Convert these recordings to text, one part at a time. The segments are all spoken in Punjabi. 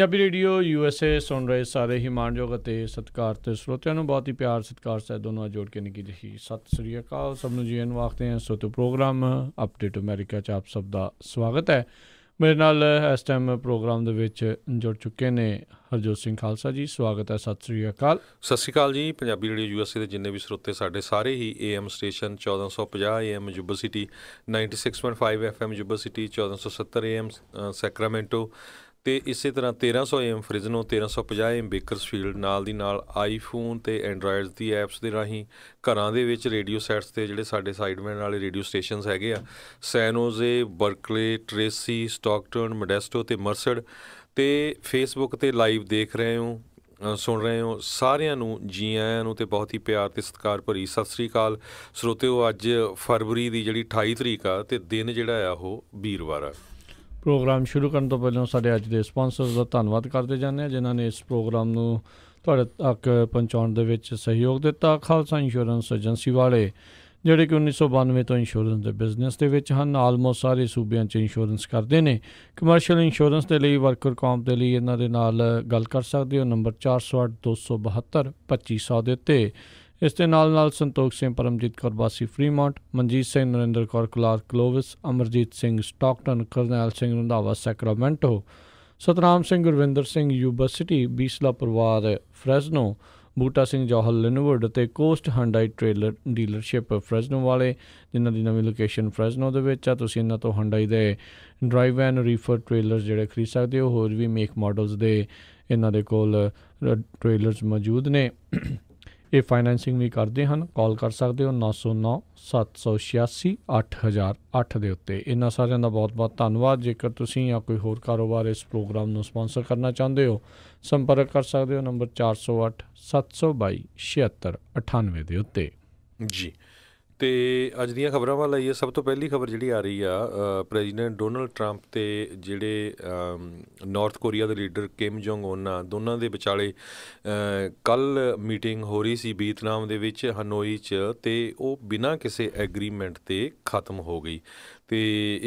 ਪੰਜਾਬੀ ਰੇਡੀਓ USA ਸੁਣ ਰਹੇ ਸਾਰੇ ਹੀ ਮਾਣਯੋਗ ਅਤੇ ਸਤਿਕਾਰਤ ਸਰੋਤਿਆਂ ਨੂੰ ਬਹੁਤ ਹੀ ਪਿਆਰ ਸਤਿਕਾਰ ਸਾਹਿਬ ਦੋਨੋਂ ਜੋੜ ਕੇ ਨਿੱਕੀ ਜਿਹੀ ਸਤਿ ਸ੍ਰੀ ਅਕਾਲ। ਸਭ ਨੂੰ ਜੀ ਆਇਆਂ ਨੂੰ ਆਖਦੇ ਹਾਂ। ਸੋ ਪ੍ਰੋਗਰਾਮ ਅਪਡੇਟ ਅਮਰੀਕਾ 'ਚ ਆਪ ਸਭ ਦਾ ਸਵਾਗਤ ਹੈ। ਮੇਰੇ ਨਾਲ ਇਸ ਟਾਈਮ ਪ੍ਰੋਗਰਾਮ ਦੇ ਵਿੱਚ ਜੁੜ ਚੁੱਕੇ ਨੇ ਹਰਜੋਤ ਸਿੰਘ ਖਾਲਸਾ ਜੀ। ਸਵਾਗਤ ਹੈ, ਸਤਿ ਸ੍ਰੀ ਅਕਾਲ। ਸਤਿ ਸ਼੍ਰੀ ਅਕਾਲ ਜੀ। ਪੰਜਾਬੀ ਰੇਡੀਓ USA ਦੇ ਜਿੰਨੇ ਵੀ ਸਰੋਤੇ ਸਾਡੇ ਸਾਰੇ ਹੀ AM station 1450 AM Yuba City, 96.5 FM Yuba City, 1470 AM Sacramento ਅਤੇ ਇਸੇ ਤਰ੍ਹਾਂ 1300 AM ਫਰਿਜ਼ਨੋ, 1350 AM ਬੇਕਰਸਫੀਲਡ, ਨਾਲ ਦੀ ਨਾਲ ਆਈਫੋਨ ਅਤੇ ਐਂਡਰਾਇਡਸ ਦੀ ਐਪਸ ਦੇ ਰਾਹੀਂ ਘਰਾਂ ਦੇ ਵਿੱਚ ਰੇਡੀਓ ਸੈਟਸ 'ਤੇ ਜਿਹੜੇ ਸਾਡੇ ਸਾਈਡਮੈਨ ਵਾਲੇ ਰੇਡੀਓ ਸਟੇਸ਼ਨਸ ਹੈਗੇ ਆ, ਸੈਨੋਜ਼ੇ, ਬਰਕਲੇ, ਟਰੇਸੀ, ਸਟਾਕਟਨ, ਮੋਡੈਸਟੋ ਅਤੇ ਮਰਸਡ, ਅਤੇ ਫੇਸਬੁੱਕ 'ਤੇ ਲਾਈਵ ਦੇਖ ਰਹੇ ਹੋ, ਸੁਣ ਰਹੇ ਹੋ। ਸਾਰਿਆਂ ਨੂੰ ਜੀ ਆਇਆਂ ਨੂੰ ਅਤੇ ਬਹੁਤ ਹੀ ਪਿਆਰ ਅਤੇ ਸਤਿਕਾਰ ਭਰੀ ਸਤਿ ਸ਼੍ਰੀ ਅਕਾਲ ਸਰੋਤਿਓ। ਅੱਜ ਫਰਵਰੀ ਦੀ ਜਿਹੜੀ 28 ਤਰੀਕ ਆ ਅਤੇ ਦਿਨ ਜਿਹੜਾ ਆ ਉਹ ਵੀਰਵਾਰ ਆ। ਪ੍ਰੋਗਰਾਮ ਸ਼ੁਰੂ ਕਰਨ ਤੋਂ ਪਹਿਲਾਂ ਸਾਡੇ ਅੱਜ ਦੇ ਸਪਾਂਸਰਸ ਦਾ ਧੰਨਵਾਦ ਕਰਦੇ ਜਾਂਦੇ ਹਾਂ, ਜਿਨ੍ਹਾਂ ਨੇ ਇਸ ਪ੍ਰੋਗਰਾਮ ਨੂੰ ਤੁਹਾਡੇ ਤੱਕ ਪਹੁੰਚਾਉਣ ਦੇ ਵਿੱਚ ਸਹਿਯੋਗ ਦਿੱਤਾ। ਖਾਲਸਾ ਇੰਸ਼ੋਰੈਂਸ ਏਜੰਸੀ ਵਾਲੇ, ਜਿਹੜੇ ਕਿ 1992 ਤੋਂ ਇੰਸ਼ੋਰੈਂਸ ਦੇ ਬਿਜ਼ਨਸ ਦੇ ਵਿੱਚ ਹਨ। ਆਲਮੋਸਟ ਸਾਰੇ ਸੂਬਿਆਂ 'ਚ ਇੰਸ਼ੋਰੈਂਸ ਕਰਦੇ ਨੇ। ਕਮਰਸ਼ੀਅਲ ਇੰਸ਼ੋਰੈਂਸ ਦੇ ਲਈ, ਵਰਕਰ ਕੌਂਪ ਦੇ ਲਈ ਇਹਨਾਂ ਦੇ ਨਾਲ ਗੱਲ ਕਰ ਸਕਦੇ ਹੋ। ਨੰਬਰ 408 272 2500 ਦੇ ਉੱਤੇ। ਇਸ ਦੇ ਨਾਲ Santokh Singh, Paramjit Kaur Basi Fremont, Manjit Singh, Narinder Kaur Clark Clovis, Amarjit Singh Stockton, Karnail Singh Randhawa Sacramento, Satnam Singh, Gurvinder Singh Yuba City, Bisla ਪਰਿਵਾਰ ਫਰੈਜ਼ਨੋ, ਬੂਟਾ ਸਿੰਘ ਜੌਹਲ ਲਿਨਵੁੱਡ ਅਤੇ Coast Hyundai trailer dealership Fresno ਵਾਲੇ, ਜਿਨ੍ਹਾਂ ਦੀ ਨਵੀਂ ਲੋਕੇਸ਼ਨ ਫਰੈਜ਼ਨੋ ਦੇ ਵਿੱਚ ਆ। ਤੁਸੀਂ ਇਹਨਾਂ ਤੋਂ ਹੰਡਾਈ ਦੇ ਡਰਾਈਵ ਐਨ ਰੀਫਰ ਟ੍ਰੇਲਰ ਜਿਹੜੇ ਖਰੀਦ ਸਕਦੇ ਹੋ। ਹੋਰ ਵੀ ਮੇਕ ਮਾਡਲਸ ਦੇ ਇਹਨਾਂ ਦੇ ਕੋਲ ਟ੍ਰੇਲਰਸ ਮੌਜੂਦ ਨੇ। ਇਹ ਫਾਈਨੈਂਸਿੰਗ ਵੀ ਕਰਦੇ ਹਨ। ਕਾਲ ਕਰ ਸਕਦੇ ਹੋ 909 786 8008 ਦੇ ਉੱਤੇ। ਇਹਨਾਂ ਸਾਰਿਆਂ ਦਾ ਬਹੁਤ ਬਹੁਤ ਧੰਨਵਾਦ। ਜੇਕਰ ਤੁਸੀਂ ਜਾਂ ਕੋਈ ਹੋਰ ਕਾਰੋਬਾਰ ਇਸ ਪ੍ਰੋਗਰਾਮ ਨੂੰ ਸਪਾਂਸਰ ਕਰਨਾ ਚਾਹੁੰਦੇ ਹੋ, ਸੰਪਰਕ ਕਰ ਸਕਦੇ ਹੋ ਨੰਬਰ 408 722 7698 ਦੇ ਉੱਤੇ ਜੀ। ਅਤੇ ਅੱਜ ਦੀਆਂ ਖਬਰਾਂ ਵੱਲ ਆਈਏ। ਸਭ ਤੋਂ ਪਹਿਲੀ ਖਬਰ ਜਿਹੜੀ ਆ ਰਹੀ ਆ, ਪ੍ਰੈਜ਼ੀਡੈਂਟ ਡੋਨਲਡ ਟਰੰਪ ਅਤੇ ਜਿਹੜੇ ਨਾਰਥ ਕੋਰੀਆ ਦੇ ਲੀਡਰ ਕਿਮ ਜੋਂਗ ਉਨ ਆ, ਦੋਨਾਂ ਦੇ ਵਿਚਾਲੇ ਕੱਲ੍ਹ ਮੀਟਿੰਗ ਹੋ ਰਹੀ ਸੀ ਵੀਅਤਨਾਮ ਦੇ ਵਿੱਚ, ਹਨੋਈ 'ਚ, ਅਤੇ ਉਹ ਬਿਨਾਂ ਕਿਸੇ ਐਗਰੀਮੈਂਟ 'ਤੇ ਖਤਮ ਹੋ ਗਈ। ਅਤੇ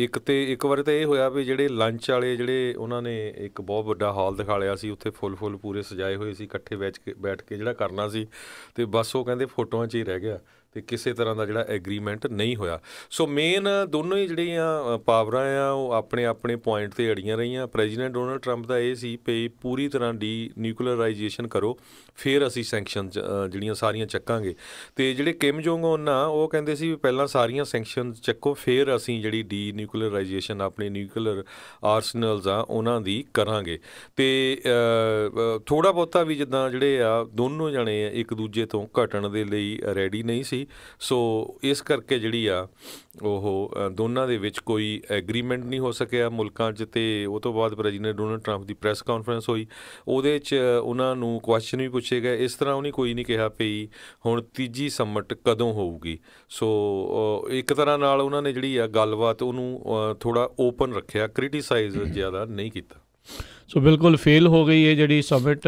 ਇੱਕ ਵਾਰ ਤਾਂ ਇਹ ਹੋਇਆ ਵੀ ਜਿਹੜੇ ਲੰਚ ਵਾਲੇ ਜਿਹੜੇ ਉਹਨਾਂ ਨੇ ਇੱਕ ਬਹੁਤ ਵੱਡਾ ਹਾਲ ਦਿਖਾ ਲਿਆ ਸੀ, ਉੱਥੇ ਫੁੱਲ ਪੂਰੇ ਸਜਾਏ ਹੋਏ ਸੀ, ਇਕੱਠੇ ਬੈਠ ਕੇ ਜਿਹੜਾ ਕਰਨਾ ਸੀ, ਅਤੇ ਬਸ ਉਹ ਕਹਿੰਦੇ ਫੋਟੋਆਂ 'ਚ ਹੀ ਰਹਿ ਗਿਆ ਅਤੇ ਕਿਸੇ ਤਰ੍ਹਾਂ ਦਾ ਜਿਹੜਾ ਐਗਰੀਮੈਂਟ ਨਹੀਂ ਹੋਇਆ। ਸੋ ਮੇਨ ਦੋਨੋਂ ਹੀ ਜਿਹੜੀਆਂ ਪਾਵਰਾਂ ਆ ਉਹ ਆਪਣੇ ਪੁਆਇੰਟ 'ਤੇ ਅੜੀਆਂ ਰਹੀਆਂ। ਪ੍ਰੈਜ਼ੀਡੈਂਟ ਡੋਨਲਡ ਟਰੰਪ ਦਾ ਇਹ ਸੀ ਵੀ ਪੂਰੀ ਤਰ੍ਹਾਂ ਨਿਊਕਲੀਅਰਾਈਜੇਸ਼ਨ ਕਰੋ, ਫਿਰ ਅਸੀਂ ਸੈਂਕਸ਼ਨ ਜਿਹੜੀਆਂ ਸਾਰੀਆਂ ਚੱਕਾਂਗੇ। ਅਤੇ ਜਿਹੜੇ ਕਿਮ ਜੋਂਗ ਉਨ ਆ, ਉਹ ਕਹਿੰਦੇ ਸੀ ਵੀ ਪਹਿਲਾਂ ਸਾਰੀਆਂ ਸੈਂਕਸ਼ਨ ਚੱਕੋ, ਫਿਰ ਅਸੀਂ ਜਿਹੜੀ ਡੀਨਿਊਕਲੀਅਰਾਈਜੇਸ਼ਨ ਆਪਣੇ ਨਿਊਕਲੀਅਰ ਆਰਸਨਲਸ ਆ ਉਹਨਾਂ ਦੀ ਕਰਾਂਗੇ। ਅਤੇ ਥੋੜ੍ਹਾ ਬਹੁਤਾ ਵੀ ਜਿੱਦਾਂ ਜਿਹੜੇ ਆ ਦੋਨੋਂ ਜਣੇ ਇੱਕ ਦੂਜੇ ਤੋਂ ਘਟਣ ਦੇ ਲਈ ਰੈਡੀ ਨਹੀਂ ਸੀ। ਸੋ ਇਸ ਕਰਕੇ ਜਿਹੜੀ ਆ ਉਹ ਦੋਨਾਂ ਦੇ ਵਿੱਚ ਕੋਈ ਐਗਰੀਮੈਂਟ ਨਹੀਂ ਹੋ ਸਕਿਆ ਮੁਲਕਾਂ 'ਚ। ਅਤੇ ਉਹ ਤੋਂ ਬਾਅਦ ਪ੍ਰੈਜ਼ੀਡੈਂਟ ਡੋਨਲਡ ਟਰੰਪ ਦੀ ਪ੍ਰੈਸ ਕਾਨਫਰੰਸ ਹੋਈ, ਉਹਦੇ 'ਚ ਉਹਨਾਂ ਨੂੰ ਕੁਐਸਚਨ ਵੀ ਪੁੱਛੇ ਗਏ। ਇਸ ਤਰ੍ਹਾਂ ਉਹਨੇ ਕੋਈ ਨਹੀਂ ਕਿਹਾ ਵੀ ਹੁਣ ਤੀਜੀ ਸਮਿਟ ਕਦੋਂ ਹੋਊਗੀ। ਸੋ ਇੱਕ ਤਰ੍ਹਾਂ ਨਾਲ ਉਹਨਾਂ ਨੇ ਜਿਹੜੀ ਆ ਗੱਲਬਾਤ ਉਹਨੂੰ ਥੋੜ੍ਹਾ ਓਪਨ ਰੱਖਿਆ, ਕ੍ਰਿਟੀਸਾਈਜ਼ ਜ਼ਿਆਦਾ ਨਹੀਂ ਕੀਤਾ। ਸੋ ਬਿਲਕੁਲ ਫੇਲ ਹੋ ਗਈ ਇਹ ਜਿਹੜੀ ਸਮਿਟ।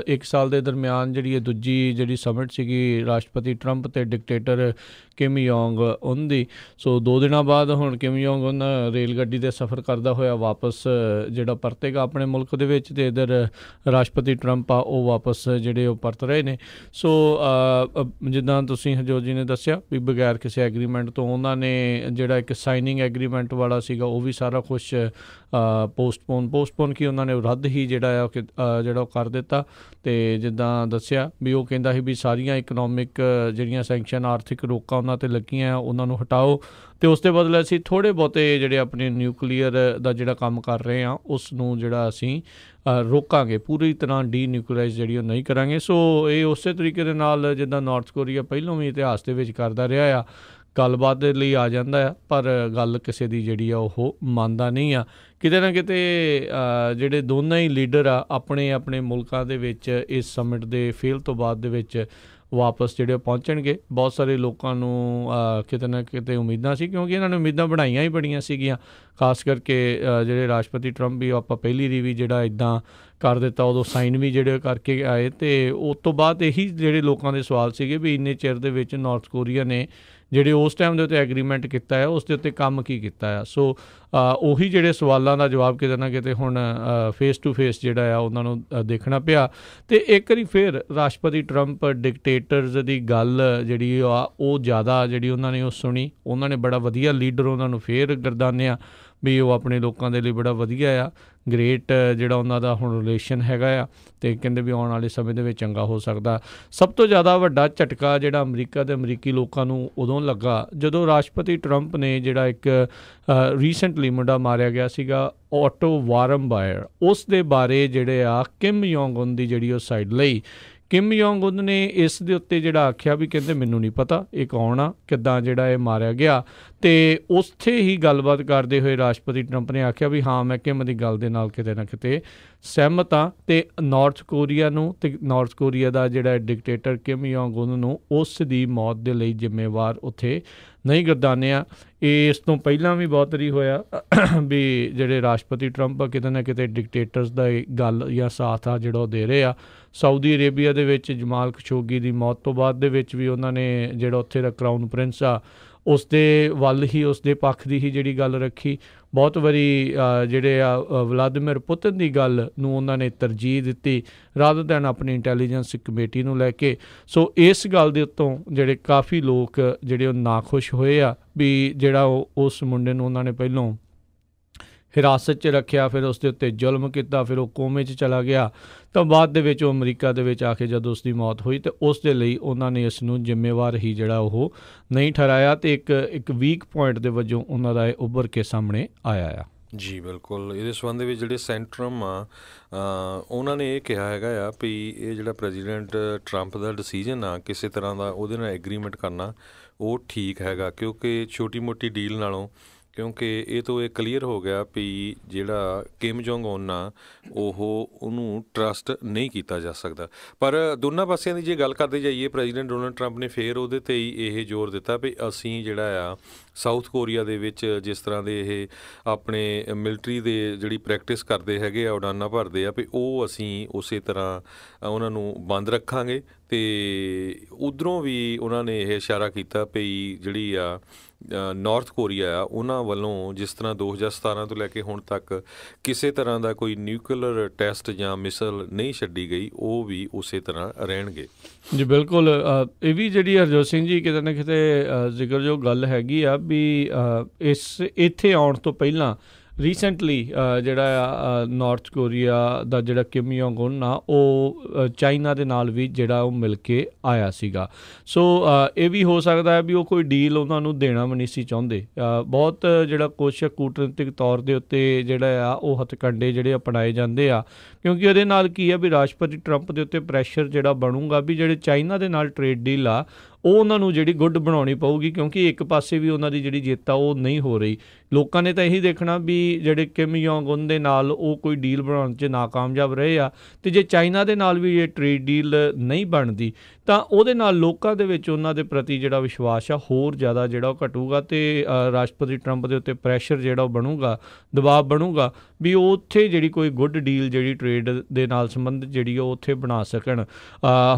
1 ਸਾਲ ਦੇ ਦਰਮਿਆਨ ਜਿਹੜੀ ਇਹ ਦੂਜੀ ਜਿਹੜੀ ਸਮਿਟ ਸੀਗੀ ਰਾਸ਼ਟਰਪਤੀ ਟਰੰਪ ਅਤੇ ਡਿਕਟੇਟਰ ਕਿਮ ਯੋਂਗ ਉਨ ਦੀ। ਸੋ 2 ਦਿਨਾਂ ਬਾਅਦ ਹੁਣ ਕਿਮ ਯੋਂਗ ਉਨ ਰੇਲ ਗੱਡੀ 'ਤੇ ਸਫ਼ਰ ਕਰਦਾ ਹੋਇਆ ਵਾਪਸ ਜਿਹੜਾ ਪਰਤੇਗਾ ਆਪਣੇ ਮੁਲਕ ਦੇ ਵਿੱਚ, ਅਤੇ ਇੱਧਰ ਰਾਸ਼ਟਰਪਤੀ ਟਰੰਪ ਆ ਉਹ ਵਾਪਸ ਜਿਹੜੇ ਉਹ ਪਰਤ ਰਹੇ ਨੇ। ਸੋ ਜਿੱਦਾਂ ਤੁਸੀਂ ਹਰਜੋਤ ਜੀ ਨੇ ਦੱਸਿਆ ਵੀ ਬਗੈਰ ਕਿਸੇ ਐਗਰੀਮੈਂਟ ਤੋਂ ਉਹਨਾਂ ਨੇ ਜਿਹੜਾ ਇੱਕ ਸਾਈਨਿੰਗ ਐਗਰੀਮੈਂਟ ਵਾਲਾ ਸੀਗਾ ਉਹ ਵੀ ਸਾਰਾ ਕੁਛ ਪੋਸਟਪੋਨ ਕੀ ਉਹਨਾਂ ਨੇ ਰੱਦ ਹੀ ਜਿਹੜਾ ਉਹ ਕਰ ਦਿੱਤਾ। ਅਤੇ ਜਿੱਦਾਂ ਦੱਸਿਆ ਵੀ ਉਹ ਕਹਿੰਦਾ ਸੀ ਵੀ ਸਾਰੀਆਂ ਇਕਨੋਮਿਕ ਜਿਹੜੀਆਂ ਸੈਂਕਸ਼ਨ, ਆਰਥਿਕ ਰੋਕਾਂ ਉਹਨਾਂ 'ਤੇ ਲੱਗੀਆਂ ਉਹਨਾਂ ਨੂੰ ਹਟਾਓ, ਅਤੇ ਉਸ ਦੇ ਬਦਲੇ ਅਸੀਂ ਥੋੜ੍ਹੇ ਬਹੁਤੇ ਜਿਹੜੇ ਆਪਣੇ ਨਿਊਕਲੀਅਰ ਦਾ ਜਿਹੜਾ ਕੰਮ ਕਰ ਰਹੇ ਹਾਂ ਉਸ ਨੂੰ ਜਿਹੜਾ ਅਸੀਂ ਰੋਕਾਂਗੇ, ਪੂਰੀ ਤਰ੍ਹਾਂ ਡੀਨਿਊਕਲਾਈਜ਼ ਜਿਹੜੀ ਉਹ ਨਹੀਂ ਕਰਾਂਗੇ। ਸੋ ਇਹ ਉਸੇ ਤਰੀਕੇ ਦੇ ਨਾਲ ਜਿੱਦਾਂ ਨਾਰਥ ਕੋਰੀਆ ਪਹਿਲੋਂ ਵੀ ਇਤਿਹਾਸ ਦੇ ਵਿੱਚ ਕਰਦਾ ਰਿਹਾ ਆ, ਗੱਲਬਾਤ ਦੇ ਲਈ ਆ ਜਾਂਦਾ ਆ, ਪਰ ਗੱਲ ਕਿਸੇ ਦੀ ਜਿਹੜੀ ਆ ਉਹ ਮੰਨਦਾ ਨਹੀਂ ਆ। ਕਿਤੇ ਨਾ ਕਿਤੇ ਜਿਹੜੇ ਦੋਨਾਂ ਹੀ ਲੀਡਰ ਆ ਆਪਣੇ ਮੁਲਕਾਂ ਦੇ ਵਿੱਚ ਇਸ ਸਮਿਟ ਦੇ ਫੇਲ ਤੋਂ ਬਾਅਦ ਦੇ ਵਿੱਚ ਵਾਪਸ ਜਿਹੜੇ ਪਹੁੰਚਣਗੇ। ਬਹੁਤ ਸਾਰੇ ਲੋਕਾਂ ਨੂੰ ਕਿਤੇ ਨਾ ਕਿਤੇ ਉਮੀਦਾਂ ਸੀ, ਕਿਉਂਕਿ ਇਹਨਾਂ ਨੇ ਉਮੀਦਾਂ ਬਣਾਈਆਂ ਹੀ ਬੜੀਆਂ ਸੀਗੀਆਂ, ਖਾਸ ਕਰਕੇ ਜਿਹੜੇ ਰਾਸ਼ਟਰਪਤੀ ਟਰੰਪ ਵੀ ਆਪਾਂ ਪਹਿਲੀ ਦੀ ਵੀ ਜਿਹੜਾ ਇੱਦਾਂ ਕਰ ਦਿੱਤਾ, ਉਦੋਂ ਸਾਈਨ ਵੀ ਜਿਹੜੇ ਕਰਕੇ ਆਏ, ਅਤੇ ਉਸ ਤੋਂ ਬਾਅਦ ਇਹੀ ਜਿਹੜੇ ਲੋਕਾਂ ਦੇ ਸਵਾਲ ਸੀਗੇ ਵੀ ਇੰਨੇ ਚਿਰ ਦੇ ਵਿੱਚ ਨਾਰਥ ਕੋਰੀਆ ਨੇ ਜਿਹੜੇ ਉਸ ਟਾਈਮ ਦੇ ਉੱਤੇ ਐਗਰੀਮੈਂਟ ਕੀਤਾ ਹੈ ਉਸ ਦੇ ਉੱਤੇ ਕੰਮ ਕੀ ਕੀਤਾ ਆ। ਸੋ ਉਹੀ ਜਿਹੜੇ ਸਵਾਲਾਂ ਦਾ ਜਵਾਬ ਕਿਤੇ ਨਾ ਕਿਤੇ ਹੁਣ ਫੇਸ ਟੂ ਫੇਸ ਜਿਹੜਾ ਆ ਉਹਨਾਂ ਨੂੰ ਦੇਖਣਾ ਪਿਆ। ਅਤੇ ਇੱਕ ਵਾਰੀ ਫਿਰ ਰਾਸ਼ਟਰਪਤੀ ਟਰੰਪ ਡਿਕਟੇਟਰਸ ਦੀ ਗੱਲ ਜਿਹੜੀ ਆ ਉਹ ਜ਼ਿਆਦਾ ਜਿਹੜੀ ਉਹਨਾਂ ਨੇ ਉਹ ਸੁਣੀ, ਉਹਨਾਂ ਨੇ ਬੜਾ ਵਧੀਆ ਲੀਡਰ ਉਹਨਾਂ ਨੂੰ ਫਿਰ ਗਰਦਾਨਿਆ ਵੀ ਉਹ ਆਪਣੇ ਲੋਕਾਂ ਦੇ ਲਈ ਬੜਾ ਵਧੀਆ ਆ, ਗ੍ਰੇਟ ਜਿਹੜਾ ਉਹਨਾਂ ਦਾ ਹੁਣ ਰਿਲੇਸ਼ਨ ਹੈਗਾ ਆ, ਅਤੇ ਕਹਿੰਦੇ ਵੀ ਆਉਣ ਵਾਲੇ ਸਮੇਂ ਦੇ ਵਿੱਚ ਚੰਗਾ ਹੋ ਸਕਦਾ। ਸਭ ਤੋਂ ਜ਼ਿਆਦਾ ਵੱਡਾ ਝਟਕਾ ਜਿਹੜਾ ਅਮਰੀਕਾ ਦੇ ਅਮਰੀਕੀ ਲੋਕਾਂ ਨੂੰ ਉਦੋਂ ਲੱਗਾ ਜਦੋਂ ਰਾਸ਼ਟਰਪਤੀ ਟਰੰਪ ਨੇ ਜਿਹੜਾ ਇੱਕ ਰੀਸੈਂਟਲੀ ਮੁੰਡਾ ਮਾਰਿਆ ਗਿਆ ਸੀਗਾ ਓਟੋ ਵਾਰਮਬਾਇਰ, ਉਸ ਦੇ ਬਾਰੇ ਜਿਹੜੇ ਆ ਕਿਮ ਯੋਂਗ ਉਨ ਦੀ ਜਿਹੜੀ ਉਹ ਸਾਈਡ ਲਈ। ਕਿਮ ਯੋਂਗ ਉਨ ਨੇ ਇਸ ਦੇ ਉੱਤੇ ਜਿਹੜਾ ਆਖਿਆ ਵੀ ਕਹਿੰਦੇ ਮੈਨੂੰ ਨਹੀਂ ਪਤਾ ਇਹ ਕੌਣ ਆ, ਕਿੱਦਾਂ ਜਿਹੜਾ ਇਹ ਮਾਰਿਆ ਗਿਆ, ਅਤੇ ਉੱਥੇ ਹੀ ਗੱਲਬਾਤ ਕਰਦੇ ਹੋਏ ਰਾਸ਼ਟਰਪਤੀ ਟਰੰਪ ਨੇ ਆਖਿਆ ਵੀ ਹਾਂ ਮੈਂ ਕਿਮ ਦੀ ਗੱਲ ਦੇ ਨਾਲ ਕਿਤੇ ਨਾ ਕਿਤੇ ਸਹਿਮਤ ਹਾਂ, ਅਤੇ ਨਾਰਥ ਕੋਰੀਆ ਨੂੰ ਅਤੇ ਨਾਰਥ ਕੋਰੀਆ ਦਾ ਜਿਹੜਾ ਡਿਕਟੇਟਰ ਕਿਮ ਯੋਂਗ ਉਨ ਨੂੰ ਉਸ ਦੀ ਮੌਤ ਦੇ ਲਈ ਜ਼ਿੰਮੇਵਾਰ ਉੱਥੇ ਨਹੀਂ ਗਰਦਾਨਿਆ। ਇਸ ਤੋਂ ਪਹਿਲਾਂ ਵੀ ਬਹੁਤ ਵਾਰੀ ਹੋਇਆ ਵੀ ਜਿਹੜੇ ਰਾਸ਼ਟਰਪਤੀ ਟਰੰਪ ਕਿਤੇ ਨਾ ਕਿਤੇ ਡਿਕਟੇਟਰਸ ਦਾ ਗੱਲ ਜਾਂ ਸਾਥ ਆ ਜਿਹੜਾ ਉਹ ਦੇ ਰਹੇ ਆ। ਸਾਊਦੀ ਅਰੇਬੀਆ ਦੇ ਵਿੱਚ ਜਮਾਲ ਖਸ਼ੋਗੀ ਦੀ ਮੌਤ ਤੋਂ ਬਾਅਦ ਦੇ ਵਿੱਚ ਵੀ ਉਹਨਾਂ ਨੇ ਜਿਹੜਾ ਉੱਥੇ ਦਾ ਕਰਾਊਨ ਪ੍ਰਿੰਸ ਆ ਉਸ ਦੇ ਵੱਲ ਹੀ, ਉਸ ਦੇ ਪੱਖ ਦੀ ਹੀ ਜਿਹੜੀ ਗੱਲ ਰੱਖੀ। ਬਹੁਤ ਵਾਰੀ ਜਿਹੜੇ ਆ ਵਲਾਦੀਮਿਰ ਪੁਤਿਨ ਦੀ ਗੱਲ ਨੂੰ ਉਹਨਾਂ ਨੇ ਤਰਜੀਹ ਦਿੱਤੀ ਰਾਦਰ ਦੈਨ ਆਪਣੀ ਇੰਟੈਲੀਜੈਂਸ ਕਮੇਟੀ ਨੂੰ ਲੈ ਕੇ। ਸੋ ਇਸ ਗੱਲ ਦੇ ਉੱਤੋਂ ਜਿਹੜੇ ਕਾਫੀ ਲੋਕ ਜਿਹੜੇ ਉਹ ਨਾਖੁਸ਼ ਹੋਏ ਆ ਵੀ ਜਿਹੜਾ ਉਸ ਮੁੰਡੇ ਨੂੰ ਉਹਨਾਂ ਨੇ ਪਹਿਲੋਂ ਹਿਰਾਸਤ 'ਚ ਰੱਖਿਆ, ਫਿਰ ਉਸ ਦੇ ਉੱਤੇ ਜ਼ੁਲਮ ਕੀਤਾ, ਫਿਰ ਉਹ ਕੋਮੇ 'ਚ ਚਲਾ ਗਿਆ, ਤਾਂ ਬਾਅਦ ਦੇ ਵਿੱਚ ਉਹ ਅਮਰੀਕਾ ਦੇ ਵਿੱਚ ਆ ਕੇ ਜਦੋਂ ਉਸ ਦੀ ਮੌਤ ਹੋਈ ਤਾਂ ਉਸ ਦੇ ਲਈ ਉਹਨਾਂ ਨੇ ਇਸ ਨੂੰ ਜ਼ਿੰਮੇਵਾਰ ਹੀ ਜਿਹੜਾ ਉਹ ਨਹੀਂ ਠਹਿਰਾਇਆ, ਅਤੇ ਇੱਕ ਵੀਕ ਪੁਆਇੰਟ ਦੇ ਵਜੋਂ ਉਹਨਾਂ ਦਾ ਇਹ ਉੱਭਰ ਕੇ ਸਾਹਮਣੇ ਆਇਆ ਆ। ਜੀ ਬਿਲਕੁਲ, ਇਹਦੇ ਸੰਬੰਧ ਵਿੱਚ ਜਿਹੜੇ ਸੈਂਟਰਮ ਆ ਉਹਨਾਂ ਨੇ ਇਹ ਕਿਹਾ ਹੈਗਾ ਆ ਵੀ ਇਹ ਜਿਹੜਾ ਪ੍ਰੈਜ਼ੀਡੈਂਟ ਟਰੰਪ ਦਾ ਡਿਸੀਜਨ ਆ ਕਿਸੇ ਤਰ੍ਹਾਂ ਦਾ ਉਹਦੇ ਨਾਲ ਐਗਰੀਮੈਂਟ ਕਰਨਾ ਉਹ ਠੀਕ ਹੈਗਾ, ਕਿਉਂਕਿ ਛੋਟੀ ਮੋਟੀ ਡੀਲ ਨਾਲੋਂ, ਕਿਉਂਕਿ ਇਹ ਤੋਂ ਇਹ ਕਲੀਅਰ ਹੋ ਗਿਆ ਵੀ ਜਿਹੜਾ ਕਿਮ ਜੋਂਗ ਉਨ ਆ ਉਹਨੂੰ ਟਰਸਟ ਨਹੀਂ ਕੀਤਾ ਜਾ ਸਕਦਾ। ਪਰ ਦੋਨਾਂ ਪਾਸਿਆਂ ਦੀ ਜੇ ਗੱਲ ਕਰਦੇ ਜਾਈਏ, ਪ੍ਰੈਜ਼ੀਡੈਂਟ ਡੋਨਲਡ ਟਰੰਪ ਨੇ ਫਿਰ ਉਹਦੇ 'ਤੇ ਹੀ ਇਹ ਜ਼ੋਰ ਦਿੱਤਾ ਵੀ ਅਸੀਂ ਜਿਹੜਾ ਆ ਸਾਊਥ ਕੋਰੀਆ ਦੇ ਵਿੱਚ ਜਿਸ ਤਰ੍ਹਾਂ ਦੇ ਇਹ ਆਪਣੇ ਮਿਲਟਰੀ ਦੇ ਜਿਹੜੀ ਪ੍ਰੈਕਟਿਸ ਕਰਦੇ ਹੈਗੇ ਆ, ਉਡਾਨਾਂ ਭਰਦੇ ਆ, ਵੀ ਉਹ ਅਸੀਂ ਉਸੇ ਤਰ੍ਹਾਂ ਉਹਨਾਂ ਨੂੰ ਬੰਦ ਰੱਖਾਂਗੇ। ਅਤੇ ਉੱਧਰੋਂ ਵੀ ਉਹਨਾਂ ਨੇ ਇਹ ਇਸ਼ਾਰਾ ਕੀਤਾ ਵੀ ਜਿਹੜੀ ਆ ਨਾਰਥ ਕੋਰੀਆ ਆ ਉਹਨਾਂ ਵੱਲੋਂ ਜਿਸ ਤਰ੍ਹਾਂ 2017 ਤੋਂ ਲੈ ਕੇ ਹੁਣ ਤੱਕ ਕਿਸੇ ਤਰ੍ਹਾਂ ਦਾ ਕੋਈ ਨਿਊਕਲੀਅਰ ਟੈਸਟ ਜਾਂ ਮਿਸਲ ਨਹੀਂ ਛੱਡੀ ਗਈ, ਉਹ ਵੀ ਉਸੇ ਤਰ੍ਹਾਂ ਰਹਿਣਗੇ। ਜੀ ਬਿਲਕੁਲ, ਇਹ ਵੀ ਜਿਹੜੀ ਹਰਜੋਤ ਸਿੰਘ ਜੀ ਕਿਤੇ ਨਾ ਕਿਤੇ ਜ਼ਿਕਰਯੋਗ ਗੱਲ ਹੈਗੀ ਆ ਵੀ ਇੱਥੇ ਆਉਣ ਤੋਂ ਪਹਿਲਾਂ ਰੀਸੈਂਟਲੀ ਜਿਹੜਾ ਆ ਨਾਰਥ ਕੋਰੀਆ ਦਾ ਜਿਹੜਾ ਕਿਮ ਯੋਂਗ ਉਨ ਆ ਉਹ ਚਾਈਨਾ ਦੇ ਨਾਲ ਵੀ ਜਿਹੜਾ ਉਹ ਮਿਲ ਕੇ ਆਇਆ ਸੀਗਾ। ਸੋ ਇਹ ਵੀ ਹੋ ਸਕਦਾ ਹੈ ਵੀ ਉਹ ਕੋਈ ਡੀਲ ਉਹਨਾਂ ਨੂੰ ਦੇਣਾ ਵੀ ਨਹੀਂ ਸੀ ਚਾਹੁੰਦੇ। ਬਹੁਤ ਜਿਹੜਾ ਕੁਛ ਕੂਟਨੀਤਿਕ ਤੌਰ ਦੇ ਉੱਤੇ ਜਿਹੜਾ ਆ ਉਹ ਹੱਥਕੰਡੇ ਜਿਹੜੇ ਅਪਣਾਏ ਜਾਂਦੇ ਆ, ਕਿਉਂਕਿ ਉਹਦੇ ਨਾਲ ਕੀ ਆ ਵੀ ਰਾਸ਼ਟਰਪਤੀ ਟਰੰਪ ਦੇ ਉੱਤੇ ਪ੍ਰੈਸ਼ਰ ਜਿਹੜਾ ਬਣੂਗਾ ਵੀ ਜਿਹੜੇ ਚਾਈਨਾ ਦੇ ਨਾਲ ਟਰੇਡ ਡੀਲ ਆ ਉਹ ਉਹਨਾਂ ਨੂੰ ਜਿਹੜੀ ਗੁੱਡ ਬਣਾਉਣੀ ਪਊਗੀ, ਕਿਉਂਕਿ ਇੱਕ ਪਾਸੇ ਵੀ ਉਹਨਾਂ ਦੀ ਜਿਹੜੀ ਜਿੱਤ ਆ ਉਹ ਨਹੀਂ ਹੋ ਰਹੀ। ਲੋਕਾਂ ਨੇ ਤਾਂ ਇਹੀ ਦੇਖਣਾ ਵੀ ਜਿਹੜੇ ਕਿਮ ਯੋਂਗ ਉਨ ਦੇ ਨਾਲ ਉਹ ਕੋਈ ਡੀਲ ਬਣਾਉਣ 'ਚ ਨਾਕਾਮਯਾਬ ਰਹੇ ਆ, ਅਤੇ ਜੇ ਚਾਈਨਾ ਦੇ ਨਾਲ ਵੀ ਇਹ ਟਰੇਡ ਡੀਲ ਨਹੀਂ ਬਣਦੀ ਤਾਂ ਉਹਦੇ ਨਾਲ ਲੋਕਾਂ ਦੇ ਵਿੱਚ ਉਹਨਾਂ ਦੇ ਪ੍ਰਤੀ ਜਿਹੜਾ ਵਿਸ਼ਵਾਸ ਆ ਹੋਰ ਜ਼ਿਆਦਾ ਜਿਹੜਾ ਉਹ ਘਟੂਗਾ, ਅਤੇ ਰਾਸ਼ਟਰਪਤੀ ਟਰੰਪ ਦੇ ਉੱਤੇ ਪ੍ਰੈਸ਼ਰ ਜਿਹੜਾ ਉਹ ਬਣੂਗਾ, ਦਬਾਅ ਬਣੂਗਾ ਵੀ ਉਹ ਉੱਥੇ ਜਿਹੜੀ ਕੋਈ ਗੁੱਡ ਡੀਲ ਜਿਹੜੀ ਟਰੇਡ ਦੇ ਨਾਲ ਸੰਬੰਧਿਤ ਜਿਹੜੀ ਉਹ ਉੱਥੇ ਬਣਾ ਸਕਣ।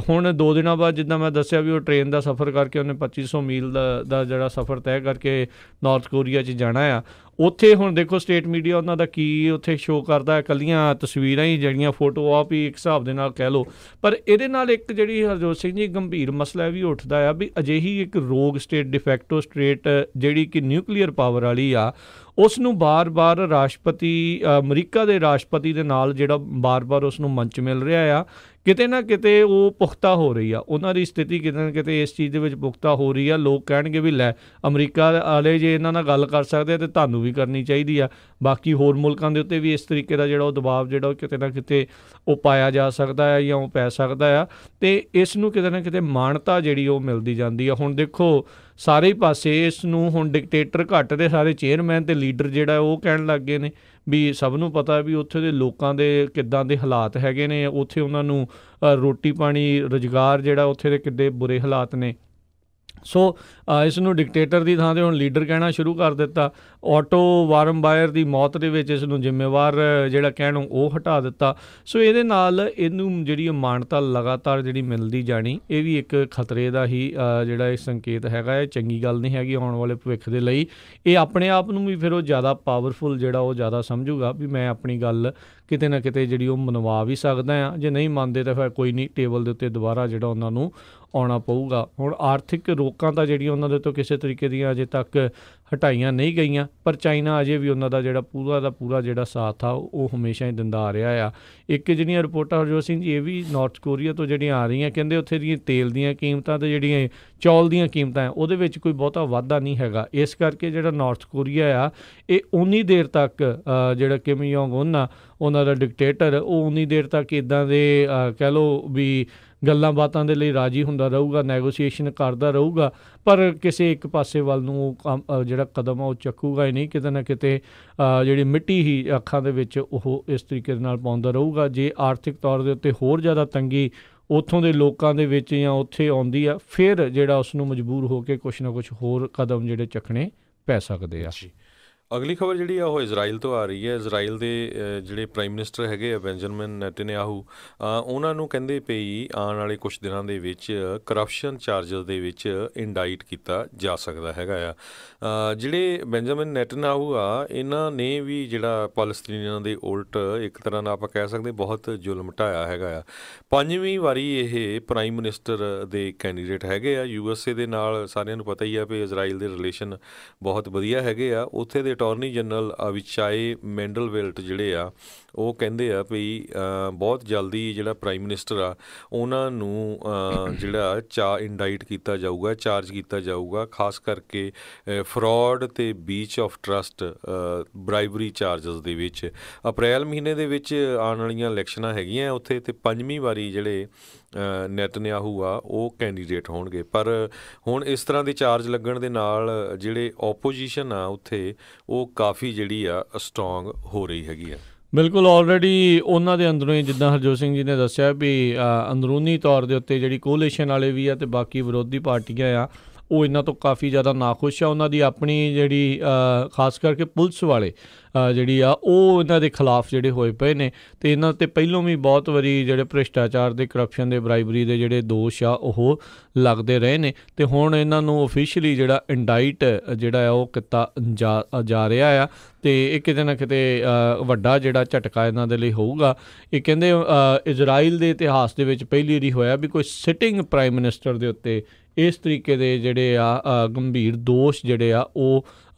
ਹੁਣ 2 ਦਿਨਾਂ ਬਾਅਦ ਜਿੱਦਾਂ ਮੈਂ ਦੱਸਿਆ ਵੀ ਉਹ ਟ੍ਰੇਨ ਦਾ ਸਫ਼ਰ ਕਰਕੇ ਉਹਨੇ 2500 ਮੀਲ ਦਾ ਜਿਹੜਾ ਸਫ਼ਰ ਤੈਅ ਕਰਕੇ ਨਾਰਥ ਕੋਰੀਆ 'ਚ ਜਾਣਾ ਆ। ਉੱਥੇ ਹੁਣ ਦੇਖੋ ਸਟੇਟ ਮੀਡੀਆ ਉਹਨਾਂ ਦਾ ਕੀ ਉੱਥੇ ਸ਼ੋਅ ਕਰਦਾ, ਇਕੱਲੀਆਂ ਤਸਵੀਰਾਂ ਹੀ ਜਿਹੜੀਆਂ ਫੋਟੋ ਆਪ ਹੀ ਇੱਕ ਹਿਸਾਬ ਦੇ ਨਾਲ ਕਹਿ ਲਓ। ਪਰ ਇਹਦੇ ਨਾਲ ਇੱਕ ਜਿਹੜੀ ਹਰਜੋਤ ਸਿੰਘ ਜੀ ਗੰਭੀਰ ਮਸਲਾ ਇਹ ਵੀ ਉੱਠਦਾ ਆ ਵੀ ਅਜਿਹੀ ਇੱਕ ਰੋਗ ਸਟੇਟ, ਡਿਫੈਕਟੋ ਸਟੇਟ ਜਿਹੜੀ ਕਿ ਨਿਊਕਲੀਅਰ ਪਾਵਰ ਵਾਲੀ ਆ, ਉਸ ਨੂੰ ਬਾਰ-ਬਾਰ ਰਾਸ਼ਟਰਪਤੀ ਅਮਰੀਕਾ ਦੇ ਰਾਸ਼ਟਰਪਤੀ ਦੇ ਨਾਲ ਜਿਹੜਾ ਬਾਰ-ਬਾਰ ਉਸ ਨੂੰ ਮੰਚ ਮਿਲ ਰਿਹਾ ਆ, ਕਿਤੇ ਨਾ ਕਿਤੇ ਉਹ ਪੁਖਤਾ ਹੋ ਰਹੀ ਆ, ਉਹਨਾਂ ਦੀ ਸਥਿਤੀ ਕਿਤੇ ਨਾ ਕਿਤੇ ਇਸ ਚੀਜ਼ ਦੇ ਵਿੱਚ ਪੁਖਤਾ ਹੋ ਰਹੀ ਆ। ਲੋਕ ਕਹਿਣਗੇ ਵੀ ਲੈ ਅਮਰੀਕਾ ਵਾਲੇ ਜੇ ਇਹਨਾਂ ਨਾਲ ਗੱਲ ਕਰ ਸਕਦੇ ਆ ਤਾਂ ਤੁਹਾਨੂੰ ਵੀ ਕਰਨੀ ਚਾਹੀਦੀ ਆ। ਬਾਕੀ ਹੋਰ ਮੁਲਕਾਂ ਦੇ ਉੱਤੇ ਵੀ ਇਸ ਤਰੀਕੇ ਦਾ ਜਿਹੜਾ ਉਹ ਦਬਾਅ ਜਿਹੜਾ ਉਹ ਕਿਤੇ ਨਾ ਕਿਤੇ ਉਹ ਪਾਇਆ ਜਾ ਸਕਦਾ ਹੈ ਜਾਂ ਉਹ ਪੈ ਸਕਦਾ ਆ, ਅਤੇ ਇਸ ਨੂੰ ਕਿਤੇ ਨਾ ਕਿਤੇ ਮਾਨਤਾ ਜਿਹੜੀ ਉਹ ਮਿਲਦੀ ਜਾਂਦੀ ਆ। ਹੁਣ ਦੇਖੋ ਸਾਰੇ ਹੀ ਪਾਸੇ ਇਸ ਨੂੰ ਹੁਣ ਡਿਕਟੇਟਰ ਘੱਟ ਦੇ ਸਾਰੇ ਚੇਅਰਮੈਨ ਅਤੇ ਲੀਡਰ ਜਿਹੜਾ ਉਹ ਕਹਿਣ ਲੱਗ ਗਏ ਨੇ ਵੀ ਸਭ ਨੂੰ ਪਤਾ ਵੀ ਉੱਥੇ ਦੇ ਲੋਕਾਂ ਦੇ ਕਿੱਦਾਂ ਦੇ ਹਾਲਾਤ ਹੈਗੇ ਨੇ, ਉੱਥੇ ਉਹਨਾਂ ਨੂੰ ਰੋਟੀ ਪਾਣੀ ਰੁਜ਼ਗਾਰ ਜਿਹੜਾ ਉੱਥੇ ਦੇ ਕਿੱਡੇ ਬੁਰੇ ਹਾਲਾਤ ਨੇ। ਸੋ ਇਸ ਨੂੰ ਡਿਕਟੇਟਰ ਦੀ ਥਾਂ 'ਤੇ ਹੁਣ ਲੀਡਰ ਕਹਿਣਾ ਸ਼ੁਰੂ ਕਰ ਦਿੱਤਾ। ਆਟੋ ਵਾਰਮਬਾਇਰ ਦੀ ਮੌਤ ਦੇ ਵਿੱਚ ਇਸ ਨੂੰ ਜ਼ਿੰਮੇਵਾਰ ਜਿਹੜਾ ਕਹਿਣ ਉਹ ਹਟਾ ਦਿੱਤਾ। ਸੋ ਇਹਦੇ ਨਾਲ ਇਹਨੂੰ ਜਿਹੜੀ ਮਾਨਤਾ ਲਗਾਤਾਰ ਜਿਹੜੀ ਮਿਲਦੀ ਜਾਣੀ, ਇਹ ਵੀ ਇੱਕ ਖਤਰੇ ਦਾ ਹੀ ਜਿਹੜਾ ਇਹ ਸੰਕੇਤ ਹੈਗਾ, ਇਹ ਚੰਗੀ ਗੱਲ ਨਹੀਂ ਹੈਗੀ ਆਉਣ ਵਾਲੇ ਭਵਿੱਖ ਦੇ ਲਈ। ਇਹ ਆਪਣੇ ਆਪ ਨੂੰ ਵੀ ਫਿਰ ਉਹ ਜ਼ਿਆਦਾ ਪਾਵਰਫੁਲ ਜਿਹੜਾ ਉਹ ਜ਼ਿਆਦਾ ਸਮਝੂਗਾ ਵੀ ਮੈਂ ਆਪਣੀ ਗੱਲ ਕਿਤੇ ਨਾ ਕਿਤੇ ਜਿਹੜੀ ਉਹ ਮਨਵਾ ਵੀ ਸਕਦਾ ਹਾਂ। ਜੇ ਨਹੀਂ ਮੰਨਦੇ ਤਾਂ ਫਿਰ ਕੋਈ ਨਹੀਂ, ਟੇਬਲ ਦੇ ਉੱਤੇ ਦੁਬਾਰਾ ਜਿਹੜਾ ਉਹਨਾਂ ਨੂੰ ਆਉਣਾ ਪਊਗਾ। ਹੁਣ ਆਰਥਿਕ ਰੋਕਾਂ ਤਾਂ ਜਿਹੜੀਆਂ ਉਹਨਾਂ ਦੇ ਤੋਂ ਕਿਸੇ ਤਰੀਕੇ ਦੀਆਂ ਅਜੇ ਤੱਕ ਹਟਾਈਆਂ ਨਹੀਂ ਗਈਆਂ, ਪਰ ਚਾਈਨਾ ਅਜੇ ਵੀ ਉਹਨਾਂ ਦਾ ਜਿਹੜਾ ਪੂਰਾ ਦਾ ਪੂਰਾ ਜਿਹੜਾ ਸਾਥ ਆ ਉਹ ਹਮੇਸ਼ਾ ਹੀ ਦਿੰਦਾ ਆ ਰਿਹਾ ਆ। ਇੱਕ ਜਿਹੜੀਆਂ ਰਿਪੋਰਟਾਂ ਹਰਜੋਤ ਸਿੰਘ ਜੀ ਇਹ ਵੀ ਨਾਰਥ ਕੋਰੀਆ ਤੋਂ ਜਿਹੜੀਆਂ ਆ ਰਹੀਆਂ, ਕਹਿੰਦੇ ਉੱਥੇ ਦੀਆਂ ਤੇਲ ਦੀਆਂ ਕੀਮਤਾਂ ਅਤੇ ਜਿਹੜੀਆਂ ਚੌਲ ਦੀਆਂ ਕੀਮਤਾਂ ਉਹਦੇ ਵਿੱਚ ਕੋਈ ਬਹੁਤਾ ਵਾਧਾ ਨਹੀਂ ਹੈਗਾ। ਇਸ ਕਰਕੇ ਜਿਹੜਾ ਨਾਰਥ ਕੋਰੀਆ ਆ ਇਹ ਉਨੀ ਦੇਰ ਤੱਕ ਜਿਹੜਾ ਕਿਮ ਜੋਂਗ ਉਨ ਆ ਉਹਨਾਂ ਦਾ ਡਿਕਟੇਟਰ, ਉਹ ਉਨੀ ਦੇਰ ਤੱਕ ਇੱਦਾਂ ਦੇ ਕਹਿ ਲਓ ਵੀ ਗੱਲਾਂ ਬਾਤਾਂ ਦੇ ਲਈ ਰਾਜੀ ਹੁੰਦਾ ਰਹੂਗਾ, ਨੈਗੋਸੀਏਸ਼ਨ ਕਰਦਾ ਰਹੂਗਾ, ਪਰ ਕਿਸੇ ਇੱਕ ਪਾਸੇ ਵੱਲ ਨੂੰ ਉਹ ਜਿਹੜਾ ਕਦਮ ਆ ਉਹ ਚੱਕੂਗਾ ਹੀ ਨਹੀਂ। ਕਿਤੇ ਨਾ ਕਿਤੇ ਜਿਹੜੀ ਮਿੱਟੀ ਹੀ ਅੱਖਾਂ ਦੇ ਵਿੱਚ ਉਹ ਇਸ ਤਰੀਕੇ ਦੇ ਨਾਲ ਪਾਉਂਦਾ ਰਹੂਗਾ। ਜੇ ਆਰਥਿਕ ਤੌਰ ਦੇ ਉੱਤੇ ਹੋਰ ਜ਼ਿਆਦਾ ਤੰਗੀ ਉੱਥੋਂ ਦੇ ਲੋਕਾਂ ਦੇ ਵਿੱਚ ਜਾਂ ਉੱਥੇ ਆਉਂਦੀ ਆ, ਫਿਰ ਜਿਹੜਾ ਉਸ ਨੂੰ ਮਜਬੂਰ ਹੋ ਕੇ ਕੁਛ ਨਾ ਕੁਛ ਹੋਰ ਕਦਮ ਜਿਹੜੇ ਚੱਕਣੇ ਪੈ ਸਕਦੇ ਆ। ਅਗਲੀ ਖਬਰ ਜਿਹੜੀ ਆ ਉਹ ਇਜ਼ਰਾਈਲ ਤੋਂ ਆ ਰਹੀ ਹੈ। ਇਜ਼ਰਾਈਲ ਦੇ ਜਿਹੜੇ ਪ੍ਰਾਈਮ ਮਿਨਿਸਟਰ ਹੈਗੇ ਆ ਬੈਂਜਾਮਿਨ ਨੈਤਨਯਾਹੂ, ਉਹਨਾਂ ਨੂੰ ਕਹਿੰਦੇ ਪਈ ਆਉਣ ਵਾਲੇ ਕੁਛ ਦਿਨਾਂ ਦੇ ਵਿੱਚ ਕਰਪਸ਼ਨ ਚਾਰਜਸ ਦੇ ਵਿੱਚ ਇੰਡਾਈਟ ਕੀਤਾ ਜਾ ਸਕਦਾ ਹੈਗਾ ਆ। ਜਿਹੜੇ ਬੈਂਜਾਮਿਨ ਨੈਤਨਯਾਹੂ ਆ, ਇਹਨਾਂ ਨੇ ਵੀ ਜਿਹੜਾ ਪਾਲਸਤੀਨੀਆਂ ਦੇ ਉਲਟ ਇੱਕ ਤਰ੍ਹਾਂ ਨਾਲ ਆਪਾਂ ਕਹਿ ਸਕਦੇ ਬਹੁਤ ਜ਼ੁਲਮ ਢਾਇਆ ਹੈਗਾ ਆ। 5ਵੀਂ ਵਾਰੀ ਇਹ ਪ੍ਰਾਈਮ ਮਿਨਿਸਟਰ ਦੇ ਕੈਂਡੀਡੇਟ ਹੈਗੇ ਆ। USA ਦੇ ਨਾਲ ਸਾਰਿਆਂ ਨੂੰ ਪਤਾ ਹੀ ਆ ਵੀ ਇਜ਼ਰਾਈਲ ਦੇ ਰਿਲੇਸ਼ਨ ਬਹੁਤ ਵਧੀਆ ਹੈਗੇ ਆ। ਉੱਥੇ ਦੇ ਅਟਾਰਨੀ ਜਨਰਲ ਅਵਿਚਾਈ ਮੈਂਡਲਵੇਲਟ ਜਿਹੜੇ ਆ ਉਹ ਕਹਿੰਦੇ ਆ ਵੀ ਬਹੁਤ ਜਲਦੀ ਜਿਹੜਾ ਪ੍ਰਾਈਮ ਮਿਨਿਸਟਰ ਆ ਉਹਨਾਂ ਨੂੰ ਜਿਹੜਾ ਇੰਡਾਈਟ ਕੀਤਾ ਜਾਊਗਾ, ਚਾਰਜ ਕੀਤਾ ਜਾਊਗਾ, ਖਾਸ ਕਰਕੇ ਫਰੋਡ ਅਤੇ ਬੀਚ ਆਫ ਟਰਸਟ ਬਰਾਈਬਰੀ ਚਾਰਜਸ ਦੇ ਵਿੱਚ। ਅਪ੍ਰੈਲ ਮਹੀਨੇ ਦੇ ਵਿੱਚ ਆਉਣ ਵਾਲੀਆਂ ਇਲੈਕਸ਼ਨਾਂ ਹੈਗੀਆਂ ਉੱਥੇ, ਅਤੇ 5ਵੀਂ ਵਾਰੀ ਜਿਹੜੇ ਨੈਤਨਯਾਹੂ ਆ ਉਹ ਕੈਂਡੀਡੇਟ ਹੋਣਗੇ। ਪਰ ਹੁਣ ਇਸ ਤਰ੍ਹਾਂ ਦੇ ਚਾਰਜ ਲੱਗਣ ਦੇ ਨਾਲ ਜਿਹੜੇ ਓਪੋਜੀਸ਼ਨ ਆ ਉੱਥੇ ਉਹ ਕਾਫੀ ਜਿਹੜੀ ਆ ਸਟਰੋਂਗ ਹੋ ਰਹੀ ਹੈਗੀ ਆ। ਬਿਲਕੁਲ, ਆਲਰੇਡੀ ਉਹਨਾਂ ਦੇ ਅੰਦਰੋਂ ਹੀ ਜਿੱਦਾਂ ਹਰਜੋਤ ਸਿੰਘ ਜੀ ਨੇ ਦੱਸਿਆ ਵੀ ਅੰਦਰੂਨੀ ਤੌਰ ਦੇ ਉੱਤੇ ਜਿਹੜੀ ਕੋਲੀਸ਼ਨ ਵਾਲੇ ਵੀ ਆ ਅਤੇ ਬਾਕੀ ਵਿਰੋਧੀ ਪਾਰਟੀਆਂ ਆ ਉਹ ਇਹਨਾਂ ਤੋਂ ਕਾਫੀ ਜ਼ਿਆਦਾ ਨਾਖੁਸ਼ ਆ। ਉਹਨਾਂ ਦੀ ਆਪਣੀ ਜਿਹੜੀ ਖਾਸ ਕਰਕੇ ਪੁਲਿਸ ਵਾਲੇ ਜਿਹੜੀ ਆ ਉਹ ਇਹਨਾਂ ਦੇ ਖਿਲਾਫ ਜਿਹੜੇ ਹੋਏ ਪਏ ਨੇ, ਅਤੇ ਇਹਨਾਂ 'ਤੇ ਪਹਿਲੋਂ ਵੀ ਬਹੁਤ ਵਾਰੀ ਜਿਹੜੇ ਭ੍ਰਿਸ਼ਟਾਚਾਰ ਦੇ, ਕਰਪਸ਼ਨ ਦੇ, ਬਰਾਈਬਰੀ ਦੇ ਜਿਹੜੇ ਦੋਸ਼ ਆ ਉਹ ਲੱਗਦੇ ਰਹੇ ਨੇ। ਅਤੇ ਹੁਣ ਇਹਨਾਂ ਨੂੰ ਓਫੀਸ਼ਲੀ ਜਿਹੜਾ ਇੰਡਾਈਟ ਜਿਹੜਾ ਆ ਉਹ ਕੀਤਾ ਜਾ ਰਿਹਾ ਆ, ਅਤੇ ਇਹ ਕਿਤੇ ਨਾ ਕਿਤੇ ਵੱਡਾ ਜਿਹੜਾ ਝਟਕਾ ਇਹਨਾਂ ਦੇ ਲਈ ਹੋਊਗਾ। ਇਹ ਕਹਿੰਦੇ ਇਜ਼ਰਾਈਲ ਦੇ ਇਤਿਹਾਸ ਦੇ ਵਿੱਚ ਪਹਿਲੀ ਵਾਰੀ ਹੋਇਆ ਵੀ ਕੋਈ ਸਿਟਿੰਗ ਪ੍ਰਾਈਮ ਮਿਨਿਸਟਰ ਦੇ ਉੱਤੇ ਇਸ ਤਰੀਕੇ ਦੇ ਜਿਹੜੇ ਆ ਗੰਭੀਰ ਦੋਸ਼ ਜਿਹੜੇ ਆ ਉਹ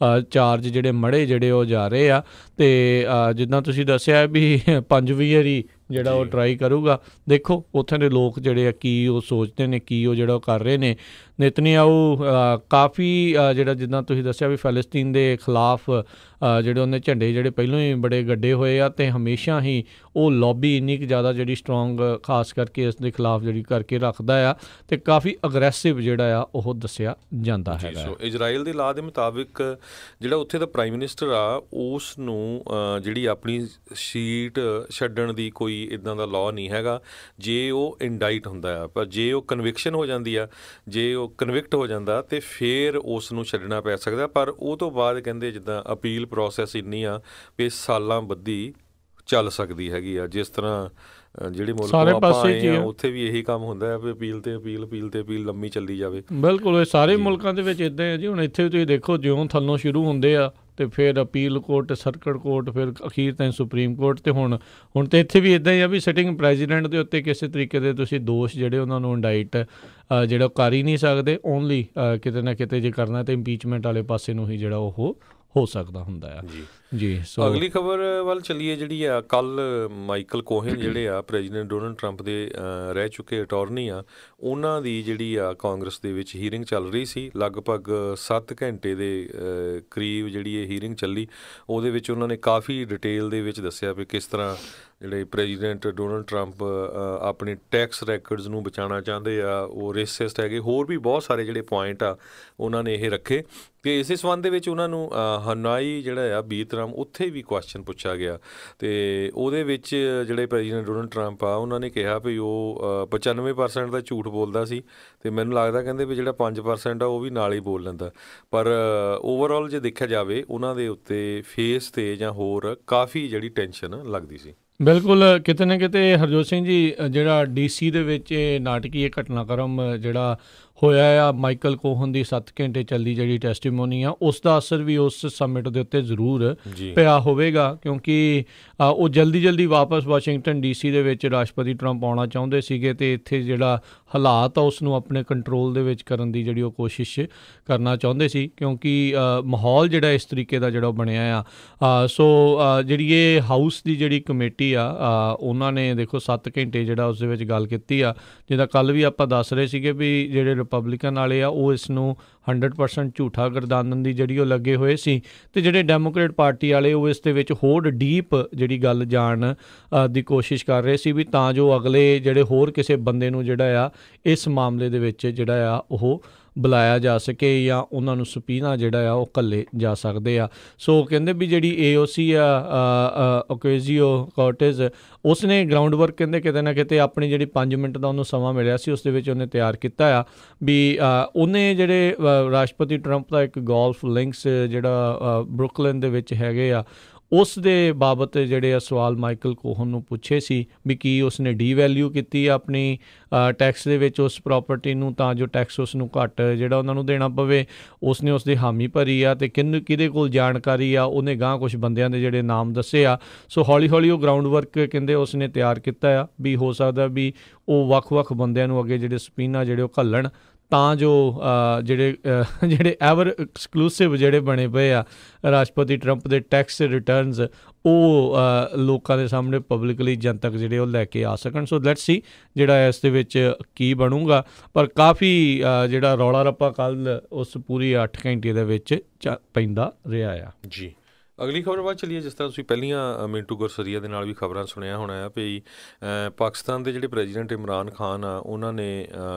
ਚਾਰਜ ਜਿਹੜੇ ਮੜੇ ਜਿਹੜੇ ਉਹ ਜਾ ਰਹੇ ਆ। ਅਤੇ ਜਿੱਦਾਂ ਤੁਸੀਂ ਦੱਸਿਆ ਵੀ 5ਵੀਂ ਵਾਰੀ ਜਿਹੜਾ ਉਹ ਟਰਾਈ ਕਰੂਗਾ। ਦੇਖੋ ਉੱਥੇ ਦੇ ਲੋਕ ਜਿਹੜੇ ਆ ਕੀ ਉਹ ਸੋਚਦੇ ਨੇ, ਕੀ ਉਹ ਜਿਹੜਾ ਉਹ ਕਰ ਰਹੇ ਨੇ। ਨੇਤਨਯਾਹੂ ਕਾਫੀ ਜਿਹੜਾ ਜਿੱਦਾਂ ਤੁਸੀਂ ਦੱਸਿਆ ਵੀ ਫਲਸਤੀਨ ਦੇ ਖਿਲਾਫ ਜਿਹੜੇ ਉਹਨੇ ਝੰਡੇ ਜਿਹੜੇ ਪਹਿਲਾਂ ਹੀ ਬੜੇ ਗੱਡੇ ਹੋਏ ਆ, ਅਤੇ ਹਮੇਸ਼ਾ ਹੀ ਉਹ ਲੌਬੀ ਇੰਨੀ ਕੁ ਜ਼ਿਆਦਾ ਜਿਹੜੀ ਸਟਰੋਂਗ ਖਾਸ ਕਰਕੇ ਇਸ ਦੇ ਖਿਲਾਫ ਜਿਹੜੀ ਕਰਕੇ ਰੱਖਦਾ ਆ, ਅਤੇ ਕਾਫੀ ਅਗਰੈਸਿਵ ਜਿਹੜਾ ਆ ਉਹ ਦੱਸਿਆ ਜਾਂਦਾ ਹੈਗਾ। ਸੋ ਇਜ਼ਰਾਈਲ ਦੇ ਲਾਅ ਦੇ ਮੁਤਾਬਿਕ ਜਿਹੜਾ ਉੱਥੇ ਦਾ ਪ੍ਰਾਈਮ ਮਿਨਿਸਟਰ ਆ ਉਸ ਨੂੰ ਜਿਹੜੀ ਆਪਣੀ ਸੀਟ ਛੱਡਣ ਦੀ ਕੋਈ ਇੱਦਾਂ ਦਾ ਲਾਅ ਨਹੀਂ ਹੈਗਾ ਜੇ ਉਹ ਇੰਡਾਈਟ ਹੁੰਦਾ ਆ। ਪਰ ਜੇ ਉਹ ਕਨਵਿਕਸ਼ਨ ਹੋ ਜਾਂਦੀ ਆ, ਜੇ ਉਹ ਕਨਵਿਕਟ ਹੋ ਜਾਂਦਾ ਅਤੇ ਫਿਰ ਉਸ ਨੂੰ ਛੱਡਣਾ ਪੈ ਸਕਦਾ। ਪਰ ਉਹ ਤੋਂ ਬਾਅਦ ਕਹਿੰਦੇ ਜਿੱਦਾਂ ਅਪੀਲ ਪ੍ਰੋਸੈਸ ਇੰਨੀ ਆ ਵੀ ਸਾਲਾਂ ਬੱਧੀ ਚੱਲ ਸਕਦੀ ਹੈਗੀ ਆ। ਜਿਸ ਤਰ੍ਹਾਂ ਜਿਹੜੇ ਮੁਲਕ ਆਪਾਂ ਆਏ ਆ ਉੱਥੇ ਵੀ ਇਹੀ ਕੰਮ ਹੁੰਦਾ ਹੈ ਵੀ ਅਪੀਲ ਤੇ ਅਪੀਲ, ਅਪੀਲ ਤੇ ਅਪੀਲ ਲੰਮੀ ਚੱਲਦੀ ਜਾਵੇ। ਬਿਲਕੁਲ, ਇਹ ਸਾਰੇ ਮੁਲਕਾਂ ਦੇ ਵਿੱਚ ਇੱਦਾਂ ਹੈ ਜੀ। ਹੁਣ ਇੱਥੇ ਵੀ ਤੁਸੀਂ ਦੇਖੋ ਜਿਉਂ ਥੱਲੋਂ ਸ਼ੁਰੂ ਹੁੰਦੇ ਆ ਅਤੇ ਫਿਰ ਅਪੀਲ ਕੋਰਟ, ਸਰਕਟ ਕੋਰਟ, ਫਿਰ ਅਖੀਰ ਤਾਈਂ ਸੁਪਰੀਮ ਕੋਰਟ, ਅਤੇ ਹੁਣ ਤਾਂ ਇੱਥੇ ਵੀ ਇੱਦਾਂ ਹੀ ਆ ਵੀ ਸਿਟਿੰਗ ਪ੍ਰੈਜ਼ੀਡੈਂਟ ਦੇ ਉੱਤੇ ਕਿਸੇ ਤਰੀਕੇ ਦੇ ਤੁਸੀਂ ਦੋਸ਼ ਜਿਹੜੇ ਉਹਨਾਂ ਨੂੰ ਇੰਡਾਈਟ ਜਿਹੜਾ ਕਰ ਹੀ ਨਹੀਂ ਸਕਦੇ। ਓਨਲੀ ਕਿਤੇ ਨਾ ਕਿਤੇ ਜੇ ਕਰਨਾ ਤਾਂ ਇੰਪੀਚਮੈਂਟ ਵਾਲੇ ਪਾਸੇ ਨੂੰ ਹੀ ਜਿਹੜਾ ਉਹ ਹੋ ਸਕਦਾ ਹੁੰਦਾ ਆ ਜੀ। ਸੋ ਅਗਲੀ ਖਬਰ ਵੱਲ ਚੱਲੀਏ ਜਿਹੜੀ ਆ। ਕੱਲ੍ਹ ਮਾਈਕਲ ਕੋਹਨ ਜਿਹੜੇ ਆ ਪ੍ਰੈਜ਼ੀਡੈਂਟ ਡੋਨਲਡ ਟਰੰਪ ਦੇ ਰਹਿ ਚੁੱਕੇ ਅਟਾਰਨੀ ਆ, ਉਹਨਾਂ ਦੀ ਜਿਹੜੀ ਆ ਕਾਂਗਰਸ ਦੇ ਵਿੱਚ ਹੀਅਰਿੰਗ ਚੱਲ ਰਹੀ ਸੀ। ਲਗਭਗ 7 ਘੰਟੇ ਦੇ ਕਰੀਬ ਜਿਹੜੀ ਇਹ ਹੀਅਰਿੰਗ ਚੱਲੀ। ਉਹਦੇ ਵਿੱਚ ਉਹਨਾਂ ਨੇ ਕਾਫੀ ਡਿਟੇਲ ਦੇ ਵਿੱਚ ਦੱਸਿਆ ਵੀ ਕਿਸ ਤਰ੍ਹਾਂ ਜਿਹੜੇ ਪ੍ਰੈਜ਼ੀਡੈਂਟ ਡੋਨਲਡ ਟਰੰਪ ਆਪਣੇ ਟੈਕਸ ਰੈਕਰਡਸ ਨੂੰ ਬਚਾਉਣਾ ਚਾਹੁੰਦੇ ਆ, ਉਹ ਰੇਸਿਸਟ ਹੈਗੇ। ਹੋਰ ਵੀ ਬਹੁਤ ਸਾਰੇ ਜਿਹੜੇ ਪੁਆਇੰਟ ਆ ਉਹਨਾਂ ਨੇ ਇਹ ਰੱਖੇ, ਅਤੇ ਇਸੇ ਸੰਬੰਧ ਦੇ ਵਿੱਚ ਉਹਨਾਂ ਨੂੰ ਹਨਾਈ ਜਿਹੜਾ ਆ 20 ਪ੍ਰੋਗਰਾਮ ਉੱਥੇ ਵੀ ਕੁਐਸਚਨ ਪੁੱਛਿਆ ਗਿਆ ਅਤੇ ਉਹਦੇ ਵਿੱਚ ਜਿਹੜੇ ਪ੍ਰੈਜ਼ੀਡੈਂਟ ਡੋਨਲਡ ਟਰੰਪ ਆ ਉਹਨਾਂ ਨੇ ਕਿਹਾ ਵੀ ਉਹ 95% ਦਾ ਝੂਠ ਬੋਲਦਾ ਸੀ ਅਤੇ ਮੈਨੂੰ ਲੱਗਦਾ ਕਹਿੰਦੇ ਵੀ ਜਿਹੜਾ 5% ਆ ਉਹ ਵੀ ਨਾਲ ਹੀ ਬੋਲ ਲੈਂਦਾ। ਪਰ ਓਵਰਆਲ ਜੇ ਦੇਖਿਆ ਜਾਵੇ ਉਹਨਾਂ ਦੇ ਉੱਤੇ ਫੇਸ 'ਤੇ ਜਾਂ ਹੋਰ ਕਾਫੀ ਜਿਹੜੀ ਟੈਨਸ਼ਨ ਲੱਗਦੀ ਸੀ। ਬਿਲਕੁਲ, ਕਿਤੇ ਨਾ ਕਿਤੇ ਹਰਜੋਤ ਸਿੰਘ ਜੀ ਜਿਹੜਾ DC ਦੇ ਵਿੱਚ ਇਹ ਨਾਟਕੀ ਇਹ ਘਟਨਾਕ੍ਰਮ ਜਿਹੜਾ ਹੋਇਆ ਆ, ਮਾਈਕਲ ਕੋਹਨ ਦੀ 7 ਘੰਟੇ ਚੱਲੀ ਜਿਹੜੀ ਟੈਸਟੀਮੋਨੀ ਆ, ਉਸ ਦਾ ਅਸਰ ਵੀ ਉਸ ਸਮਿਟ ਦੇ ਉੱਤੇ ਜ਼ਰੂਰ ਪਿਆ ਹੋਵੇਗਾ, ਕਿਉਂਕਿ ਉਹ ਜਲਦੀ ਵਾਪਸ ਵਾਸ਼ਿੰਗਟਨ DC ਦੇ ਵਿੱਚ ਰਾਸ਼ਟਰਪਤੀ ਟਰੰਪ ਆਉਣਾ ਚਾਹੁੰਦੇ ਸੀਗੇ ਅਤੇ ਇੱਥੇ ਜਿਹੜਾ ਹਾਲਾਤ ਆ ਉਸ ਨੂੰ ਆਪਣੇ ਕੰਟਰੋਲ ਦੇ ਵਿੱਚ ਕਰਨ ਦੀ ਜਿਹੜੀ ਉਹ ਕੋਸ਼ਿਸ਼ ਕਰਨਾ ਚਾਹੁੰਦੇ ਸੀ, ਕਿਉਂਕਿ ਮਾਹੌਲ ਜਿਹੜਾ ਇਸ ਤਰੀਕੇ ਦਾ ਜਿਹੜਾ ਉਹ ਬਣਿਆ ਆ। ਸੋ ਜਿਹੜੀ ਇਹ ਹਾਊਸ ਦੀ ਜਿਹੜੀ ਕਮੇਟੀ ਆ ਉਹਨਾਂ ਨੇ ਦੇਖੋ 7 ਘੰਟੇ ਜਿਹੜਾ ਉਸ ਦੇ ਵਿੱਚ ਗੱਲ ਕੀਤੀ ਆ, ਜਿੱਦਾਂ ਕੱਲ੍ਹ ਵੀ ਆਪਾਂ ਦੱਸ ਰਹੇ ਸੀਗੇ ਵੀ ਜਿਹੜੇ ਰਿਪਬਲਿਕਨ ਵਾਲੇ ਆ ਉਹ ਇਸ ਨੂੰ 100% ਝੂਠਾ ਗਰਦਾਨਣ ਦੀ ਜਿਹੜੀ ਉਹ ਲੱਗੇ ਹੋਏ ਸੀ, ਅਤੇ ਜਿਹੜੇ ਡੈਮੋਕ੍ਰੇਟ ਪਾਰਟੀ ਵਾਲੇ ਉਹ ਇਸ ਦੇ ਵਿੱਚ ਹੋਰ ਡੀਪ ਜਿਹੜੀ ਗੱਲ ਜਾਣ ਦੀ ਕੋਸ਼ਿਸ਼ ਕਰ ਰਹੇ ਸੀ ਵੀ ਤਾਂ ਜੋ ਅਗਲੇ ਜਿਹੜੇ ਹੋਰ ਕਿਸੇ ਬੰਦੇ ਨੂੰ ਜਿਹੜਾ ਆ ਇਸ ਮਾਮਲੇ ਦੇ ਵਿੱਚ ਜਿਹੜਾ ਆ ਉਹ ਬੁਲਾਇਆ ਜਾ ਸਕੇ ਜਾਂ ਉਹਨਾਂ ਨੂੰ ਸੁਪੀਨਾ ਜਿਹੜਾ ਆ ਉਹ ਘੱਲੇ ਜਾ ਸਕਦੇ ਆ। ਸੋ ਕਹਿੰਦੇ ਵੀ ਜਿਹੜੀ AOC ਆ ਓਕੇਜ਼ੀਓ ਕੋਰਟੇਜ਼, ਉਸਨੇ ਗਰਾਊਂਡ ਵਰਕ ਕਹਿੰਦੇ ਕਿਤੇ ਨਾ ਕਿਤੇ ਆਪਣੀ ਜਿਹੜੀ 5 ਮਿੰਟ ਦਾ ਉਹਨੂੰ ਸਮਾਂ ਮਿਲਿਆ ਸੀ ਉਸ ਦੇ ਵਿੱਚ ਉਹਨੇ ਤਿਆਰ ਕੀਤਾ ਆ ਵੀ ਉਹਨੇ ਜਿਹੜੇ ਰਾਸ਼ਟਰਪਤੀ ਟਰੰਪ ਦਾ ਇੱਕ ਗੋਲਫ ਲਿੰਕਸ ਜਿਹੜਾ ਬਰੁਕਲਿਨ ਦੇ ਵਿੱਚ ਹੈਗੇ ਆ ਉਸ ਦੇ ਬਾਬਤ ਜਿਹੜੇ ਆ ਸਵਾਲ ਮਾਈਕਲ ਕੋਹਨ ਨੂੰ ਪੁੱਛੇ ਸੀ ਵੀ ਕੀ ਉਸਨੇ ਡੀਵੈਲਿਊ ਕੀਤੀ ਆਪਣੀ ਟੈਕਸ ਦੇ ਵਿੱਚ ਉਸ ਪ੍ਰਾਪਰਟੀ ਨੂੰ ਤਾਂ ਜੋ ਟੈਕਸ ਉਸ ਨੂੰ ਘੱਟ ਜਿਹੜਾ ਉਹਨਾਂ ਨੂੰ ਦੇਣਾ ਪਵੇ। ਉਸਨੇ ਉਸਦੀ ਹਾਮੀ ਭਰੀ ਆ ਅਤੇ ਕਿਹਦੇ ਕੋਲ ਜਾਣਕਾਰੀ ਆ ਉਹਨੇ ਗਾਂਹ ਕੁਛ ਬੰਦਿਆਂ ਦੇ ਜਿਹੜੇ ਨਾਮ ਦੱਸੇ ਆ। ਸੋ ਹੌਲੀ ਉਹ ਗਰਾਊਂਡ ਵਰਕ ਕਹਿੰਦੇ ਉਸਨੇ ਤਿਆਰ ਕੀਤਾ ਆ ਵੀ ਹੋ ਸਕਦਾ ਵੀ ਉਹ ਵੱਖ ਬੰਦਿਆਂ ਨੂੰ ਅੱਗੇ ਜਿਹੜੇ ਸੁਪੀਨਾ ਜਿਹੜੇ ਉਹ ਘੱਲਣ ਤਾਂ ਜੋ ਜਿਹੜੇ ਐਵਰ ਐਕਸਕਲੂਸਿਵ ਜਿਹੜੇ ਬਣੇ ਪਏ ਆ ਰਾਸ਼ਟਰਪਤੀ ਟਰੰਪ ਦੇ ਟੈਕਸ ਰਿਟਰਨਸ ਉਹ ਲੋਕਾਂ ਦੇ ਸਾਹਮਣੇ ਪਬਲਿਕਲੀ ਜਨਤਕ ਜਿਹੜੇ ਉਹ ਲੈ ਕੇ ਆ ਸਕਣ। ਸੋ ਲੈਟਸ ਸੀ ਜਿਹੜਾ ਇਸ ਦੇ ਵਿੱਚ ਕੀ ਬਣੂਗਾ, ਪਰ ਕਾਫੀ ਜਿਹੜਾ ਰੌਲਾ ਰੱਪਾ ਕੱਲ੍ਹ ਉਸ ਪੂਰੀ 8 ਘੰਟੇ ਦੇ ਵਿੱਚ ਪੈਂਦਾ ਰਿਹਾ ਆ। ਜੀ, ਅਗਲੀ ਖਬਰ ਬਾਅਦ ਚੱਲੀਏ। ਜਿਸ ਤਰ੍ਹਾਂ ਤੁਸੀਂ ਪਹਿਲੀਆਂ ਮਿੰਟੂ ਗੁਰਸਰੀਆ ਦੇ ਨਾਲ ਵੀ ਖਬਰਾਂ ਸੁਣਿਆ ਹੋਣਾ ਆ ਵੀ ਪਾਕਿਸਤਾਨ ਦੇ ਜਿਹੜੇ ਪ੍ਰੈਜ਼ੀਡੈਂਟ ਇਮਰਾਨ ਖਾਨ ਆ ਉਹਨਾਂ ਨੇ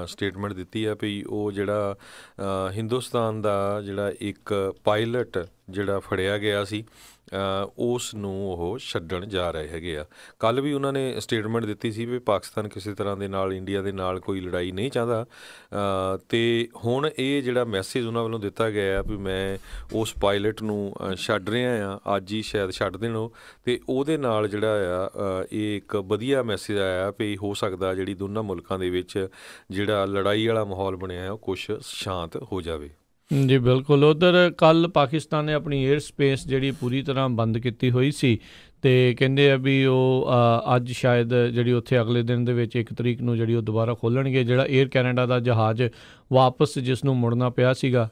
ਸਟੇਟਮੈਂਟ ਦਿੱਤੀ ਆ ਵੀ ਉਹ ਜਿਹੜਾ ਹਿੰਦੁਸਤਾਨ ਦਾ ਜਿਹੜਾ ਇੱਕ ਪਾਇਲਟ ਜਿਹੜਾ ਫੜਿਆ ਗਿਆ ਸੀ ਉਸ ਨੂੰ ਉਹ ਛੱਡਣ ਜਾ ਰਹੇ ਹੈਗੇ ਆ। ਕੱਲ੍ਹ ਵੀ ਉਹਨਾਂ ਨੇ ਸਟੇਟਮੈਂਟ ਦਿੱਤੀ ਸੀ ਵੀ ਪਾਕਿਸਤਾਨ ਕਿਸੇ ਤਰ੍ਹਾਂ ਦੇ ਨਾਲ ਇੰਡੀਆ ਦੇ ਨਾਲ ਕੋਈ ਲੜਾਈ ਨਹੀਂ ਚਾਹੁੰਦਾ ਅਤੇ ਹੁਣ ਇਹ ਜਿਹੜਾ ਮੈਸੇਜ ਉਹਨਾਂ ਵੱਲੋਂ ਦਿੱਤਾ ਗਿਆ ਵੀ ਮੈਂ ਉਸ ਪਾਇਲਟ ਨੂੰ ਛੱਡ ਰਿਹਾ ਆ, ਅੱਜ ਹੀ ਸ਼ਾਇਦ ਛੱਡ ਦੇਣ ਉਹ, ਅਤੇ ਉਹਦੇ ਨਾਲ ਜਿਹੜਾ ਆ ਇਹ ਇੱਕ ਵਧੀਆ ਮੈਸੇਜ ਆਇਆ ਵੀ ਹੋ ਸਕਦਾ ਜਿਹੜੀ ਦੋਨਾਂ ਮੁਲਕਾਂ ਦੇ ਵਿੱਚ ਜਿਹੜਾ ਲੜਾਈ ਵਾਲਾ ਮਾਹੌਲ ਬਣਿਆ ਉਹ ਕੁਛ ਸ਼ਾਂਤ ਹੋ ਜਾਵੇ। ਜੀ ਬਿਲਕੁਲ, ਉੱਧਰ ਕੱਲ੍ਹ ਪਾਕਿਸਤਾਨ ਨੇ ਆਪਣੀ ਏਅਰ ਸਪੇਸ ਜਿਹੜੀ ਪੂਰੀ ਤਰ੍ਹਾਂ ਬੰਦ ਕੀਤੀ ਹੋਈ ਸੀ ਅਤੇ ਕਹਿੰਦੇ ਆ ਵੀ ਉਹ ਅੱਜ ਸ਼ਾਇਦ ਜਿਹੜੀ ਉੱਥੇ ਅਗਲੇ ਦਿਨ ਦੇ ਵਿੱਚ 1 ਤਰੀਕ ਨੂੰ ਜਿਹੜੀ ਉਹ ਦੁਬਾਰਾ ਖੋਲ੍ਹਣਗੇ। ਜਿਹੜਾ ਏਅਰ ਕੈਨੇਡਾ ਦਾ ਜਹਾਜ਼ ਵਾਪਸ ਜਿਸ ਨੂੰ ਮੁੜਨਾ ਪਿਆ ਸੀਗਾ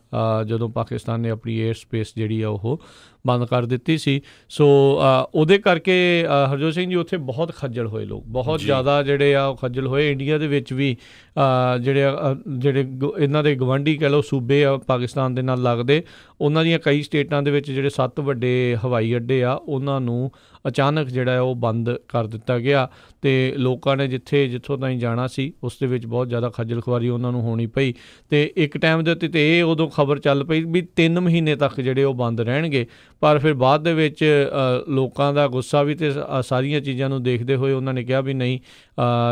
ਜਦੋਂ ਪਾਕਿਸਤਾਨ ਨੇ ਆਪਣੀ ਏਅਰ ਸਪੇਸ ਜਿਹੜੀ ਆ ਉਹ ਬੰਦ ਕਰ ਦਿੱਤੀ ਸੀ। ਸੋ ਉਹਦੇ ਕਰਕੇ ਹਰਜੋਤ ਸਿੰਘ ਜੀ ਉੱਥੇ ਬਹੁਤ ਖੱਜਲ ਹੋਏ ਲੋਕ, ਬਹੁਤ ਜ਼ਿਆਦਾ ਜਿਹੜੇ ਆ ਉਹ ਖੱਜਲ ਹੋਏ। ਇੰਡੀਆ ਦੇ ਵਿੱਚ ਵੀ ਜਿਹੜੇ ਇਹਨਾਂ ਦੇ ਗਵਾਂਢੀ ਕਹਿ ਲਓ ਸੂਬੇ ਆ ਪਾਕਿਸਤਾਨ ਦੇ ਨਾਲ ਲੱਗਦੇ, ਉਹਨਾਂ ਦੀਆਂ ਕਈ ਸਟੇਟਾਂ ਦੇ ਵਿੱਚ ਜਿਹੜੇ 7 ਵੱਡੇ ਹਵਾਈ ਅੱਡੇ ਆ ਉਹਨਾਂ ਨੂੰ ਅਚਾਨਕ ਜਿਹੜਾ ਉਹ ਬੰਦ ਕਰ ਦਿੱਤਾ ਗਿਆ ਅਤੇ ਲੋਕਾਂ ਨੇ ਜਿੱਥੋਂ ਤਾਈਂ ਜਾਣਾ ਸੀ ਉਸ ਦੇ ਵਿੱਚ ਬਹੁਤ ਜ਼ਿਆਦਾ ਖੱਜਲ ਖੁਆਰੀ ਉਹਨਾਂ ਨੂੰ ਹੋਣੀ ਪਈ। ਅਤੇ ਇੱਕ ਟਾਈਮ ਦੇ ਉੱਤੇ ਤਾਂ ਇਹ ਉਦੋਂ ਖਬਰ ਚੱਲ ਪਈ ਵੀ 3 ਮਹੀਨੇ ਤੱਕ ਜਿਹੜੇ ਉਹ ਬੰਦ ਰਹਿਣਗੇ, ਪਰ ਫਿਰ ਬਾਅਦ ਦੇ ਵਿੱਚ ਲੋਕਾਂ ਦਾ ਗੁੱਸਾ ਵੀ ਅਤੇ ਸਾਰੀਆਂ ਚੀਜ਼ਾਂ ਨੂੰ ਦੇਖਦੇ ਹੋਏ ਉਹਨਾਂ ਨੇ ਕਿਹਾ ਵੀ ਨਹੀਂ,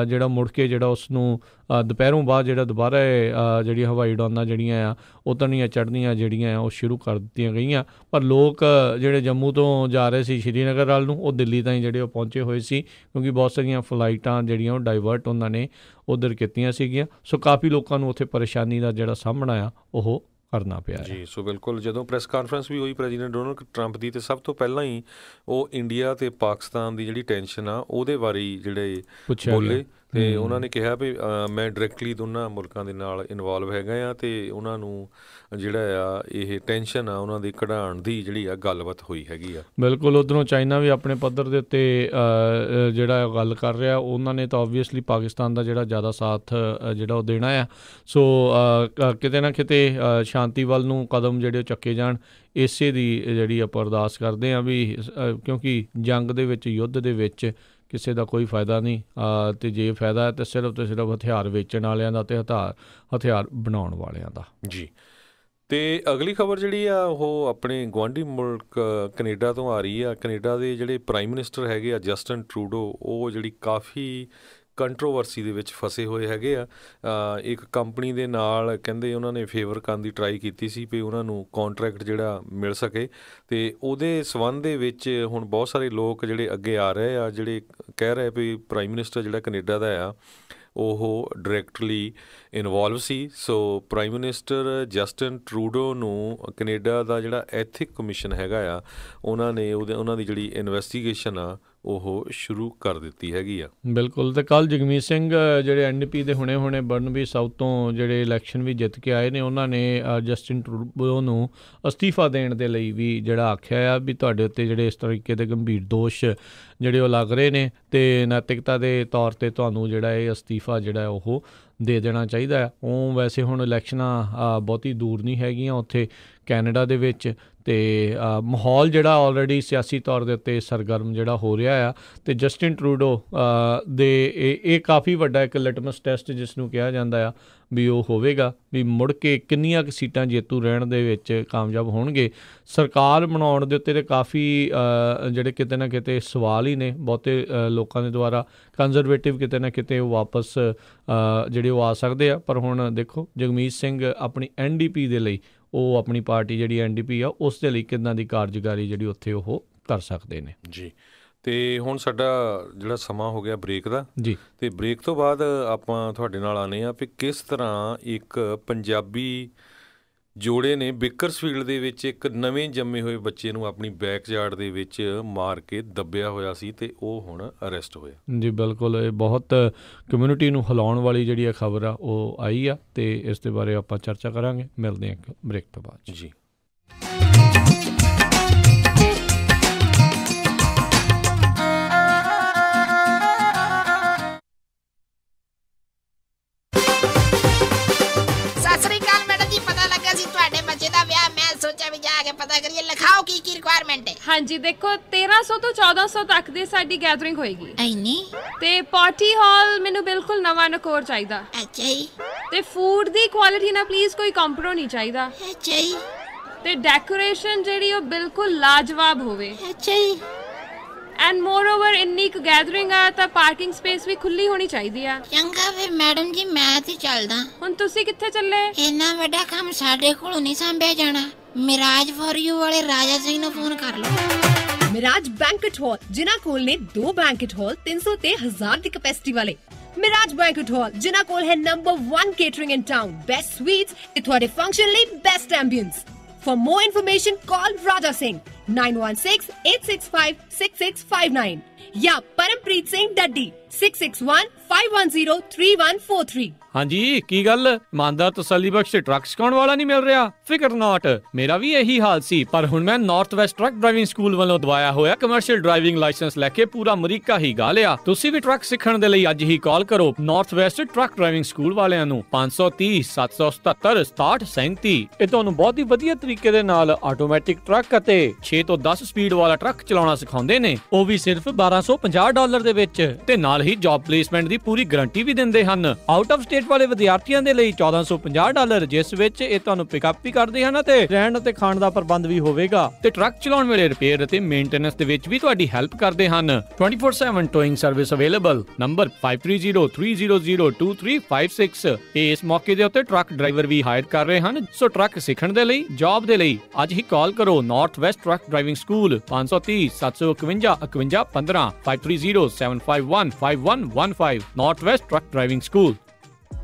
ਜਿਹੜਾ ਮੁੜ ਕੇ ਜਿਹੜਾ ਉਸ ਨੂੰ ਦੁਪਹਿਰੋਂ ਬਾਅਦ ਜਿਹੜਾ ਦੁਬਾਰਾ ਜਿਹੜੀਆਂ ਹਵਾਈ ਉਡਾਨਾਂ ਜਿਹੜੀਆਂ ਆ ਉਤਰਨੀਆਂ ਚੜ੍ਹਨੀਆਂ ਜਿਹੜੀਆਂ ਆ ਉਹ ਸ਼ੁਰੂ ਕਰ ਦਿੱਤੀਆਂ ਗਈਆਂ। ਪਰ ਲੋਕ ਜਿਹੜੇ ਜੰਮੂ ਤੋਂ ਜਾ ਰਹੇ ਸੀ ਸ਼੍ਰੀਨਗਰ ਵੱਲ ਨੂੰ ਉਹ ਦਿੱਲੀ ਤਾਈਂ ਜਿਹੜੇ ਉਹ ਪਹੁੰਚੇ ਹੋਏ ਸੀ, ਕਿਉਂਕਿ ਬਹੁਤ ਸਾਰੀਆਂ ਫਲਾਈਟਾਂ ਜਿਹੜੀਆਂ ਉਹ ਡਾਈਵਰਟ ਉਹਨਾਂ ਨੇ ਉੱਧਰ ਕੀਤੀਆਂ ਸੀਗੀਆਂ। ਸੋ ਕਾਫੀ ਲੋਕਾਂ ਨੂੰ ਉੱਥੇ ਪਰੇਸ਼ਾਨੀ ਦਾ ਜਿਹੜਾ ਸਾਹਮਣਾ ਆ ਉਹ ਕਰਨਾ ਪਿਆ ਜੀ। ਸੋ ਬਿਲਕੁਲ, ਜਦੋਂ ਪ੍ਰੈਸ ਕਾਨਫਰੰਸ ਵੀ ਹੋਈ ਪ੍ਰੈਜ਼ੀਡੈਂਟ ਡੋਨਲਡ ਟਰੰਪ ਦੀ, ਅਤੇ ਸਭ ਤੋਂ ਪਹਿਲਾਂ ਹੀ ਉਹ ਇੰਡੀਆ ਅਤੇ ਪਾਕਿਸਤਾਨ ਦੀ ਜਿਹੜੀ ਟੈਨਸ਼ਨ ਆ ਉਹਦੇ ਬਾਰੇ ਜਿਹੜੇ ਬੋਲੇ ਅਤੇ ਉਹਨਾਂ ਨੇ ਕਿਹਾ ਵੀ ਮੈਂ ਡਾਇਰੈਕਟਲੀ ਦੋਨਾਂ ਮੁਲਕਾਂ ਦੇ ਨਾਲ ਇਨਵੋਲਵ ਹੈਗਾ ਆ ਅਤੇ ਉਹਨਾਂ ਨੂੰ ਜਿਹੜਾ ਆ ਇਹ ਟੈਨਸ਼ਨ ਆ ਉਹਨਾਂ ਦੀ ਕਢਾਉਣ ਦੀ ਜਿਹੜੀ ਆ ਗੱਲਬਾਤ ਹੋਈ ਹੈਗੀ ਆ। ਬਿਲਕੁਲ, ਉੱਧਰੋਂ ਚਾਈਨਾ ਵੀ ਆਪਣੇ ਪੱਧਰ ਦੇ ਉੱਤੇ ਜਿਹੜਾ ਗੱਲ ਕਰ ਰਿਹਾ, ਉਹਨਾਂ ਨੇ ਤਾਂ ਓਬਵੀਅਸਲੀ ਪਾਕਿਸਤਾਨ ਦਾ ਜਿਹੜਾ ਜ਼ਿਆਦਾ ਸਾਥ ਜਿਹੜਾ ਉਹ ਦੇਣਾ ਆ। ਸੋ ਕਿਤੇ ਨਾ ਕਿਤੇ ਸ਼ਾਂਤੀ ਵੱਲ ਨੂੰ ਕਦਮ ਜਿਹੜੇ ਚੱਕੇ ਜਾਣ, ਇਸੇ ਦੀ ਜਿਹੜੀ ਆਪਾਂ ਅਰਦਾਸ ਕਰਦੇ ਹਾਂ ਵੀ ਕਿਉਂਕਿ ਜੰਗ ਦੇ ਵਿੱਚ, ਯੁੱਧ ਦੇ ਵਿੱਚ ਕਿਸੇ ਦਾ ਕੋਈ ਫਾਇਦਾ ਨਹੀਂ, ਅਤੇ ਜੇ ਫਾਇਦਾ ਹੈ ਤਾਂ ਸਿਰਫ ਹਥਿਆਰ ਵੇਚਣ ਵਾਲਿਆਂ ਦਾ ਅਤੇ ਹਥਿਆਰ ਬਣਾਉਣ ਵਾਲਿਆਂ ਦਾ। ਜੀ, ਤੇ ਅਗਲੀ ਖਬਰ ਜਿਹੜੀ ਆ ਉਹ ਆਪਣੇ ਗੁਆਂਢੀ ਮੁਲਕ ਕੈਨੇਡਾ ਤੋਂ ਆ ਰਹੀ ਆ। ਕੈਨੇਡਾ ਦੇ ਜਿਹੜੇ ਪ੍ਰਾਈਮ ਮਿਨਿਸਟਰ ਹੈਗੇ ਆ ਜਸਟਿਨ ਟਰੂਡੋ, ਉਹ ਜਿਹੜੀ ਕਾਫੀ ਕੰਟਰੋਵਰਸੀ ਦੇ ਵਿੱਚ ਫਸੇ ਹੋਏ ਹੈਗੇ ਆ। ਇੱਕ ਕੰਪਨੀ ਦੇ ਨਾਲ ਕਹਿੰਦੇ ਉਹਨਾਂ ਨੇ ਫੇਵਰ ਕਰਨ ਦੀ ਟਰਾਈ ਕੀਤੀ ਸੀ ਵੀ ਉਹਨਾਂ ਨੂੰ ਕੌਂਟਰੈਕਟ ਜਿਹੜਾ ਮਿਲ ਸਕੇ, ਅਤੇ ਉਹਦੇ ਸੰਬੰਧ ਦੇ ਵਿੱਚ ਹੁਣ ਬਹੁਤ ਸਾਰੇ ਲੋਕ ਜਿਹੜੇ ਅੱਗੇ ਆ ਰਹੇ ਆ, ਜਿਹੜੇ ਕਹਿ ਰਹੇ ਵੀ ਪ੍ਰਾਈਮ ਮਿਨਿਸਟਰ ਜਿਹੜਾ ਕੈਨੇਡਾ ਦਾ ਆ ਉਹ ਡਾਇਰੈਕਟਲੀ ਇਨਵੋਲਵ ਸੀ। ਸੋ ਪ੍ਰਾਈਮ ਮਿਨਿਸਟਰ ਜਸਟਿਨ ਟਰੂਡੋ ਨੂੰ ਕੈਨੇਡਾ ਦਾ ਜਿਹੜਾ ਐਥਿਕ ਕਮਿਸ਼ਨ ਹੈਗਾ ਆ, ਉਹਨਾਂ ਨੇ ਉਹਨਾਂ ਦੀ ਜਿਹੜੀ ਇਨਵੈਸਟੀਗੇਸ਼ਨ ਆ ਉਹ ਸ਼ੁਰੂ ਕਰ ਦਿੱਤੀ ਹੈਗੀ ਆ। ਬਿਲਕੁਲ। ਅਤੇ ਕੱਲ੍ਹ ਜਗਮੀਤ ਸਿੰਘ ਜਿਹੜੇ NDP ਦੇ ਹੁਣੇ ਬਰਨਬੀ ਸਾਊਥ ਤੋਂ ਜਿਹੜੇ ਇਲੈਕਸ਼ਨ ਵੀ ਜਿੱਤ ਕੇ ਆਏ ਨੇ, ਉਹਨਾਂ ਨੇ ਜਸਟਿਨ ਟਰੂਡੋ ਨੂੰ ਅਸਤੀਫਾ ਦੇਣ ਦੇ ਲਈ ਵੀ ਜਿਹੜਾ ਆਖਿਆ ਆ ਵੀ ਤੁਹਾਡੇ ਉੱਤੇ ਜਿਹੜੇ ਇਸ ਤਰੀਕੇ ਦੇ ਗੰਭੀਰ ਦੋਸ਼ ਜਿਹੜੇ ਉਹ ਲੱਗ ਰਹੇ ਨੇ, ਅਤੇ ਨੈਤਿਕਤਾ ਦੇ ਤੌਰ 'ਤੇ ਤੁਹਾਨੂੰ ਜਿਹੜਾ ਇਹ ਅਸਤੀਫਾ ਜਿਹੜਾ ਉਹ ਦੇ ਦੇਣਾ ਚਾਹੀਦਾ ਆ। ਉਹ ਵੈਸੇ ਹੁਣ ਇਲੈਕਸ਼ਨਾਂ ਬਹੁਤੀ ਦੂਰ ਨਹੀਂ ਹੈਗੀਆਂ ਉੱਥੇ ਕੈਨੇਡਾ ਦੇ ਵਿੱਚ, ਅਤੇ ਮਾਹੌਲ ਜਿਹੜਾ ਆਲਰੇਡੀ ਸਿਆਸੀ ਤੌਰ ਦੇ ਉੱਤੇ ਸਰਗਰਮ ਜਿਹੜਾ ਹੋ ਰਿਹਾ ਆ। ਅਤੇ ਜਸਟਿਨ ਟਰੂਡੋ ਦੇ ਇਹ ਕਾਫੀ ਵੱਡਾ ਇੱਕ ਲਿਟਮਸ ਟੈਸਟ ਜਿਸ ਨੂੰ ਕਿਹਾ ਜਾਂਦਾ ਆ ਵੀ ਉਹ ਹੋਵੇਗਾ ਵੀ ਮੁੜ ਕੇ ਕਿੰਨੀਆਂ ਕੁ ਸੀਟਾਂ ਜੇਤੂ ਰਹਿਣ ਦੇ ਵਿੱਚ ਕਾਮਯਾਬ ਹੋਣਗੇ। ਸਰਕਾਰ ਬਣਾਉਣ ਦੇ ਉੱਤੇ ਤਾਂ ਕਾਫੀ ਜਿਹੜੇ ਕਿਤੇ ਨਾ ਕਿਤੇ ਸਵਾਲ ਹੀ ਨੇ ਬਹੁਤੇ ਲੋਕਾਂ ਦੇ ਦੁਆਰਾ। ਕੰਜ਼ਰਵੇਟਿਵ ਕਿਤੇ ਨਾ ਕਿਤੇ ਉਹ ਵਾਪਸ ਜਿਹੜੇ ਉਹ ਆ ਸਕਦੇ ਆ, ਪਰ ਹੁਣ ਦੇਖੋ ਜਗਮੀਤ ਸਿੰਘ ਆਪਣੀ NDP ਦੇ ਲਈ, ਉਹ ਆਪਣੀ ਪਾਰਟੀ ਜਿਹੜੀ NDP ਆ ਉਸ ਦੇ ਲਈ ਕਿੱਦਾਂ ਦੀ ਕਾਰਜਕਾਰੀ ਜਿਹੜੀ ਉੱਥੇ ਉਹ ਕਰ ਸਕਦੇ ਨੇ ਜੀ। ਅਤੇ ਹੁਣ ਸਾਡਾ ਜਿਹੜਾ ਸਮਾਂ ਹੋ ਗਿਆ ਬ੍ਰੇਕ ਦਾ ਜੀ, ਅਤੇ ਬ੍ਰੇਕ ਤੋਂ ਬਾਅਦ ਆਪਾਂ ਤੁਹਾਡੇ ਨਾਲ ਆਉਂਦੇ ਹਾਂ ਵੀ ਕਿਸ ਤਰ੍ਹਾਂ ਇੱਕ ਪੰਜਾਬੀ ਜੋੜੇ ਨੇ ਬੇਕਰਸਫੀਲਡ ਦੇ ਵਿੱਚ ਇੱਕ ਨਵੇਂ ਜੰਮੇ ਹੋਏ ਬੱਚੇ ਨੂੰ ਆਪਣੀ ਬੈਕਯਾਰਡ ਦੇ ਵਿੱਚ ਮਾਰ ਕੇ ਦੱਬਿਆ ਹੋਇਆ ਸੀ, ਅਤੇ ਉਹ ਹੁਣ ਅਰੈਸਟ ਹੋਇਆ। ਜੀ ਬਿਲਕੁਲ, ਇਹ ਬਹੁਤ ਕਮਿਊਨਿਟੀ ਨੂੰ ਹਿਲਾਉਣ ਵਾਲੀ ਜਿਹੜੀ ਇਹ ਖਬਰ ਆ ਉਹ ਆਈ ਆ, ਅਤੇ ਇਸ ਦੇ ਬਾਰੇ ਆਪਾਂ ਚਰਚਾ ਕਰਾਂਗੇ। ਮਿਲਦੇ ਹਾਂ ਬ੍ਰੇਕ ਤੋਂ ਬਾਅਦ ਜੀ। ਹਾਂਜੀ ਦੇਖੋ 1300 ਤੋਂ 1400 ਤੱਕ ਦੀ ਸਾਡੀ ਗੈਦਰਿੰਗ ਹੋਏਗੀ। ਐਨੀ ਤੇ ਪਾਰਟੀ ਹਾਲ ਮੈਨੂੰ ਬਿਲਕੁਲ ਨਵਾਂ ਨਕੋਰ ਚਾਹੀਦਾ। ਅੱਛਾ ਜੀ। ਤੇ ਫੂਡ ਦੀ ਕੁਆਲਿਟੀ ਨਾਲ ਪਲੀਜ਼ ਕੋਈ ਕੰਪਰੋ ਨਹੀਂ ਚਾਹੀਦਾ। ਅੱਛਾ ਜੀ। ਤੇ ਡੈਕੋਰੇਸ਼ਨ ਜਿਹੜੀ ਉਹ ਬਿਲਕੁਲ ਲਾਜਵਾਬ ਹੋਵੇ। ਅੱਛਾ ਜੀ। ਐਂਡ ਮੋਰ ਓਵਰ ਇੰਨੀ ਕੁ ਗੈਦਰਿੰਗ ਆ ਤਾਂ ਪਾਰਕਿੰਗ ਸਪੇਸ ਵੀ ਖੁੱਲੀ ਹੋਣੀ ਚਾਹੀਦੀ ਆ। ਚੰਗਾ ਫਿਰ ਮੈਡਮ ਜੀ ਮੈਂ ਤੇ ਚੱਲਦਾ। ਹੁਣ ਤੁਸੀਂ ਕਿੱਥੇ ਚੱਲੇ? ਇੰਨਾ ਵੱਡਾ ਕੰਮ ਸਾਡੇ ਕੋਲੋਂ ਨਹੀਂ ਸੰਭਿਆ ਜਾਣਾ। ਮਿਰਾਜ ਫॉर यू ਵਾਲੇ ਰਾਜਾ ਸਿੰਘ ਨੂੰ ਫੋਨ ਕਰ ਲਓ। ਮਿਰਾਜ ਬੈਂਕਟ ਹਾਲ, ਜਿਨ੍ਹਾਂ ਕੋਲ ਨੇ 2 ਬੈਂਕਟ ਹਾਲ 300 ਤੇ 1000 ਦੀ ਕੈਪੈਸਿਟੀ ਵਾਲੇ। ਮਿਰਾਜ ਬੈਂਕਟ ਹਾਲ ਜਿਨ੍ਹਾਂ ਕੋਲ ਹੈ ਨੰਬਰ 1 ਕੇਟਰਿੰਗ ਇਨ ਟਾਊਨ, ਬੈਸਟ ਸਵੀਟਸ ਤੇ ਤੁਹਾਡੇ ਫੰਕਸ਼ਨ ਲਈ best ambience. For more information, call Raja Singh 9168656659 या परमप्रीत सिंह डड्डी 6615103143। ਹਾਂਜੀ ਕੀ ਗੱਲ ਇਮਾਨਦਾਰ ਤਸੱਲੀ ਬਖਸ਼ ਟਰੱਕ ਸਿਖਾਉਣ ਵਾਲਾ ਨਹੀਂ ਮਿਲ ਰਿਹਾ? ਫਿਕਰ ਨਾਟ, ਮੇਰਾ ਵੀ ਇਹੀ ਹਾਲ ਸੀ, ਪਰ ਹੁਣ ਮੈਂ north West truck driving school ਵੱਲੋਂ ਦਵਾਇਆ ਹੋਇਆ ਕਮਰਸ਼ੀਅਲ ਡਰਾਈਵਿੰਗ ਲਾਇਸੈਂਸ ਲੈ ਕੇ ਪੂਰਾ ਅਮਰੀਕਾ ਹੀ ਗਾ ਲਿਆ। ਤੁਸੀਂ ਵੀ ਟਰੱਕ ਸਿੱਖਣ ਦੇ ਲਈ ਅੱਜ ਹੀ ਕਾਲ ਕਰੋ North West truck driving school ਵਾਲਿਆਂ ਨੂੰ 530-777-6737। ਇਹ ਤੁਹਾਨੂੰ ਬਹੁਤ ਹੀ ਵਧੀਆ ਤਰੀਕੇ ਦੇ ਨਾਲ ਆਟੋਮੈਟਿਕ ਟਰੱਕ ਅਤੇ 6 ਤੋਂ 10 ਸਪੀਡ ਵਾਲਾ ਟਰੱਕ ਚਲਾਉਣਾ ਸਿਖਾਉਂਦੇ ਨੇ, ਉਹ ਵੀ ਸਿਰਫ $1250 ਦੇ ਵਿੱਚ, ਤੇ ਨਾਲ ਹੀ ਜੌਬ ਪਲੇਸਮੈਂਟ ਦੀ ਪੂਰੀ ਗਾਰੰਟੀ ਵੀ ਦਿੰਦੇ ਹਨ। ਆਊਟ ਆਫ ਸਟੇਟ ਵਾਲੇ ਵਿਦਿਆਰਥੀਆਂ ਦੇ ਲਈ $1450, ਜਿਸ ਵਿੱਚ ਇਹ ਤੁਹਾਨੂੰ ਪਿਕਅਪ ਵੀ ਕਰਦੇ ਹਨ ਅਤੇ ਰਹਿਣ ਅਤੇ ਖਾਣ ਦਾ ਪ੍ਰਬੰਧ ਵੀ ਹੋਵੇਗਾ, ਤੇ ਟਰੱਕ ਚਲਾਉਣ ਵੇਲੇ ਰਿਪੇਅਰ ਅਤੇ ਮੇਨਟੇਨੈਂਸ ਦੇ ਵਿੱਚ ਵੀ ਤੁਹਾਡੀ ਹੈਲਪ ਕਰਦੇ ਹਨ। 24/7 ਟੋਇੰਗ ਸਰਵਿਸ ਅਵੇਲੇਬਲ। ਨੰਬਰ 5303002356। ਇਸ ਮੌਕੇ ਦੇ ਉੱਤੇ ਟਰੱਕ ਡਰਾਈਵਰ ਵੀ ਹਾਇਰ ਕਰ ਰਹੇ ਹਨ, ਸੋ ਟਰੱਕ ਸਿੱਖਣ ਦੇ ਲਈ, ਜੌਬ ਦੇ ਲਈ ਅੱਜ ਹੀ ਕਾਲ ਕਰੋ North West truck driving school 530-751-5115 5307515115 North West truck driving school.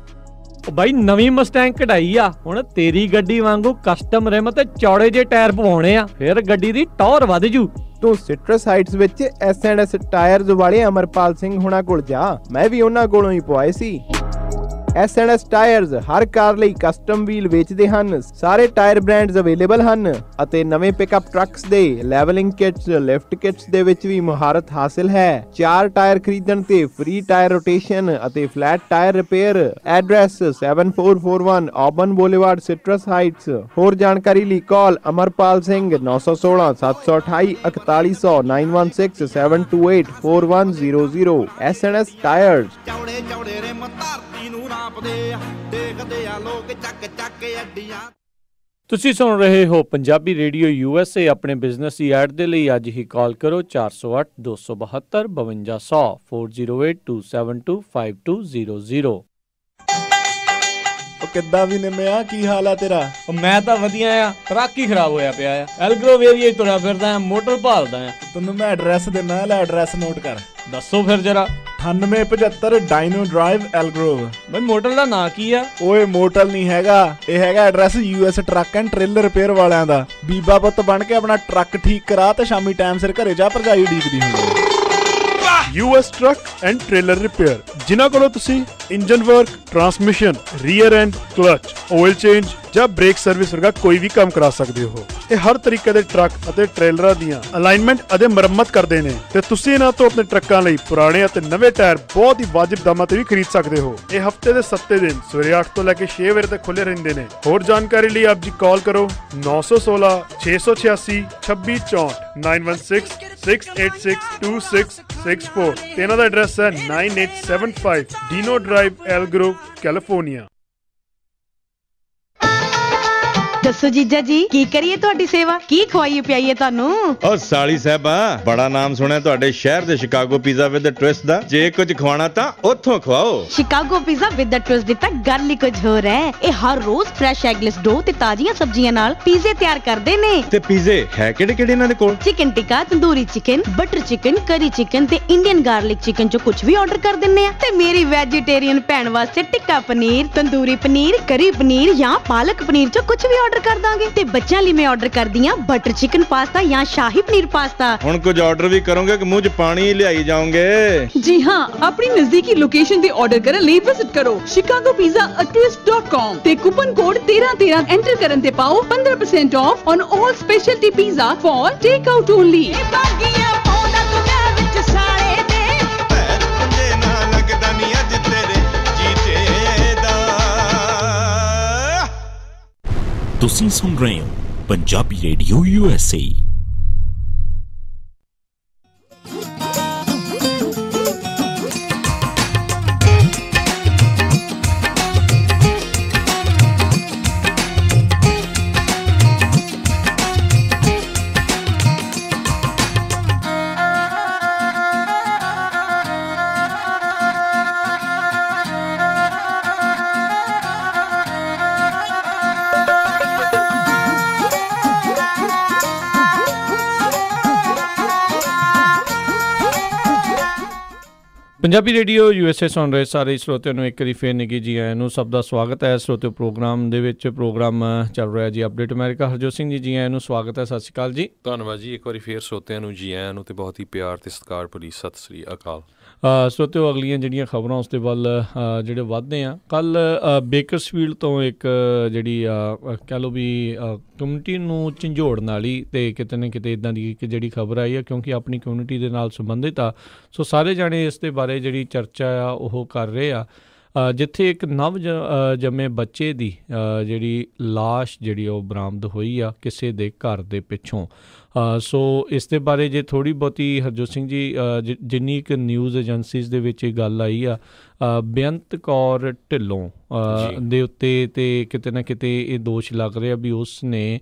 ਬਾਈ ਨਵੀਂ ਮਸਟੈਂਗ ਕਢਾਈ ਆ, ਹੁਣ ਤੇਰੀ ਗੱਡੀ ਵਾਂਗੂ ਕਸਟਮ ਰਿਮ ਤੇ ਚੌੜੇ ਜੇ ਟਾਇਰ ਪਵਾਉਣੇ ਆ, ਫਿਰ ਗੱਡੀ ਦੀ ਟੌਰ ਵੱਧ ਜੂ। ਤੂੰ ਸਿਟਰਸ ਹਾਈਟਸ ਵਿੱਚ S&S ਟਾਇਰਸ ਵਾਲੇ ਅਮਰਪਾਲ ਸਿੰਘ ਹੁਣਾਂ ਕੋਲ ਜਾ, ਮੈਂ ਵੀ ਉਹਨਾਂ ਕੋਲੋਂ ਹੀ ਪਵਾਏ ਸੀ। S&S ਟਾਇਰਸ ਹਰ ਕਾਰ ਲਈ ਕਸਟਮ ਵੀਲ ਵੇਚਦੇ ਹਨ। ਸਾਰੇ ਟਾਇਰ ਬ੍ਰਾਂਡਸ ਅਵੇਲੇਬਲ ਹਨ ਅਤੇ ਨਵੇਂ ਪਿਕਅਪ ਟਰੱਕਸ ਦੇ ਲੈਵਲਿੰਗ ਕਿਟਸ, ਲਿਫਟ ਕਿਟਸ ਦੇ ਵਿੱਚ ਵੀ ਮੁਹਾਰਤ ਹਾਸਲ ਹੈ। 4 ਟਾਇਰ ਖਰੀਦਣ ਤੇ ਫ੍ਰੀ ਟਾਇਰ ਰੋਟੇਸ਼ਨ ਅਤੇ flat tyre repair. Address 7441 Auburn Boulevard, Citrus Heights. ਹੋਰ ਜਾਣਕਾਰੀ ਲਈ ਕਾਲ ਅਮਰਪਾਲ ਸਿੰਘ 916 728 4100 9167284100। S&S tyres. ਚੌੜੇ ਚੌੜੇ ਰਿਮ ਧਰਤੀ ਨੂੰ ਨਾਪਦੇ ਆ, ਦੇਖਦੇ ਆ ਲੋਕ ਚੱਕ ਚੱਕ ਅੱਡੀਆਂ। ਤੁਸੀਂ ਸੁਣ ਰਹੇ ਹੋ ਪੰਜਾਬੀ ਰੇਡੀਓ USA। ਆਪਣੇ ਬਿਜ਼ਨਸ ਦੀ ਐਡ ਦੇ ਲਈ ਅੱਜ ਹੀ ਕਾਲ ਕਰੋ 408 272 5200 4082725200। ਉਹ ਕਿੱਦਾਂ ਵੀ ਨਿੰਮਿਆ, ਕੀ ਹਾਲ ਆ ਤੇਰਾ? ਮੈਂ ਤਾਂ ਵਧੀਆ ਆ, ਟਰੱਕ ਹੀ ਖਰਾਬ ਹੋਇਆ ਪਿਆ ਆ। ਐਲਗਰੋਵ ਏਰੀਆ ਤੁਰਿਆ ਫਿਰਦਾ ਆ, ਮੋਟਰ ਭਾਲਦਾ ਆ। ਤੈਨੂੰ ਮੈਂ ਐਡਰੈਸ ਦਿੰਦਾ, ਲੈ ਐਡਰੈਸ ਨੋਟ ਕਰ। ਦੱਸੋ ਫਿਰ ਜਰਾ। 9875 ਡਾਇਨੋ ਡਰਾਈਵ ਐਲਗਰੋਵ। ਬਈ ਮੋਟਰ ਦਾ ਨਾਂ ਕੀ ਆ? ਓਏ ਮੋਟਲ ਨਹੀਂ ਹੈਗਾ, ਇਹ ਹੈਗਾ address US truck and trailer repair ਵਾਲਿਆਂ ਦਾ। ਬੀਬਾ ਪੁੱਤ ਬਣ ਕੇ ਆਪਣਾ ਟਰੱਕ ਠੀਕ ਕਰਾ ਤੇ ਸ਼ਾਮੀ ਟਾਈਮ ਸਿਰ ਘਰੇ ਜਾ, ਭਰਜਾਈ ਉਡੀਕਦੀ ਹੁੰਦੀ। US truck and trailer repair, ਜਿਨ੍ਹਾਂ ਕੋਲੋਂ ਤੁਸੀਂ engine work, transmission, rear and clutch, oil change ਜਾਂ ਬ੍ਰੇਕ ਸਰਵਿਸ ਵਰਗਾ ਕੋਈ ਵੀ ਕੰਮ ਕਰਾ ਸਕਦੇ ਹੋ। ਇਹ ਹਰ ਤਰੀਕੇ ਦੇ ਟਰੱਕ ਅਤੇ ਟ੍ਰੇਲਰਾਂ ਦੀਆਂ ਅਲਾਈਨਮੈਂਟ ਅਤੇ ਮੁਰੰਮਤ ਕਰਦੇ ਨੇ ਤੇ ਤੁਸੀਂ ਇਹਨਾਂ ਤੋਂ ਆਪਣੇ ਟਰੱਕਾਂ ਲਈ ਪੁਰਾਣੇ ਅਤੇ ਨਵੇਂ ਟਾਇਰ ਬਹੁਤ ਹੀ ਵਾਜਿਬ ਦਾਮਾਂ ਤੇ ਵੀ ਖਰੀਦ ਸਕਦੇ ਹੋ। ਇਹ ਹਫਤੇ ਦੇ 7 ਦਿਨ ਸਵੇਰੇ 8 ਤੋਂ ਲੈ ਕੇ 6 ਵਜੇ ਤੱਕ ਖੁੱਲੇ ਰਹਿੰਦੇ ਨੇ। ਹੋਰ ਜਾਣਕਾਰੀ ਲਈ ਆਪ ਜੀ ਕਾਲ ਕਰੋ 916 686 2664 916 686 2664 ਤੇ ਇਹਨਾਂ ਦਾ ਐਡਰੈਸ ਹੈ 9875 ਡੀਨੋ ਡਰਾਈਵ ਐਲਗਰੋਵ, ਕੈਲੀਫੋਰਨੀਆ। ਦੱਸੋ ਜੀਜਾ ਜੀ, ਕੀ ਕਰੀਏ ਤੁਹਾਡੀ ਸੇਵਾ? ਕੀ ਖਵਾਈਏ ਪਿਆਈਏ ਤੁਹਾਨੂੰ? ਓ ਸਾਲੀ ਸਾਹਿਬਾ, ਬੜਾ ਨਾਮ ਸੁਣਿਆ ਤੁਹਾਡੇ ਸ਼ਹਿਰ ਦੇ ਸ਼ਿਕਾਗੋ ਪੀਜ਼ਾ ਵਿਦ ਟਵਿਸਟ ਦਾ। ਜੇ ਕੁਝ ਖਵਾਣਾ ਤਾਂ ਉੱਥੋਂ ਖਵਾਓ। ਸ਼ਿਕਾਗੋ ਪੀਜ਼ਾ ਵਿਦ ਟਵਿਸਟ ਦੀ ਤਾਂ ਗੱਲ ਹੀ ਕੁਝ ਹੋਰ ਹੈ। ਇਹ ਹਰ ਰੋਜ਼ ਫਰੈਸ਼ ਐਗਲੈਸ ਡੋ ਤੇ ਤਾਜ਼ੀਆਂ ਸਬਜ਼ੀਆਂ ਨਾਲ ਪੀਜ਼ੇ ਤਿਆਰ ਕਰਦੇ ਨੇ। ਤੇ ਪੀਜ਼ੇ ਹੈ ਕਿਹੜੇ ਕਿਹੜੇ ਇਹਨਾਂ ਦੇ ਕੋਲ? ਚਿਕਨ ਟਿੱਕਾ, ਤੰਦੂਰੀ ਚਿਕਨ, ਬਟਰ ਚਿਕਨ, ਕਰੀ ਚਿਕਨ ਤੇ ਇੰਡੀਅਨ ਗਾਰਲਿਕ ਚਿਕਨ ਚੋਂ ਕੁਝ ਵੀ ਆਰਡਰ ਕਰ ਦਿੰਨੇ ਆ। ਤੇ ਮੇਰੀ ਵੈਜੀਟੇਰੀਅਨ ਭੈਣ ਵਾਸਤੇ ਟਿੱਕਾ ਪਨੀਰ, ਤੰਦੂਰੀ ਪਨੀਰ, ਕਰੀ ਪਨੀਰ ਜਾਂ ਪਾਲਕ ਪਨੀਰ ਚੋਂ ਕੁਝ ਵੀ ਆਰਡਰ ਕਰ ਦਾਂਗੇ। ਤੇ ਬੱਚਿਆਂ ਲਈ ਮੈਂ ਆਰਡਰ ਕਰਦੀ ਆ ਬਟਰ ਚਿਕਨ ਪਾਸਤਾ ਜਾਂ ਸ਼ਾਹੀ ਪਨੀਰ ਪਾਸਤਾ। ਹੁਣ ਕੁਝ ਆਰਡਰ ਵੀ ਕਰੋਗੇ ਕਿ ਮੂੰਹ 'ਚ ਪਾਣੀ ਹੀ ਲਿਆਈ ਜਾਓਗੇ? ਜੀ ਹਾਂ, ਆਪਣੀ ਨਜ਼ਦੀਕੀ ਲੋਕੇਸ਼ਨ ਤੇ ਆਰਡਰ ਕਰਨ ਲਈ ਵਿਜ਼ਿਟ ਕਰੋ chicagopizza@twist.com ਤੇ ਕੂਪਨ ਕੋਡ 1313 ਐਂਟਰ ਕਰਨ ਤੇ ਪਾਓ 15% off on all specialty pizza for take out only. ਤੁਸੀਂ ਸੁਣ ਰਹੇ ਹੋ Punjabi radio USA। Punjabi radio USA ਸੁਣ ਰਹੇ ਸਾਰੇ ਸਰੋਤਿਆਂ ਨੂੰ ਇੱਕ ਵਾਰੀ ਫੇਰ ਨਿੱਘੀ ਜੀ ਆਇਆਂ ਨੂੰ। ਸਭ ਦਾ ਸਵਾਗਤ ਹੈ ਸਰੋਤਿਓ ਪ੍ਰੋਗਰਾਮ ਦੇ ਵਿੱਚ। ਪ੍ਰੋਗਰਾਮ ਚੱਲ ਰਿਹਾ ਜੀ ਅਪਡੇਟ ਅਮਰੀਕਾ। ਹਰਜੋਤ ਸਿੰਘ ਜੀ ਆਇਆਂ ਨੂੰ ਸਵਾਗਤ ਹੈ। ਸਤਿ ਸ਼੍ਰੀ ਅਕਾਲ ਜੀ। ਧੰਨਵਾਦ ਜੀ। ਇੱਕ ਵਾਰੀ ਫੇਰ ਸਰੋਤਿਆਂ ਨੂੰ ਜੀ ਆਇਆਂ ਨੂੰ ਤੇ ਬਹੁਤ ਹੀ ਪਿਆਰ ਤੇ ਸਤਿਕਾਰ ਭਰੀ ਸਤਿ ਸ੍ਰੀ ਅਕਾਲ। ਸਰੋਤਿਓ ਅਗਲੀਆਂ ਜਿਹੜੀਆਂ ਖਬਰਾਂ ਉਸ ਦੇ ਵੱਲ ਜਿਹੜੇ ਵੱਧਦੇ ਆ। ਕੱਲ੍ਹ ਬੇਕਰਸਫੀਲਡ ਤੋਂ ਇੱਕ ਜਿਹੜੀ ਕਹਿ ਲਓ ਵੀ ਕਮਿਊਨਿਟੀ ਨੂੰ ਝੰਜੋੜਨ ਵਾਲੀ ਤੇ ਕਿਤੇ ਨਾ ਕਿਤੇ ਇੱਦਾਂ ਦੀ ਇੱਕ ਜਿਹੜੀ ਖਬਰ ਆਈ ਆ, ਕਿਉਂਕਿ ਆਪਣੀ ਕਮਿਊਨਿਟੀ ਦੇ ਨਾਲ ਸੰਬੰਧਿਤ ਆ। ਸੋ ਸਾਰੇ ਜਾਣੇ ਇਸ ਦੇ ਬਾਰੇ ਜਿਹੜੀ ਚਰਚਾ ਆ ਉਹ ਕਰ ਰਹੇ ਆ। ਜਿੱਥੇ ਇੱਕ ਨਵ ਜੰਮੇ ਬੱਚੇ ਦੀ ਜਿਹੜੀ ਲਾਸ਼ ਜਿਹੜੀ ਉਹ ਬਰਾਮਦ ਹੋਈ ਆ ਕਿਸੇ ਦੇ ਘਰ ਦੇ ਪਿੱਛੋਂ। ਸੋ ਇਸ ਦੇ ਬਾਰੇ ਜੇ ਥੋੜ੍ਹੀ ਬਹੁਤੀ ਹਰਜੋਤ ਸਿੰਘ ਜੀ ਜਿੰਨੀ ਇੱਕ ਨਿਊਜ਼ ਏਜੰਸੀਜ਼ ਦੇ ਵਿੱਚ ਇਹ ਗੱਲ ਆਈ ਆ, ਬੇਅੰਤ ਕੌਰ ਢਿੱਲੋਂ ਦੇ ਉੱਤੇ ਤੇ ਕਿਤੇ ਨਾ ਕਿਤੇ ਇਹ ਦੋਸ਼ ਲੱਗ ਰਿਹਾ ਵੀ ਉਸ ਨੇ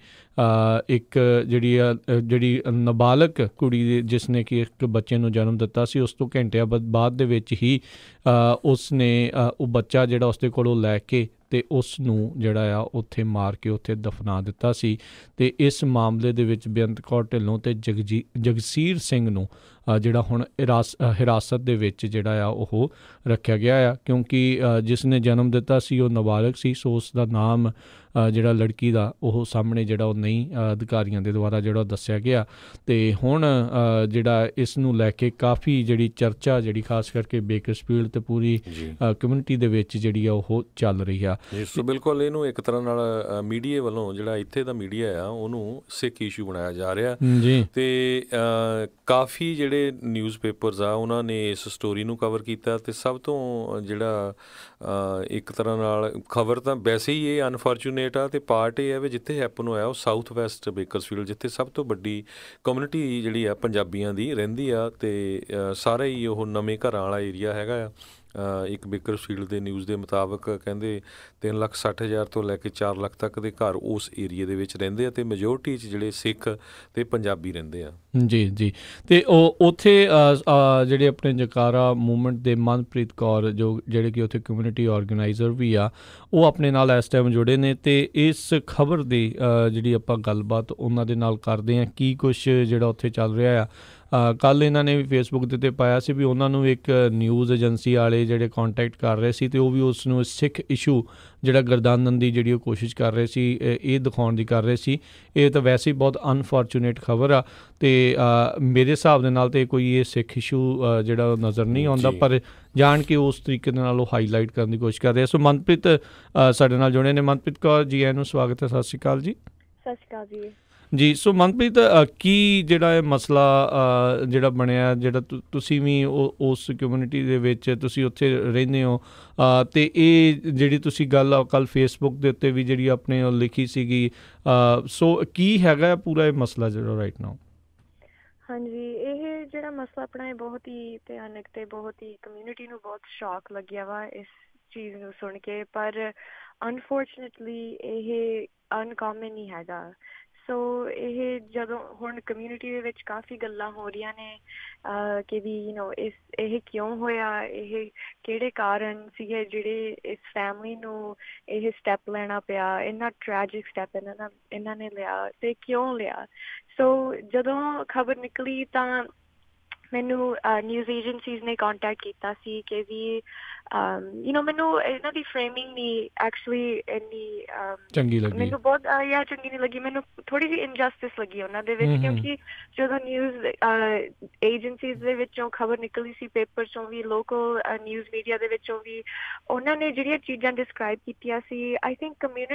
ਇੱਕ ਜਿਹੜੀ ਨਾਬਾਲਗ ਕੁੜੀ ਜਿਸ ਨੇ ਕਿ ਇੱਕ ਬੱਚੇ ਨੂੰ ਜਨਮ ਦਿੱਤਾ ਸੀ, ਉਸ ਤੋਂ ਘੰਟਿਆਂ ਬਾਅਦ ਦੇ ਵਿੱਚ ਹੀ ਉਸ ਨੇ ਉਹ ਬੱਚਾ ਜਿਹੜਾ ਉਸਦੇ ਕੋਲੋਂ ਲੈ ਕੇ ਤੇ ਉਸ ਨੂੰ ਜਿਹੜਾ ਆ ਉੱਥੇ ਮਾਰ ਕੇ ਉੱਥੇ ਦਫਨਾ ਦਿੱਤਾ ਸੀ। ਤੇ ਇਸ ਮਾਮਲੇ ਦੇ ਵਿੱਚ ਬੇਅੰਤ ਕੌਰ ਢਿੱਲੋਂ ਤੇ ਜਗਸੀਰ ਸਿੰਘ ਨੂੰ ਜਿਹੜਾ ਹੁਣ ਹਿਰਾਸਤ ਦੇ ਵਿੱਚ ਜਿਹੜਾ ਆ ਉਹ ਰੱਖਿਆ ਗਿਆ ਆ, ਕਿਉਂਕਿ ਜਿਸ ਨੇ ਜਨਮ ਦਿੱਤਾ ਸੀ ਉਹ ਨਾਬਾਲਗ ਸੀ। ਸੋ ਉਸ ਦਾ ਨਾਮ ਜਿਹੜਾ ਲੜਕੀ ਦਾ ਉਹ ਸਾਹਮਣੇ ਜਿਹੜਾ ਉਹ ਨਹੀਂ ਅਧਿਕਾਰੀਆਂ ਦੇ ਦੁਆਰਾ ਜਿਹੜਾ ਦੱਸਿਆ ਗਿਆ। ਤੇ ਹੁਣ ਜਿਹੜਾ ਇਸ ਨੂੰ ਲੈ ਕੇ ਕਾਫੀ ਜਿਹੜੀ ਚਰਚਾ ਜਿਹੜੀ ਖਾਸ ਕਰਕੇ ਬੇਕਰਸਫੀਲਡ ਤੇ ਪੂਰੀ ਕਮਿਊਨਿਟੀ ਦੇ ਵਿੱਚ ਜਿਹੜੀ ਆ ਉਹ ਚੱਲ ਰਹੀ ਆ। ਸੋ ਬਿਲਕੁਲ ਇਹਨੂੰ ਇੱਕ ਤਰ੍ਹਾਂ ਨਾਲ ਮੀਡੀਆ ਵੱਲੋਂ ਜਿਹੜਾ ਇੱਥੇ ਦਾ ਮੀਡੀਆ ਆ ਉਹਨੂੰ ਸਿੱਖ ਇਸ਼ੂ ਬਣਾਇਆ ਜਾ ਰਿਹਾ ਜੀ। ਤੇ ਕਾਫੀ ਜਿਹੜੇ ਨਿਊਜ਼ਪੇਪਰਸ ਆ ਉਹਨਾਂ ਨੇ ਇਸ ਸਟੋਰੀ ਨੂੰ ਕਵਰ ਕੀਤਾ ਤੇ ਸਭ ਤੋਂ ਜਿਹੜਾ ਇੱਕ ਤਰ੍ਹਾਂ ਨਾਲ ਖਬਰ ਤਾਂ ਵੈਸੇ ਹੀ ਇਹ ਅਨਫੋਰਚੂਨੇਟ ਆ ਤੇ ਪਾਰਟ ਇਹ ਹੈ ਵੀ ਜਿੱਥੇ ਹੈਪਨ ਹੋਇਆ ਉਹ ਸਾਊਥ ਵੈਸਟ ਬੇਕਰਸਫੀਲਡ, ਜਿੱਥੇ ਸਭ ਤੋਂ ਵੱਡੀ ਕਮਿਊਨਿਟੀ ਜਿਹੜੀ ਆ ਪੰਜਾਬੀਆਂ ਦੀ ਰਹਿੰਦੀ ਆ ਤੇ ਸਾਰਾ ਹੀ ਉਹ ਨਵੇਂ ਘਰਾਂ ਵਾਲਾ ਏਰੀਆ ਹੈਗਾ ਆ। ਇੱਕ ਬੇਕਰਫੀਲਡ ਦੇ ਨਿਊਜ਼ ਦੇ ਮੁਤਾਬਕ ਕਹਿੰਦੇ 3,60,000 ਤੋਂ ਲੈ ਕੇ 4 ਲੱਖ ਤੱਕ ਦੇ ਘਰ ਉਸ ਏਰੀਏ ਦੇ ਵਿੱਚ ਰਹਿੰਦੇ ਆ, ਅਤੇ ਮੈਜੋਰਟੀ 'ਚ ਜਿਹੜੇ ਸਿੱਖ ਅਤੇ ਪੰਜਾਬੀ ਰਹਿੰਦੇ ਆ। ਜੀ ਜੀ। ਅਤੇ ਉਹ ਉੱਥੇ ਜਿਹੜੇ ਆਪਣੇ ਜਕਾਰਾ ਮੂਵਮੈਂਟ ਦੇ ਮਨਪ੍ਰੀਤ ਕੌਰ ਜਿਹੜੇ ਕਿ ਉੱਥੇ ਕਮਿਊਨਿਟੀ ਆਰਗੇਨਾਈਜ਼ਰ ਵੀ ਆ, ਉਹ ਆਪਣੇ ਨਾਲ ਇਸ ਟਾਈਮ ਜੁੜੇ ਨੇ, ਅਤੇ ਇਸ ਖਬਰ ਦੀ ਜਿਹੜੀ ਆਪਾਂ ਗੱਲਬਾਤ ਉਹਨਾਂ ਦੇ ਨਾਲ ਕਰਦੇ ਹਾਂ ਕੀ ਕੁਛ ਜਿਹੜਾ ਉੱਥੇ ਚੱਲ ਰਿਹਾ ਆ। ਕੱਲ੍ਹ ਇਹਨਾਂ ਨੇ ਵੀ ਫੇਸਬੁੱਕ ਦੇ ਉੱਤੇ ਪਾਇਆ ਸੀ ਵੀ ਉਹਨਾਂ ਨੂੰ ਇੱਕ ਨਿਊਜ਼ ਏਜੰਸੀ ਵਾਲੇ ਜਿਹੜੇ ਕੰਟੈਕਟ ਕਰ ਰਹੇ ਸੀ, ਅਤੇ ਉਹ ਵੀ ਉਸ ਨੂੰ ਸਿੱਖ ਇਸ਼ੂ ਜਿਹੜਾ ਗਰਦਾਨਣ ਦੀ ਜਿਹੜੀ ਉਹ ਕੋਸ਼ਿਸ਼ ਕਰ ਰਹੇ ਸੀ, ਇਹ ਦਿਖਾਉਣ ਦੀ ਕਰ ਰਹੇ ਸੀ। ਇਹ ਤਾਂ ਵੈਸੇ ਹੀ ਬਹੁਤ ਅਨਫੋਰਚੂਨੇਟ ਖਬਰ ਆ, ਅਤੇ ਮੇਰੇ ਹਿਸਾਬ ਦੇ ਨਾਲ ਤਾਂ ਕੋਈ ਇਹ ਸਿੱਖ ਇਸ਼ੂ ਜਿਹੜਾ ਨਜ਼ਰ ਨਹੀਂ ਆਉਂਦਾ, ਪਰ ਜਾਣ ਕੇ ਉਸ ਤਰੀਕੇ ਦੇ ਨਾਲ ਉਹ ਹਾਈਲਾਈਟ ਕਰਨ ਦੀ ਕੋਸ਼ਿਸ਼ ਕਰ ਰਹੇ। ਸੋ ਮਨਪ੍ਰੀਤ ਸਾਡੇ ਨਾਲ ਜੁੜੇ ਨੇ। ਮਨਪ੍ਰੀਤ ਕੌਰ ਜੀ, ਇਹਨੂੰ ਸਵਾਗਤ ਹੈ। ਸਤਿ ਸ਼੍ਰੀ ਅਕਾਲ ਜੀ। ਸਤਿ ਸ਼੍ਰੀ ਅਕਾਲ ਜੀ। ਜੀ, ਸੋ ਮਨਪ੍ਰੀਤ, ਕੀ ਜਿਹੜਾ ਇਹ ਮਸਲਾ ਜਿਹੜਾ ਬਣਿਆ, ਜਿਹੜਾ ਤੁਸੀਂ ਵੀ ਉਸ ਕਮਿਊਨਿਟੀ ਦੇ ਵਿੱਚ ਤੁਸੀਂ ਉੱਥੇ ਰਹਿੰਦੇ ਹੋ, ਅਤੇ ਇਹ ਜਿਹੜੀ ਤੁਸੀਂ ਗੱਲ ਕੱਲ੍ਹ ਫੇਸਬੁੱਕ ਦੇ ਉੱਤੇ ਵੀ ਜਿਹੜੀ ਆਪਣੇ ਲਿਖੀ ਸੀਗੀ, ਸੋ ਕੀ ਹੈਗਾ ਪੂਰਾ ਇਹ ਮਸਲਾ ਜਿਹੜਾ ਰਾਈਟ ਨਾਓ? ਹਾਂਜੀ, ਇਹ ਜਿਹੜਾ ਮਸਲਾ ਆਪਣਾ ਇਹ ਬਹੁਤ ਹੀ ਭਿਆਨਕ ਅਤੇ ਬਹੁਤ ਹੀ ਕਮਿਊਨਿਟੀ ਨੂੰ ਬਹੁਤ ਸ਼ੌਕ ਲੱਗਿਆ ਵਾ ਇਸ ਚੀਜ਼ ਨੂੰ ਸੁਣ ਕੇ, ਪਰ ਅਨਫੋਰਚੂਨੇਟਲੀ ਇਹ ਅਨਕਾਮਨ ਨਹੀਂ ਹੈਗਾ। ਸੋ ਇਹ ਜਦੋਂ ਹੁਣ ਕਮਿਊਨਿਟੀ ਦੇ ਵਿੱਚ ਕਾਫੀ ਗੱਲਾਂ ਹੋ ਰਹੀਆਂ ਨੇ ਕਿ ਵੀ ਇਹ ਕਿਉਂ ਹੋਇਆ, ਇਹ ਕਿਹੜੇ ਕਾਰਨ ਸੀਗੇ ਜਿਹੜੇ ਇਸ ਫੈਮਿਲੀ ਨੂੰ ਇਹ ਸਟੈਪ ਲੈਣਾ ਪਿਆ, ਇੰਨਾ ਟ੍ਰੈਜਿਕ ਸਟੈਪ ਇਹਨਾਂ ਨੇ ਲਿਆ ਅਤੇ ਕਿਉਂ ਲਿਆ। ਸੋ ਜਦੋਂ ਖਬਰ ਨਿਕਲੀ ਤਾਂ ਮੈਨੂੰ ਨਿਊਜ਼ ਏਜੰਸੀਜ਼ ਨੇ ਕੰਟੈਕਟ ਕੀਤਾ ਸੀ ਕਿ ਵੀ ਮੈਨੂੰ ਇਹਨਾਂ ਦੀ ਫਰੇਮਿੰਗ ਨਹੀਂ ਐਕਚੁਅਲੀ ਇੰਨੀ ਚੰਗੀ ਲੱਗੀ, ਮੈਨੂੰ ਬਹੁਤ ਚੰਗੀ ਨਹੀਂ ਲੱਗੀ। ਮੈਨੂੰ ਥੋੜ੍ਹੀ ਜਿਹੀ ਇਨਜਸਟਿਸ ਲੱਗੀ ਉਹਨਾਂ ਦੇ ਵਿੱਚ, ਕਿਉਂਕਿ ਜਦੋਂ ਨਿਊਜ਼ ਏਜੰਸੀਜ਼ ਦੇ ਵਿੱਚੋਂ ਖਬਰ ਨਿਕਲੀ ਸੀ, ਪੇਪਰ 'ਚੋਂ ਵੀ, ਲੋਕਲ ਨਿਊਜ਼ ਮੀਡੀਆ ਦੇ ਵਿੱਚੋਂ ਵੀ, ਉਹਨਾਂ ਨੇ ਜਿਹੜੀਆਂ ਚੀਜ਼ਾਂ ਡਿਸਕਰਾਈਬ ਕੀਤੀਆਂ ਸੀ, ਆਈ ਥਿੰਕ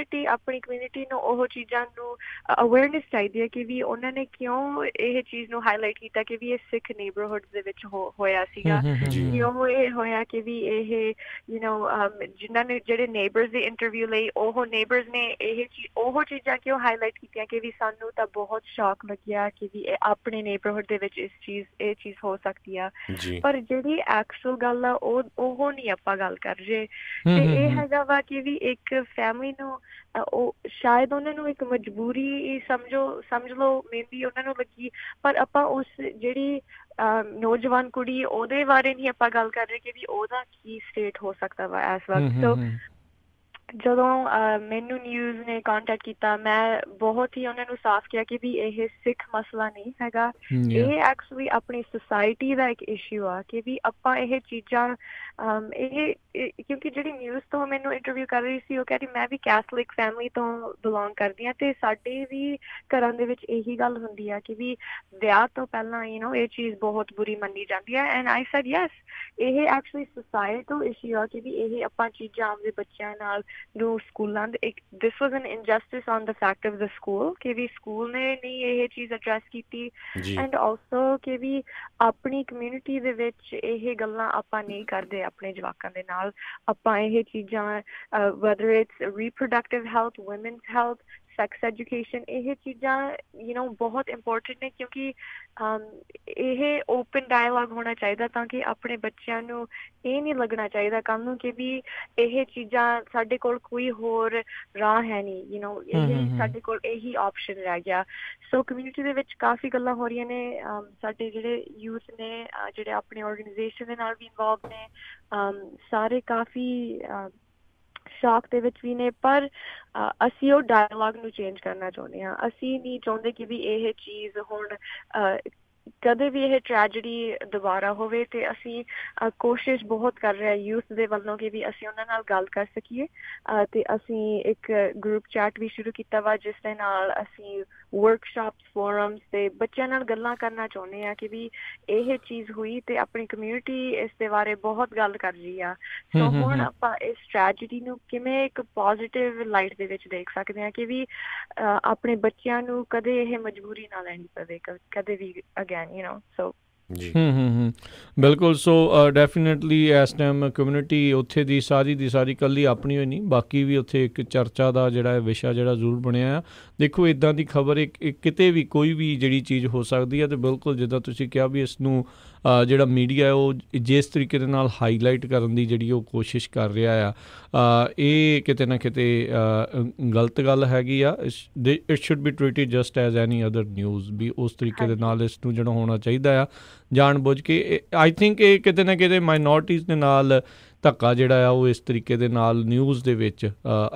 ਆਪਣੀ ਕਮਿਊਨਿਟੀ ਨੂੰ ਉਹ ਚੀਜ਼ਾਂ ਨੂੰ ਅਵੇਅਰਨੈਸ ਚਾਹੀਦੀ ਹੈ ਕਿ ਵੀ ਉਹਨਾਂ ਨੇ ਕਿਉਂ ਇਹ ਚੀਜ਼ ਨੂੰ ਹਾਈਲਾਈਟ ਕੀਤਾ ਕਿ ਵੀ ਇਹ ਸਿੱਖ ਨੇਬਰਹੁੱਡ ਦੇ ਵਿੱਚ ਹੋਇਆ ਸੀਗਾ, ਕਿਉਂ ਇਹ ਹੋਇਆ ਕਿ ਵੀ ਇਹ ਜਿਨ੍ਹਾਂ ਨੇ ਜਿਹੜੇ ਨੇਬਰਸ ਦੀ ਇੰਟਰਵਿਊ ਲਈ, ਉਹ ਨੇਬਰਸ ਨੇ ਉਹ ਚੀਜ਼ਾਂ ਕਿਉਂ ਹਾਈਲਾਈਟ ਕੀਤੀਆਂ ਕਿ ਵੀ ਸਾਨੂੰ ਤਾਂ ਬਹੁਤ ਸ਼ੌਕ ਲੱਗਿਆ ਕਿ ਵੀ ਆਪਣੇ ਨੇਬਰਹੁੱਡ ਦੇ ਵਿੱਚ ਇਹ ਚੀਜ਼ ਹੋ ਸਕਦੀ ਆ, ਪਰ ਜਿਹੜੀ ਐਕਚੁਅਲ ਗੱਲ ਆ ਉਹ ਨਹੀਂ ਆਪਾਂ ਗੱਲ ਕਰ ਰਹੇ। ਤੇ ਇਹ ਹੈਗਾ ਵਾ ਕਿ ਵੀ ਇੱਕ ਫੈਮਿਲੀ ਨੂੰ ਉਹ ਸ਼ਾਇਦ ਉਹਨਾਂ ਨੂੰ ਇੱਕ ਮਜਬੂਰੀ ਸਮਝ ਲਓ ਮੇਬੀ ਉਹਨਾਂ ਨੂੰ ਲੱਗੀ, ਪਰ ਆਪਾਂ ਉਸ ਜਿਹੜੀ ਨੌਜਵਾਨ ਕੁੜੀ ਉਹਦੇ ਬਾਰੇ ਨਹੀਂ ਆਪਾਂ ਗੱਲ ਕਰ ਰਹੇ ਕਿ ਵੀ ਉਹਦਾ ਕੀ ਸਟੇਟ ਹੋ ਸਕਦਾ ਵਾ ਇਸ ਵਕਤ। ਸੋ ਜਦੋਂ ਮੈਨੂੰ ਨਿਊਜ਼ ਨੇ ਕੰਟੈਕਟ ਕੀਤਾ, ਮੈਂ ਬਹੁਤ ਹੀ ਉਹਨਾਂ ਨੂੰ ਸਾਫ਼ ਕਿਹਾ ਕਿ ਵੀ ਇਹ ਸਿੱਖ ਮਸਲਾ ਨਹੀਂ ਹੈਗਾ, ਇਹ ਐਕਚੁਅਲੀ ਆਪਣੀ ਸੁਸਾਇਟੀ ਦਾ ਇੱਕ ਇਸ਼ੂ ਆ ਕਿ ਵੀ ਆਪਾਂ ਇਹ ਚੀਜ਼ਾਂ ਕਿਉਂਕਿ ਜਿਹੜੀ ਨਿਊਜ਼ ਤੋਂ ਮੈਨੂੰ ਇੰਟਰਵਿਊ ਕਰ ਰਹੀ ਸੀ ਉਹ ਕਹਿ ਰਹੀ ਮੈਂ ਵੀ ਕੈਥੋਲਿਕ ਫੈਮਿਲੀ ਤੋਂ ਬਿਲੋਂਗ ਕਰਦੀ ਹਾਂ, ਅਤੇ ਸਾਡੇ ਵੀ ਘਰਾਂ ਦੇ ਵਿੱਚ ਇਹੀ ਗੱਲ ਹੁੰਦੀ ਆ ਕਿ ਵੀ ਵਿਆਹ ਤੋਂ ਪਹਿਲਾਂ ਇਹ ਚੀਜ਼ ਬਹੁਤ ਬੁਰੀ ਮੰਨੀ ਜਾਂਦੀ ਹੈ। ਐਂਡ ਆਈ ਸੈਡ ਯੈਸ, ਇਹ ਐਕਚੁਅਲੀ ਸੁਸਾਇਟਲ ਇਸ਼ੂ ਆ ਕਿ ਵੀ ਇਹ ਆਪਾਂ ਚੀਜ਼ਾਂ ਆਪਣੇ ਬੱਚਿਆਂ ਨਾਲ ਨੂੰ ਸਕੂਲਾਂ ਦੇ this was an injustice on the fact of the school ਕਿ ਵੀ ਸਕੂਲ ਨੇ ਨਹੀਂ ਇਹ ਚੀਜ਼ ਐਡਰੈਸ ਕੀਤੀ, ਐਂਡ ਆਲਸੋ ਕਿ ਵੀ ਆਪਣੀ ਕਮਿਊਨਿਟੀ ਦੇ ਵਿੱਚ ਇਹ ਗੱਲਾਂ ਆਪਾਂ ਨਹੀਂ ਕਰਦੇ ਆਪਣੇ ਜਵਾਕਾਂ ਦੇ ਨਾਲ। ਆਪਾਂ ਇਹ ਚੀਜ਼ਾਂ whether it's reproductive health, women's health, sex education, ਇਹ ਚੀਜ਼ਾਂ ਬਹੁਤ ਇੰਪੋਰਟੈਂਟ ਨੇ, ਕਿਉਂਕਿ ਇਹ ਓਪਨ ਡਾਇਲੋਗ ਹੋਣਾ ਚਾਹੀਦਾ ਤਾਂ ਕਿ ਆਪਣੇ ਬੱਚਿਆਂ ਨੂੰ ਇਹ ਨਹੀਂ ਲੱਗਣਾ ਚਾਹੀਦਾ ਕੱਲ੍ਹ ਨੂੰ ਕਿ ਵੀ ਇਹ ਚੀਜ਼ਾਂ ਸਾਡੇ ਕੋਲ ਕੋਈ ਹੋਰ ਰਾਹ ਹੈ ਨਹੀਂ, ਇਹ ਸਾਡੇ ਕੋਲ ਇਹੀ ਆਪਸ਼ਨ ਰਹਿ ਗਿਆ। ਸੋ ਕਮਿਊਨਿਟੀ ਦੇ ਵਿੱਚ ਕਾਫੀ ਗੱਲਾਂ ਹੋ ਰਹੀਆਂ ਨੇ, ਸਾਡੇ ਜਿਹੜੇ ਯੂਥ ਨੇ ਜਿਹੜੇ ਆਪਣੇ ਆਰਗੇਨਾਈਜੇਸ਼ਨ ਦੇ ਨਾਲ ਵੀ ਇਨਵੋਲਵ ਨੇ, ਸਾਰੇ ਕਾਫੀ ਸ਼ੌਕ ਦੇ ਵਿੱਚ ਵੀ ਨੇ, ਪਰ ਅਸੀਂ ਉਹ ਡਾਇਲੋਗ ਨੂੰ ਚੇਂਜ ਕਰਨਾ ਚਾਹੁੰਦੇ ਹਾਂ। ਅਸੀਂ ਨਹੀਂ ਚਾਹੁੰਦੇ ਕਿ ਵੀ ਇਹ ਚੀਜ਼ ਹੁਣ ਕਦੇ ਵੀ ਇਹ ਟ੍ਰੈਜਡੀ ਦੁਬਾਰਾ ਹੋਵੇ, ਤੇ ਅਸੀਂ ਕੋਸ਼ਿਸ਼ ਬਹੁਤ ਕਰ ਰਹੇ ਯੂਥ ਦੇ ਵੱਲੋਂ ਕਿ ਵੀ ਅਸੀਂ ਉਹਨਾਂ ਨਾਲ ਗੱਲ ਕਰ ਸਕੀਏ, ਤੇ ਅਸੀਂ ਇੱਕ ਗਰੁੱਪ ਚੈਟ ਵੀ ਸ਼ੁਰੂ ਕੀਤਾ ਵਾ ਜਿਸ ਦੇ ਨਾਲ ਅਸੀਂ ਵਰਕਸ਼ਾਪਸ, ਫੋਰਮਸ ਤੇ ਬੱਚਿਆਂ ਨਾਲ ਗੱਲਾਂ ਕਰਨਾ ਚਾਹੁੰਦੇ ਹਾਂ ਕਿ ਵੀ ਇਹ ਚੀਜ਼ ਹੋਈ ਤੇ ਆਪਣੀ ਕਮਿਊਨਿਟੀ ਇਸ ਦੇ ਬਾਰੇ ਬਹੁਤ ਗੱਲ ਕਰ ਰਹੀ ਆ। ਸੋ ਹੁਣ ਆਪਾਂ ਇਸ ਟ੍ਰੈਜਡੀ ਨੂੰ ਕਿਵੇਂ ਇੱਕ ਪੋਜ਼ਿਟਿਵ ਲਾਈਟ ਦੇ ਵਿੱਚ ਦੇਖ ਸਕਦੇ ਹਾਂ ਕਿ ਵੀ ਆਪਣੇ ਬੱਚਿਆਂ ਨੂੰ ਕਦੇ ਇਹ ਮਜਬੂਰੀ ਨਾ ਲੈਣੀ ਪਵੇ ਕਦੇ ਵੀ so ਬਿਲਕੁਲ। ਸੋ ਡੈਫੀਨੇਟਲੀ ਇਸ ਟਾਈਮ ਕਮਿਊਨਿਟੀ ਉੱਥੇ ਦੀ ਸਾਰੀ ਇਕੱਲੀ ਆਪਣੀ ਹੋਈ ਨਹੀਂ, ਬਾਕੀ ਵੀ ਉੱਥੇ ਇੱਕ ਚਰਚਾ ਦਾ ਜਿਹੜਾ ਵਿਸ਼ਾ ਜਿਹੜਾ ਜ਼ਰੂਰ ਬਣਿਆ ਆ। ਦੇਖੋ ਇੱਦਾਂ ਦੀ ਖਬਰ ਕਿਤੇ ਵੀ ਕੋਈ ਵੀ ਜਿਹੜੀ ਚੀਜ਼ ਹੋ ਸਕਦੀ ਹੈ, ਅਤੇ ਬਿਲਕੁਲ ਜਿੱਦਾਂ ਤੁਸੀਂ ਕਿਹਾ ਵੀ ਇਸ ਨੂੰ ਜਿਹੜਾ ਮੀਡੀਆ ਉਹ ਜਿਸ ਤਰੀਕੇ ਦੇ ਨਾਲ ਹਾਈਲਾਈਟ ਕਰਨ ਦੀ ਜਿਹੜੀ ਉਹ ਕੋਸ਼ਿਸ਼ ਕਰ ਰਿਹਾ ਆ, ਇਹ ਕਿਤੇ ਨਾ ਕਿਤੇ ਗਲਤ ਗੱਲ ਹੈਗੀ ਆ। It should be treated just as any other news, ਵੀ ਉਸ ਤਰੀਕੇ ਦੇ ਨਾਲ ਇਸ ਨੂੰ ਜਿਹੜਾ ਹੋਣਾ ਚਾਹੀਦਾ ਆ ਜਾਣ ਬੁੱਝ ਕੇ। ਆਈ ਥਿੰਕ ਇਹ ਕਿਤੇ ਨਾ ਕਿਤੇ ਮਾਈਨੋਰਟੀਜ਼ ਦੇ ਨਾਲ ਧੱਕਾ ਜਿਹੜਾ ਆ ਉਹ ਇਸ ਤਰੀਕੇ ਦੇ ਨਾਲ ਨਿਊਜ਼ ਦੇ ਵਿੱਚ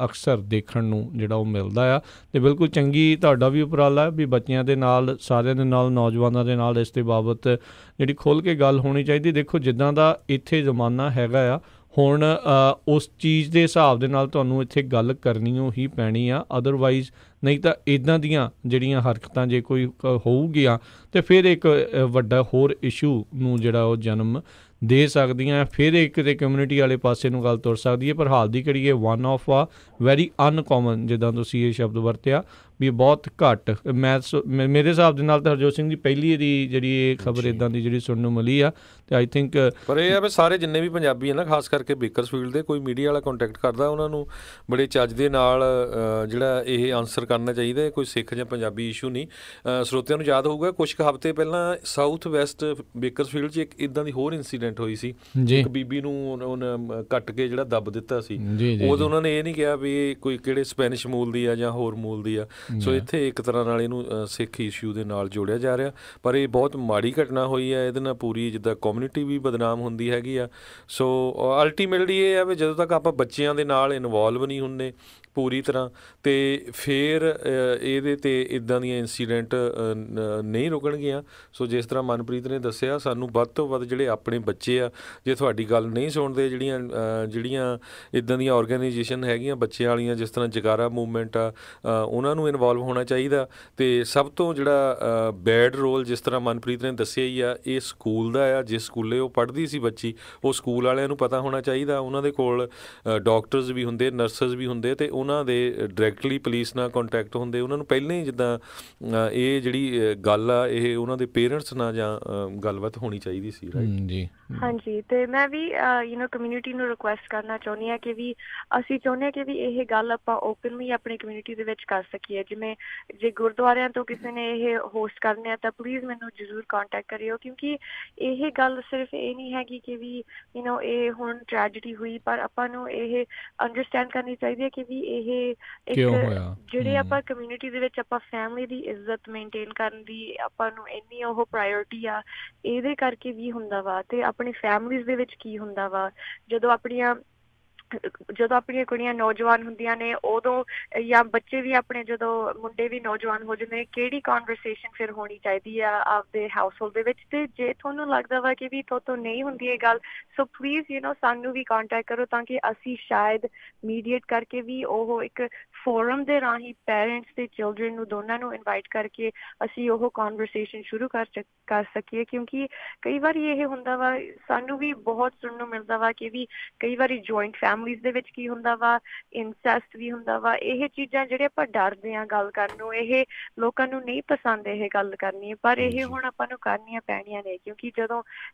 ਅਕਸਰ ਦੇਖਣ ਨੂੰ ਜਿਹੜਾ ਉਹ ਮਿਲਦਾ ਆ। ਅਤੇ ਬਿਲਕੁਲ ਚੰਗੀ ਤੁਹਾਡਾ ਵੀ ਉਪਰਾਲਾ ਵੀ ਬੱਚਿਆਂ ਦੇ ਨਾਲ, ਸਾਰਿਆਂ ਦੇ ਨਾਲ, ਨੌਜਵਾਨਾਂ ਦੇ ਨਾਲ ਇਸ ਦੇ ਬਾਬਤ ਜਿਹੜੀ ਖੁੱਲ੍ਹ ਕੇ ਗੱਲ ਹੋਣੀ ਚਾਹੀਦੀ। ਦੇਖੋ ਜਿੱਦਾਂ ਦਾ ਇੱਥੇ ਜ਼ਮਾਨਾ ਹੈਗਾ ਆ ਹੁਣ, ਉਸ ਚੀਜ਼ ਦੇ ਹਿਸਾਬ ਦੇ ਨਾਲ ਤੁਹਾਨੂੰ ਇੱਥੇ ਗੱਲ ਕਰਨੀ ਓ ਹੀ ਪੈਣੀ ਆ, ਅਦਰਵਾਈਜ਼ ਨਹੀਂ ਤਾਂ ਇੱਦਾਂ ਦੀਆਂ ਜਿਹੜੀਆਂ ਹਰਕਤਾਂ ਜੇ ਕੋਈ ਹੋਊਗੀਆਂ ਤਾਂ ਫਿਰ ਇੱਕ ਵੱਡਾ ਹੋਰ ਇਸ਼ੂ ਨੂੰ ਜਿਹੜਾ ਉਹ ਜਨਮ ਦੇ ਸਕਦੀਆਂ, ਫਿਰ ਇੱਕ ਤੇ ਕਮਿਊਨਿਟੀ ਵਾਲੇ ਪਾਸੇ ਨੂੰ ਗੱਲ ਤੁਰ ਸਕਦੀ ਹੈ। ਪਰ ਹਾਲ ਦੀ ਘੜੀ ਇਹ ਵਨ ਆਫ ਆ ਵੈਰੀ ਅਨਕੋਮਨ, ਜਿੱਦਾਂ ਤੁਸੀਂ ਇਹ ਸ਼ਬਦ ਵਰਤਿਆ ਵੀ ਬਹੁਤ ਘੱਟ। ਮੇਰੇ ਹਿਸਾਬ ਦੇ ਨਾਲ ਤਾਂ ਹਰਜੋਤ ਸਿੰਘ ਦੀ ਪਹਿਲੀ ਦੀ ਜਿਹੜੀ ਇਹ ਖਬਰ ਇੱਦਾਂ ਦੀ ਜਿਹੜੀ ਸੁਣਨ ਨੂੰ ਮਿਲੀ ਆ। ਅਤੇ ਆਈ ਥਿੰਕ ਪਰ ਇਹ ਆ ਵੀ ਸਾਰੇ ਜਿੰਨੇ ਵੀ ਪੰਜਾਬੀ ਹੈ ਨਾ, ਖਾਸ ਕਰਕੇ ਬੇਕਰਸਫੀਲਡ ਦੇ, ਕੋਈ ਮੀਡੀਆ ਵਾਲਾ ਕੰਟੈਕਟ ਕਰਦਾ ਉਹਨਾਂ ਨੂੰ ਬੜੇ ਚੱਜ ਦੇ ਨਾਲ ਜਿਹੜਾ ਇਹ ਆਨਸਰ ਕਰਨਾ ਚਾਹੀਦਾ। ਕੋਈ ਸਿੱਖ ਜਾਂ ਪੰਜਾਬੀ ਇਸ਼ੂ ਨਹੀਂ। ਸਰੋਤਿਆਂ ਨੂੰ ਯਾਦ ਹੋਊਗਾ ਕੁਛ ਕੁ ਹਫ਼ਤੇ ਪਹਿਲਾਂ ਸਾਊਥ ਵੈਸਟ ਬੇਕਰਸਫੀਲਡ 'ਚ ਇੱਕ ਇੱਦਾਂ ਦੀ ਹੋਰ ਇੰਸੀਡੈਂਟ ਹੋਈ ਸੀ। ਇੱਕ ਬੀਬੀ ਨੂੰ ਉਹਨੇ ਕੱਟ ਕੇ ਜਿਹੜਾ ਦੱਬ ਦਿੱਤਾ ਸੀ। ਉਦੋਂ ਉਹਨਾਂ ਨੇ ਇਹ ਨਹੀਂ ਕਿਹਾ ਵੀ ਇਹ ਕੋਈ ਕਿਹੜੇ ਸਪੈਨਿਸ਼ ਮੂਲ ਦੀ ਆ ਜਾਂ ਹੋਰ ਮੂਲ ਦੀ ਆ। ਸੋ ਇੱਥੇ ਇੱਕ ਤਰ੍ਹਾਂ ਨਾਲ ਇਹਨੂੰ ਸਿੱਖ ਇਸ਼ੂ ਦੇ ਨਾਲ ਜੋੜਿਆ ਜਾ ਰਿਹਾ, ਪਰ ਇਹ ਬਹੁਤ ਮਾੜੀ ਘਟਨਾ ਹੋਈ ਹੈ। ਇਹਦੇ ਨਾਲ ਪੂਰੀ ਜਿੱਦਾਂ ਕਮਿਊਨਿਟੀ ਵੀ ਬਦਨਾਮ ਹੁੰਦੀ ਹੈਗੀ ਆ। ਸੋ ਅਲਟੀਮੇਟਲੀ ਇਹ ਆ ਵੀ ਜਦੋਂ ਤੱਕ ਆਪਾਂ ਬੱਚਿਆਂ ਦੇ ਨਾਲ ਇਨਵੋਲਵ ਨਹੀਂ ਹੁੰਦੇ ਪੂਰੀ ਤਰ੍ਹਾਂ, ਅਤੇ ਫਿਰ ਇਹਦੇ 'ਤੇ ਇੱਦਾਂ ਦੀਆਂ ਇੰਸੀਡੈਂਟ ਨਹੀਂ ਰੁਕਣਗੀਆਂ। ਸੋ ਜਿਸ ਤਰ੍ਹਾਂ ਮਨਪ੍ਰੀਤ ਨੇ ਦੱਸਿਆ, ਸਾਨੂੰ ਵੱਧ ਤੋਂ ਵੱਧ ਜਿਹੜੇ ਆਪਣੇ ਬੱਚੇ ਆ, ਜੇ ਤੁਹਾਡੀ ਗੱਲ ਨਹੀਂ ਸੁਣਦੇ, ਜਿਹੜੀਆਂ ਇੱਦਾਂ ਦੀਆਂ ਔਰਗਨਾਈਜੇਸ਼ਨ ਹੈਗੀਆਂ ਬੱਚਿਆਂ ਵਾਲੀਆਂ, ਜਿਸ ਤਰ੍ਹਾਂ ਜਗਾਰਾ ਮੂਵਮੈਂਟ ਆ, ਉਹਨਾਂ ਨੂੰ ਇਨਵੋਲਵ ਹੋਣਾ ਚਾਹੀਦਾ। ਅਤੇ ਸਭ ਤੋਂ ਜਿਹੜਾ ਬੈਡ ਰੋਲ, ਜਿਸ ਤਰ੍ਹਾਂ ਮਨਪ੍ਰੀਤ ਨੇ ਦੱਸਿਆ ਹੀ ਆ, ਇਹ ਸਕੂਲ ਦਾ ਆ। ਜਿਸ ਸਕੂਲੇ ਉਹ ਪੜ੍ਹਦੀ ਸੀ ਬੱਚੀ, ਉਹ ਸਕੂਲ ਵਾਲਿਆਂ ਨੂੰ ਪਤਾ ਹੋਣਾ ਚਾਹੀਦਾ। ਉਹਨਾਂ ਦੇ ਕੋਲ ਡਾਕਟਰਸ ਵੀ ਹੁੰਦੇ, ਨਰਸਸ ਵੀ ਹੁੰਦੇ, ਅਤੇ ਉਹਨਾਂ ਦੇ ਡਾਇਰੈਕਟਲੀ ਪੁਲਿਸ ਨਾਲ ਕੰਟੈਕਟ ਹੁੰਦੇ। ਉਹਨਾਂ ਨੂੰ ਪਹਿਲਾਂ ਹੀ ਜਿੱਦਾਂ ਇਹ ਜਿਹੜੀ ਗੱਲ ਆ, ਇਹ ਉਹਨਾਂ ਦੇ ਪੇਰੈਂਟਸ ਨਾਲ ਜਾਂ ਗੱਲਬਾਤ ਹੋਣੀ ਚਾਹੀਦੀ ਸੀ। ਜੀ ਹਾਂਜੀ, ਅਤੇ ਮੈਂ ਵੀ ਕਮਿਊਨਿਟੀ ਨੂੰ ਰਿਕੁਐਸਟ ਕਰਨਾ ਚਾਹੁੰਦੀ ਹਾਂ ਕਿ ਵੀ ਅਸੀਂ ਚਾਹੁੰਦੇ ਹਾਂ ਕਿ ਵੀ ਇਹ ਗੱਲ ਆਪਾਂ ਓਪਨਲੀ ਆਪਣੀ ਕਮਿਊਨਿਟੀ ਦੇ ਵਿੱਚ ਕਰ ਸਕੀਏ। ਜਿਵੇਂ ਜੇ ਗੁਰਦੁਆਰਿਆਂ ਤੋਂ ਕਿਸੇ ਨੇ ਇਹ ਹੋਸਟ ਕਰਨੇ ਆ ਤਾਂ ਪਲੀਜ਼ ਮੈਨੂੰ ਜ਼ਰੂਰ ਕੰਟੈਕਟ ਕਰਿਓ, ਕਿਉਂਕਿ ਇਹ ਗੱਲ ਸਿਰਫ ਇਹ ਨਹੀਂ ਹੈਗੀ ਕਿ ਵੀ ਇਹ ਹੁਣ ਟ੍ਰੈਜਡੀ ਹੋਈ, ਪਰ ਆਪਾਂ ਨੂੰ ਇਹ ਅੰਡਰਸਟੈਂਡ ਕਰਨੀ ਚਾਹੀਦੀ ਹੈ ਕਿ ਵੀ ਇਹ ਇੱਕ ਜਿਹੜੇ ਆਪਾਂ ਕਮਿਊਨਿਟੀ ਦੇ ਵਿੱਚ ਆਪਾਂ ਫੈਮਿਲੀ ਦੀ ਇੱਜ਼ਤ ਮੇਨਟੇਨ ਕਰਨ ਦੀ ਆਪਾਂ ਨੂੰ ਇੰਨੀ ਉਹ ਪ੍ਰਾਇਓਰਟੀ ਆ, ਇਹਦੇ ਕਰਕੇ ਵੀ ਹੁੰਦਾ ਵਾ। ਅਤੇ ਆਪਣੀ ਫੈਮਲੀਜ਼ ਦੇ ਵਿੱਚ ਕੀ ਹੁੰਦਾ ਵਾ, ਜਦੋਂ ਆਪਣੀਆਂ ਕੁੜੀਆਂ ਨੌਜਵਾਨ ਹੁੰਦੀਆਂ ਨੇ ਉਦੋਂ, ਜਾਂ ਬੱਚੇ ਵੀ ਆਪਣੇ ਜਦੋਂ ਮੁੰਡੇ ਵੀ ਨੌਜਵਾਨ ਹੋ ਜਾਂਦੇ, ਕਿਹੜੀ ਕਨਵਰਸੇਸ਼ਨ ਫਿਰ ਹੋਣੀ ਚਾਹੀਦੀ ਆ ਆਪਦੇ ਹਾਊਸਹੋਲਡ ਦੇ ਵਿੱਚ। ਅਤੇ ਜੇ ਤੁਹਾਨੂੰ ਲੱਗਦਾ ਵਾ ਕਿ ਵੀ ਤੋਂ ਨਹੀਂ ਹੁੰਦੀ ਇਹ ਗੱਲ, ਸੋ ਪਲੀਜ਼ ਸਾਨੂੰ ਵੀ ਕੰਟੈਕਟ ਕਰੋ, ਤਾਂ ਕਿ ਅਸੀਂ ਸ਼ਾਇਦ ਮੀਡੀਏਟ ਕਰਕੇ ਵੀ ਉਹ ਇੱਕ ਫੋਰਮ ਦੇ ਰਾਹੀਂ ਪੈਰੈਂਟਸ ਅਤੇ ਚਿਲਡਰਨ ਨੂੰ ਦੋਨਾਂ ਨੂੰ ਇਨਵਾਈਟ ਕਰਕੇ ਅਸੀਂ ਉਹ ਕਨਵਰਸੇਸ਼ਨ ਸ਼ੁਰੂ ਕਰ ਸਕੀਏ। ਕਿਉਂਕਿ ਕਈ ਵਾਰੀ ਇਹ ਹੁੰਦਾ ਵਾ, ਸਾਨੂੰ ਵੀ ਬਹੁਤ ਸੁਣਨ ਨੂੰ ਮਿਲਦਾ ਵਾ ਕਿ ਵੀ ਕਈ ਵਾਰੀ ਜੁਆਇੰਟ ਫੈਮਲੀਜ਼ ਦੇ ਵਿੱਚ ਕੀ ਹੁੰਦਾ ਵਾ, ਇਨਸੈਸਟ ਵੀ ਹੁੰਦਾ ਵਾ। ਇਹ ਚੀਜ਼ਾਂ ਜਿਹੜੇ ਆਪਾਂ ਡਰਦੇ ਹਾਂ ਗੱਲ ਕਰਨ ਨੂੰ, ਇਹ ਲੋਕਾਂ ਨੂੰ ਨਹੀਂ ਪਸੰਦ ਇਹ ਗੱਲ ਕਰਨੀ, ਪਰ ਇਹ ਹੁਣ ਆਪਾਂ ਨੂੰ ਕਰਨੀਆਂ ਪੈਣੀਆਂ ਨੇ। ਕਿਉਂਕਿ ਜਦੋਂ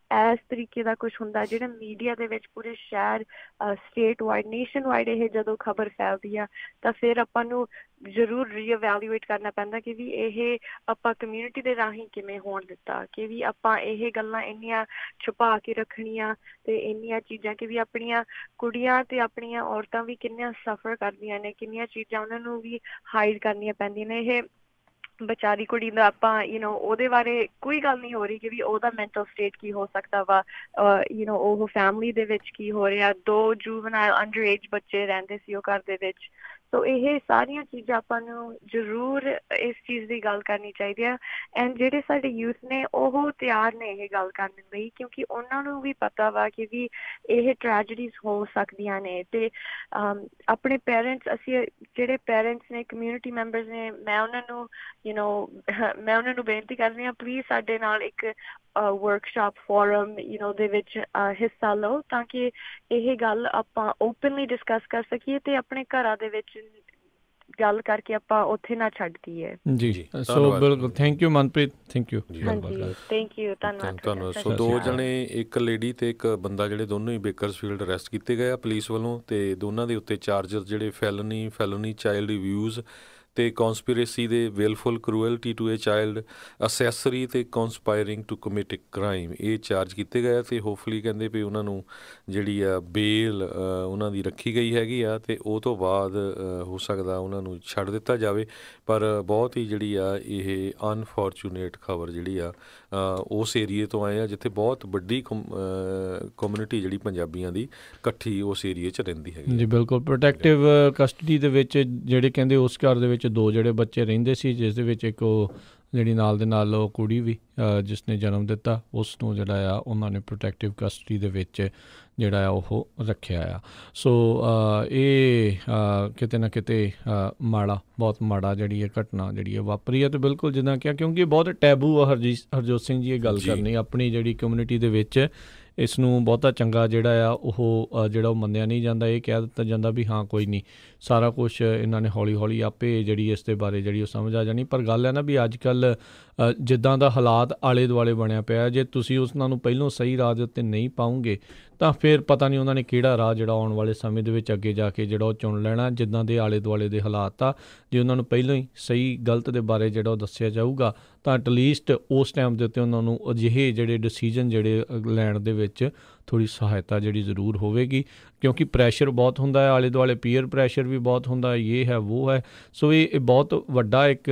ਇਸ ਤਰੀਕੇ ਦਾ ਕੁਛ ਹੁੰਦਾ, ਜਿਹੜਾ ਮੀਡੀਆ ਦੇ ਵਿੱਚ ਪੂਰੇ ਸ਼ਹਿਰ, ਸਟੇਟ ਵਾਈਡ, ਨੇਸ਼ਨ ਵਾਈਡ ਇਹ ਜਦੋਂ ਖਬਰ ਫੈਲਦੀ ਆ, ਤਾਂ ਫਿਰ ਆਪਾਂ ਨੂੰ ਜ਼ਰੂਰ ਰੀਅਵੈਲੂਏਟ ਕਰਨਾ ਪੈਂਦਾ ਕਿ ਵੀ ਇਹ ਆਪਾਂ ਕਮਿਊਨਿਟੀ ਦੇ ਰਾਹੀਂ ਕਿਵੇਂ ਹੋਣ ਦਿੱਤਾ, ਕਿ ਵੀ ਆਪਾਂ ਇਹ ਗੱਲਾਂ ਇੰਨੀਆਂ ਛੁਪਾ ਕੇ ਰੱਖਣੀਆਂ ਅਤੇ ਇੰਨੀਆਂ ਚੀਜ਼ਾਂ ਕਿ ਵੀ ਆਪਣੀਆਂ ਕੁੜੀਆਂ ਅਤੇ ਆਪਣੀਆਂ ਔਰਤਾਂ ਵੀ ਕਿੰਨੀਆਂ ਸਫਰ ਕਰਦੀਆਂ ਨੇ, ਕਿੰਨੀਆਂ ਚੀਜ਼ਾਂ ਉਹਨਾਂ ਨੂੰ ਵੀ ਹਾਈਡ ਕਰਨੀਆਂ ਪੈਂਦੀਆਂ ਨੇ। ਇਹ ਵਿਚਾਰੀ ਕੁੜੀ ਦਾ ਆਪਾਂ ਉਹਦੇ ਬਾਰੇ ਕੋਈ ਗੱਲ ਨਹੀਂ ਹੋ ਰਹੀ ਕਿ ਵੀ ਉਹਦਾ ਮੈਂਟਲ ਸਟੇਟ ਕੀ ਹੋ ਸਕਦਾ ਵਾ, ਉਹ ਫੈਮਲੀ ਦੇ ਵਿੱਚ ਕੀ ਹੋ ਰਿਹਾ। 2 ਜੂਵਨਾਈਲ ਅੰਡਰ ਏਜ ਬੱਚੇ ਰਹਿੰਦੇ ਸੀ ਉਹ ਘਰ ਦੇ ਵਿੱਚ। ਸੋ ਇਹ ਸਾਰੀਆਂ ਚੀਜ਼ਾਂ ਆਪਾਂ ਨੂੰ ਜ਼ਰੂਰ ਇਸ ਚੀਜ਼ ਦੀ ਗੱਲ ਕਰਨੀ ਚਾਹੀਦੀ ਆ। ਐਂਡ ਜਿਹੜੇ ਸਾਡੇ ਯੂਥ ਨੇ ਉਹ ਤਿਆਰ ਨੇ ਇਹ ਗੱਲ ਕਰਨ ਲਈ, ਕਿਉਂਕਿ ਉਹਨਾਂ ਨੂੰ ਵੀ ਪਤਾ ਵਾ ਕਿ ਵੀ ਇਹ ਟ੍ਰੈਜਡੀਜ਼ ਹੋ ਸਕਦੀਆਂ ਨੇ। ਅਤੇ ਆਪਣੇ ਪੇਰੈਂਟਸ, ਅਸੀਂ ਜਿਹੜੇ ਪੇਰੈਂਟਸ ਨੇ, ਕਮਿਊਨਿਟੀ ਮੈਂਬਰਸ ਨੇ, ਮੈਂ ਉਹਨਾਂ ਨੂੰ ਬੇਨਤੀ ਕਰਦੀ ਹਾਂ, ਪਲੀਜ਼ ਸਾਡੇ ਨਾਲ ਇੱਕ ਵਰਕਸ਼ਾਪ, ਫੋਰਮ ਦੇ ਵਿੱਚ ਹਿੱਸਾ ਲਓ, ਤਾਂ ਕਿ ਇਹ ਗੱਲ ਆਪਾਂ ਓਪਨਲੀ ਡਿਸਕਸ ਕਰ ਸਕੀਏ ਅਤੇ ਆਪਣੇ ਘਰਾਂ ਦੇ ਵਿੱਚ ਗੱਲ ਕਰਕੇ ਆਪਾਂ ਉੱਥੇ ਨਾ ਛੱਡ ਦਈਏ। ਜੀ ਸੋ ਬਿਲਕੁਲ, thank you Manpreet, thank you. ਹਾਂਜੀ, ਥੈਂਕ ਯੂ, ਧੰਨਵਾਦ। ਸੋ 2 ਜਣੇ, ਇੱਕ ਲੇਡੀ ਤੇ ਇੱਕ ਬੰਦਾ, ਜਿਹੜੇ ਦੋਨੋਂ ਹੀ ਬੇਕਰਸਫੀਲਡ ਅਰੈਸਟ ਕੀਤੇ ਗਏ ਆ ਪੁਲਿਸ ਵੱਲੋਂ, ਤੇ ਦੋਨਾਂ ਦੇ ਉੱਤੇ ਚਾਰਜਰ ਜਿਹੜੇ ਫੈਲਨੀ ਚਾਈਲਡ ਅਬਿਊਜ਼ ਤੇ ਕਨਸਪੀਰੇਸੀ ਦੇ wilful cruelty to a child, accessory ਤੇ conspiring to commit a crime, ਇਹ ਚਾਰਜ ਕੀਤੇ ਗਏ ਤੇ ਹੋਪਫੁਲੀ ਕਹਿੰਦੇ ਵੀ ਉਹਨਾਂ ਨੂੰ ਜਿਹੜੀ ਆ ਬੇਲ ਉਹਨਾਂ ਦੀ ਰੱਖੀ ਗਈ ਹੈਗੀ ਆ ਤੇ ਉਹ ਤੋਂ ਬਾਅਦ ਹੋ ਸਕਦਾ ਉਹਨਾਂ ਨੂੰ ਛੱਡ ਦਿੱਤਾ ਜਾਵੇ। ਪਰ ਬਹੁਤ ਹੀ ਜਿਹੜੀ ਆ ਇਹ ਅਨਫੋਰਚੂਨੇਟ ਖਬਰ ਜਿਹੜੀ ਆ ਉਸ ਏਰੀਏ ਤੋਂ ਆਏ ਆ ਜਿੱਥੇ ਬਹੁਤ ਵੱਡੀ ਕਮਿਊਨਿਟੀ ਜਿਹੜੀ ਪੰਜਾਬੀਆਂ ਦੀ ਇਕੱਠੀ ਉਸ ਏਰੀਏ 'ਚ ਰਹਿੰਦੀ ਹੈਗੀ। ਜੀ ਬਿਲਕੁਲ। ਪ੍ਰੋਟੈਕਟਿਵ ਕਸਟਡੀ ਦੇ ਵਿੱਚ ਜਿਹੜੇ ਕਹਿੰਦੇ ਉਸ ਘਰ ਦੇ ਵਿੱਚ 2 ਜਿਹੜੇ ਬੱਚੇ ਰਹਿੰਦੇ ਸੀ, ਜਿਸ ਦੇ ਵਿੱਚ ਇੱਕ ਉਹ ਜਿਹੜੀ ਨਾਲ ਦੇ ਨਾਲ ਉਹ ਕੁੜੀ ਵੀ ਜਿਸ ਨੇ ਜਨਮ ਦਿੱਤਾ, ਉਸ ਨੂੰ ਜਿਹੜਾ ਆ ਉਹਨਾਂ ਨੇ ਪ੍ਰੋਟੈਕਟਿਵ ਕਸਟਡੀ ਦੇ ਵਿੱਚ ਜਿਹੜਾ ਆ ਉਹ ਰੱਖਿਆ ਆ। ਸੋ ਇਹ ਕਿਤੇ ਨਾ ਕਿਤੇ ਮਾੜਾ, ਬਹੁਤ ਮਾੜਾ ਜਿਹੜੀ ਇਹ ਘਟਨਾ ਜਿਹੜੀ ਹੈ ਵਾਪਰੀ ਹੈ। ਅਤੇ ਬਿਲਕੁਲ ਜਿੱਦਾਂ ਕਿਹਾ, ਕਿਉਂਕਿ ਬਹੁਤ ਟੈਬੂ ਆ ਹਰਜੋਤ ਸਿੰਘ ਜੀ ਇਹ ਗੱਲ ਕਰਨੀ ਆਪਣੀ ਜਿਹੜੀ ਕਮਿਊਨਿਟੀ ਦੇ ਵਿੱਚ, ਇਸ ਨੂੰ ਬਹੁਤਾ ਚੰਗਾ ਜਿਹੜਾ ਆ ਉਹ ਜਿਹੜਾ ਉਹ ਮੰਨਿਆ ਨਹੀਂ ਜਾਂਦਾ। ਇਹ ਕਹਿ ਦਿੱਤਾ ਜਾਂਦਾ ਵੀ ਹਾਂ ਕੋਈ ਨਹੀਂ, ਸਾਰਾ ਕੁਛ ਇਹਨਾਂ ਨੇ ਹੌਲੀ ਹੌਲੀ ਆਪੇ ਜਿਹੜੀ ਇਸ ਦੇ ਬਾਰੇ ਜਿਹੜੀ ਉਹ ਸਮਝ ਆ ਜਾਣੀ। ਪਰ ਗੱਲ ਹੈ ਨਾ ਵੀ ਅੱਜ ਕੱਲ੍ਹ ਜਿੱਦਾਂ ਦਾ ਹਾਲਾਤ ਆਲੇ ਦੁਆਲੇ ਬਣਿਆ ਪਿਆ, ਜੇ ਤੁਸੀਂ ਉਹਨਾਂ ਨੂੰ ਪਹਿਲੋਂ ਸਹੀ ਰਾਹ ਦੇ ਉੱਤੇ ਨਹੀਂ ਪਾਉਂਗੇ ਤਾਂ ਫਿਰ ਪਤਾ ਨਹੀਂ ਉਹਨਾਂ ਨੇ ਕਿਹੜਾ ਰਾਹ ਜਿਹੜਾ ਆਉਣ ਵਾਲੇ ਸਮੇਂ ਦੇ ਵਿੱਚ ਅੱਗੇ ਜਾ ਕੇ ਜਿਹੜਾ ਉਹ ਚੁਣ ਲੈਣਾ। ਜਿੱਦਾਂ ਦੇ ਆਲੇ ਦੁਆਲੇ ਦੇ ਹਾਲਾਤ ਆ, ਜੇ ਉਹਨਾਂ ਨੂੰ ਪਹਿਲਾਂ ਹੀ ਸਹੀ ਗਲਤ ਦੇ ਬਾਰੇ ਜਿਹੜਾ ਉਹ ਦੱਸਿਆ ਜਾਊਗਾ ਤਾਂ ਐਟਲੀਸਟ ਉਸ ਟਾਈਮ ਦੇ ਉੱਤੇ ਉਹਨਾਂ ਨੂੰ ਅਜਿਹੇ ਜਿਹੜੇ ਡਿਸੀਜਨ ਜਿਹੜੇ ਲੈਣ ਦੇ ਵਿੱਚ ਥੋੜ੍ਹੀ ਸਹਾਇਤਾ ਜਿਹੜੀ ਜ਼ਰੂਰ ਹੋਵੇਗੀ, ਕਿਉਂਕਿ ਪ੍ਰੈਸ਼ਰ ਬਹੁਤ ਹੁੰਦਾ ਹੈ ਆਲੇ ਦੁਆਲੇ, ਪੀਅਰ ਪ੍ਰੈਸ਼ਰ ਵੀ ਬਹੁਤ ਹੁੰਦਾ, ਇਹ ਹੈ ਉਹ ਹੈ। ਸੋ ਇਹ ਬਹੁਤ ਵੱਡਾ ਇੱਕ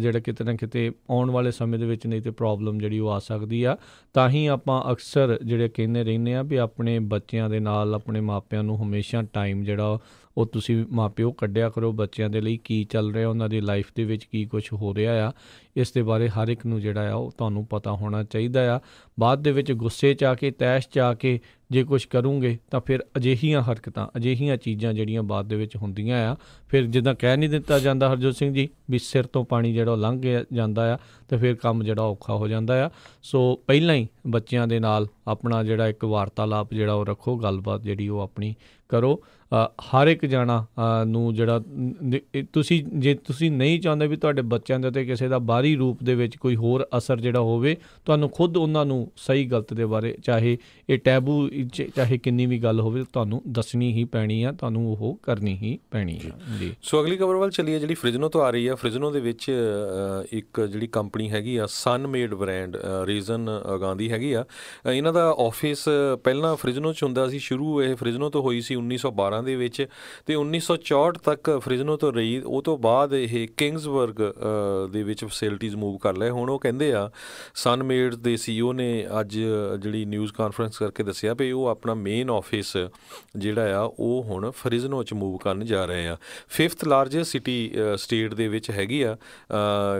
ਜਿਹੜਾ ਕਿਤੇ ਨਾ ਕਿਤੇ ਆਉਣ ਵਾਲੇ ਸਮੇਂ ਦੇ ਵਿੱਚ ਨਹੀਂ ਤਾਂ ਪ੍ਰੋਬਲਮ ਜਿਹੜੀ ਉਹ ਆ ਸਕਦੀ ਆ। ਤਾਂ ਹੀ ਆਪਾਂ ਅਕਸਰ ਜਿਹੜੇ ਕਹਿੰਦੇ ਰਹਿੰਦੇ ਹਾਂ ਵੀ ਆਪਣੇ ਬੱਚਿਆਂ ਦੇ ਨਾਲ ਆਪਣੇ ਮਾਪਿਆਂ ਨੂੰ ਹਮੇਸ਼ਾ ਟਾਈਮ ਜਿਹੜਾ ਉਹ ਤੁਸੀਂ ਮਾਪਿਓ ਕੱਢਿਆ ਕਰੋ ਬੱਚਿਆਂ ਦੇ ਲਈ, ਕੀ ਚੱਲ ਰਿਹਾ ਉਹਨਾਂ ਦੀ ਲਾਈਫ ਦੇ ਵਿੱਚ, ਕੀ ਕੁਛ ਹੋ ਰਿਹਾ ਆ, ਇਸ ਦੇ ਬਾਰੇ ਹਰ ਇੱਕ ਨੂੰ ਜਿਹੜਾ ਆ ਉਹ ਤੁਹਾਨੂੰ ਪਤਾ ਹੋਣਾ ਚਾਹੀਦਾ ਆ। ਬਾਅਦ ਦੇ ਵਿੱਚ ਗੁੱਸੇ 'ਚ ਆ ਕੇ, ਤੈਸ਼ 'ਚ ਆ ਕੇ ਜੇ ਕੁਛ ਕਰੂੰਗੇ ਤਾਂ ਫਿਰ ਅਜਿਹੀਆਂ ਹਰਕਤਾਂ, ਅਜਿਹੀਆਂ ਚੀਜ਼ਾਂ ਜਿਹੜੀਆਂ ਬਾਅਦ ਦੇ ਵਿੱਚ ਹੁੰਦੀਆਂ ਆ, ਫਿਰ ਜਿੱਦਾਂ ਕਹਿ ਨਹੀਂ ਦਿੱਤਾ ਜਾਂਦਾ ਹਰਜੋਤ ਸਿੰਘ ਜੀ ਵੀ ਸਿਰ ਤੋਂ ਪਾਣੀ ਜਿਹੜਾ ਉਹ ਲੰਘ ਜਾਂਦਾ ਆ ਅਤੇ ਫਿਰ ਕੰਮ ਜਿਹੜਾ ਔਖਾ ਹੋ ਜਾਂਦਾ ਆ। ਸੋ ਪਹਿਲਾਂ ਹੀ ਬੱਚਿਆਂ ਦੇ ਨਾਲ ਆਪਣਾ ਜਿਹੜਾ ਇੱਕ ਵਾਰਤਾਲਾਪ ਜਿਹੜਾ ਉਹ ਰੱਖੋ, ਗੱਲਬਾਤ ਜਿਹੜੀ ਉਹ ਆਪਣੀ ਕਰੋ। ਹਰ ਇੱਕ ਜਾਣਾ ਨੂੰ ਜਿਹੜਾ ਤੁਸੀਂ, ਜੇ ਤੁਸੀਂ ਨਹੀਂ ਚਾਹੁੰਦੇ ਵੀ ਤੁਹਾਡੇ ਬੱਚਿਆਂ ਦੇ ਉੱਤੇ ਕਿਸੇ ਦਾ ਬਾਹਰੀ ਰੂਪ ਦੇ ਵਿੱਚ ਕੋਈ ਹੋਰ ਅਸਰ ਜਿਹੜਾ ਹੋਵੇ, ਤੁਹਾਨੂੰ ਖੁਦ ਉਹਨਾਂ ਨੂੰ ਸਹੀ ਗਲਤ ਦੇ ਬਾਰੇ, ਚਾਹੇ ਇਹ ਟੈਬੂ ਚਾਹੇ ਕਿੰਨੀ ਵੀ ਗੱਲ ਹੋਵੇ, ਤੁਹਾਨੂੰ ਦੱਸਣੀ ਹੀ ਪੈਣੀ ਆ, ਤੁਹਾਨੂੰ ਉਹ ਕਰਨੀ ਹੀ ਪੈਣੀ ਆ ਜੀ। ਸੋ ਅਗਲੀ ਖਬਰ ਵੱਲ ਚੱਲੀਏ ਜਿਹੜੀ ਫ੍ਰਿਜ਼ਨੋ ਤੋਂ ਆ ਰਹੀ ਆ। ਫ੍ਰਿਜ਼ਨੋ ਦੇ ਵਿੱਚ ਇੱਕ ਜਿਹੜੀ ਕੰਪਨੀ ਹੈਗੀ ਆ ਸਨਮੇਡ ਬ੍ਰਾਂਡ, ਰੀਜ਼ਨ ਉਗਾਉਂਦੀ ਹੈਗੀ ਆ। ਇਹਨਾਂ ਦਾ ਆਫਿਸ ਪਹਿਲਾਂ ਫ੍ਰਿਜ਼ਨੋ 'ਚ ਹੁੰਦਾ ਸੀ, ਸ਼ੁਰੂ ਇਹ ਫ੍ਰਿਜ਼ਨੋ ਤੋਂ ਹੋਈ ਸੀ 1912 ਦੇ ਵਿੱਚ ਅਤੇ 1964 ਤੱਕ ਫ੍ਰਿਜ਼ਨੋ ਤੋਂ ਰਹੀ। ਉਹ ਤੋਂ ਬਾਅਦ ਇਹ ਕਿੰਗਸਬਰਗ ਦੇ ਵਿੱਚ ਫੈਸਿਲਿਟੀਜ਼ ਮੂਵ ਕਰ ਲਏ। ਹੁਣ ਉਹ ਕਹਿੰਦੇ ਆ ਸਨਮੇਡ ਦੇ CEO ਨੇ ਅੱਜ ਜਿਹੜੀ ਨਿਊਜ਼ ਕਾਨਫਰੰਸ ਕਰਕੇ ਦੱਸਿਆ ਵੀ ਉਹ ਆਪਣਾ ਮੇਨ ਆਫਿਸ ਜਿਹੜਾ ਆ ਉਹ ਹੁਣ ਫ੍ਰਿਜ਼ਨੋ 'ਚ ਮੂਵ ਕਰਨ ਜਾ ਰਹੇ ਆ। 5th ਲਾਰਜੈਸਟ ਸਿਟੀ ਸਟੇਟ ਦੇ ਵਿੱਚ ਹੈਗੀ ਆ।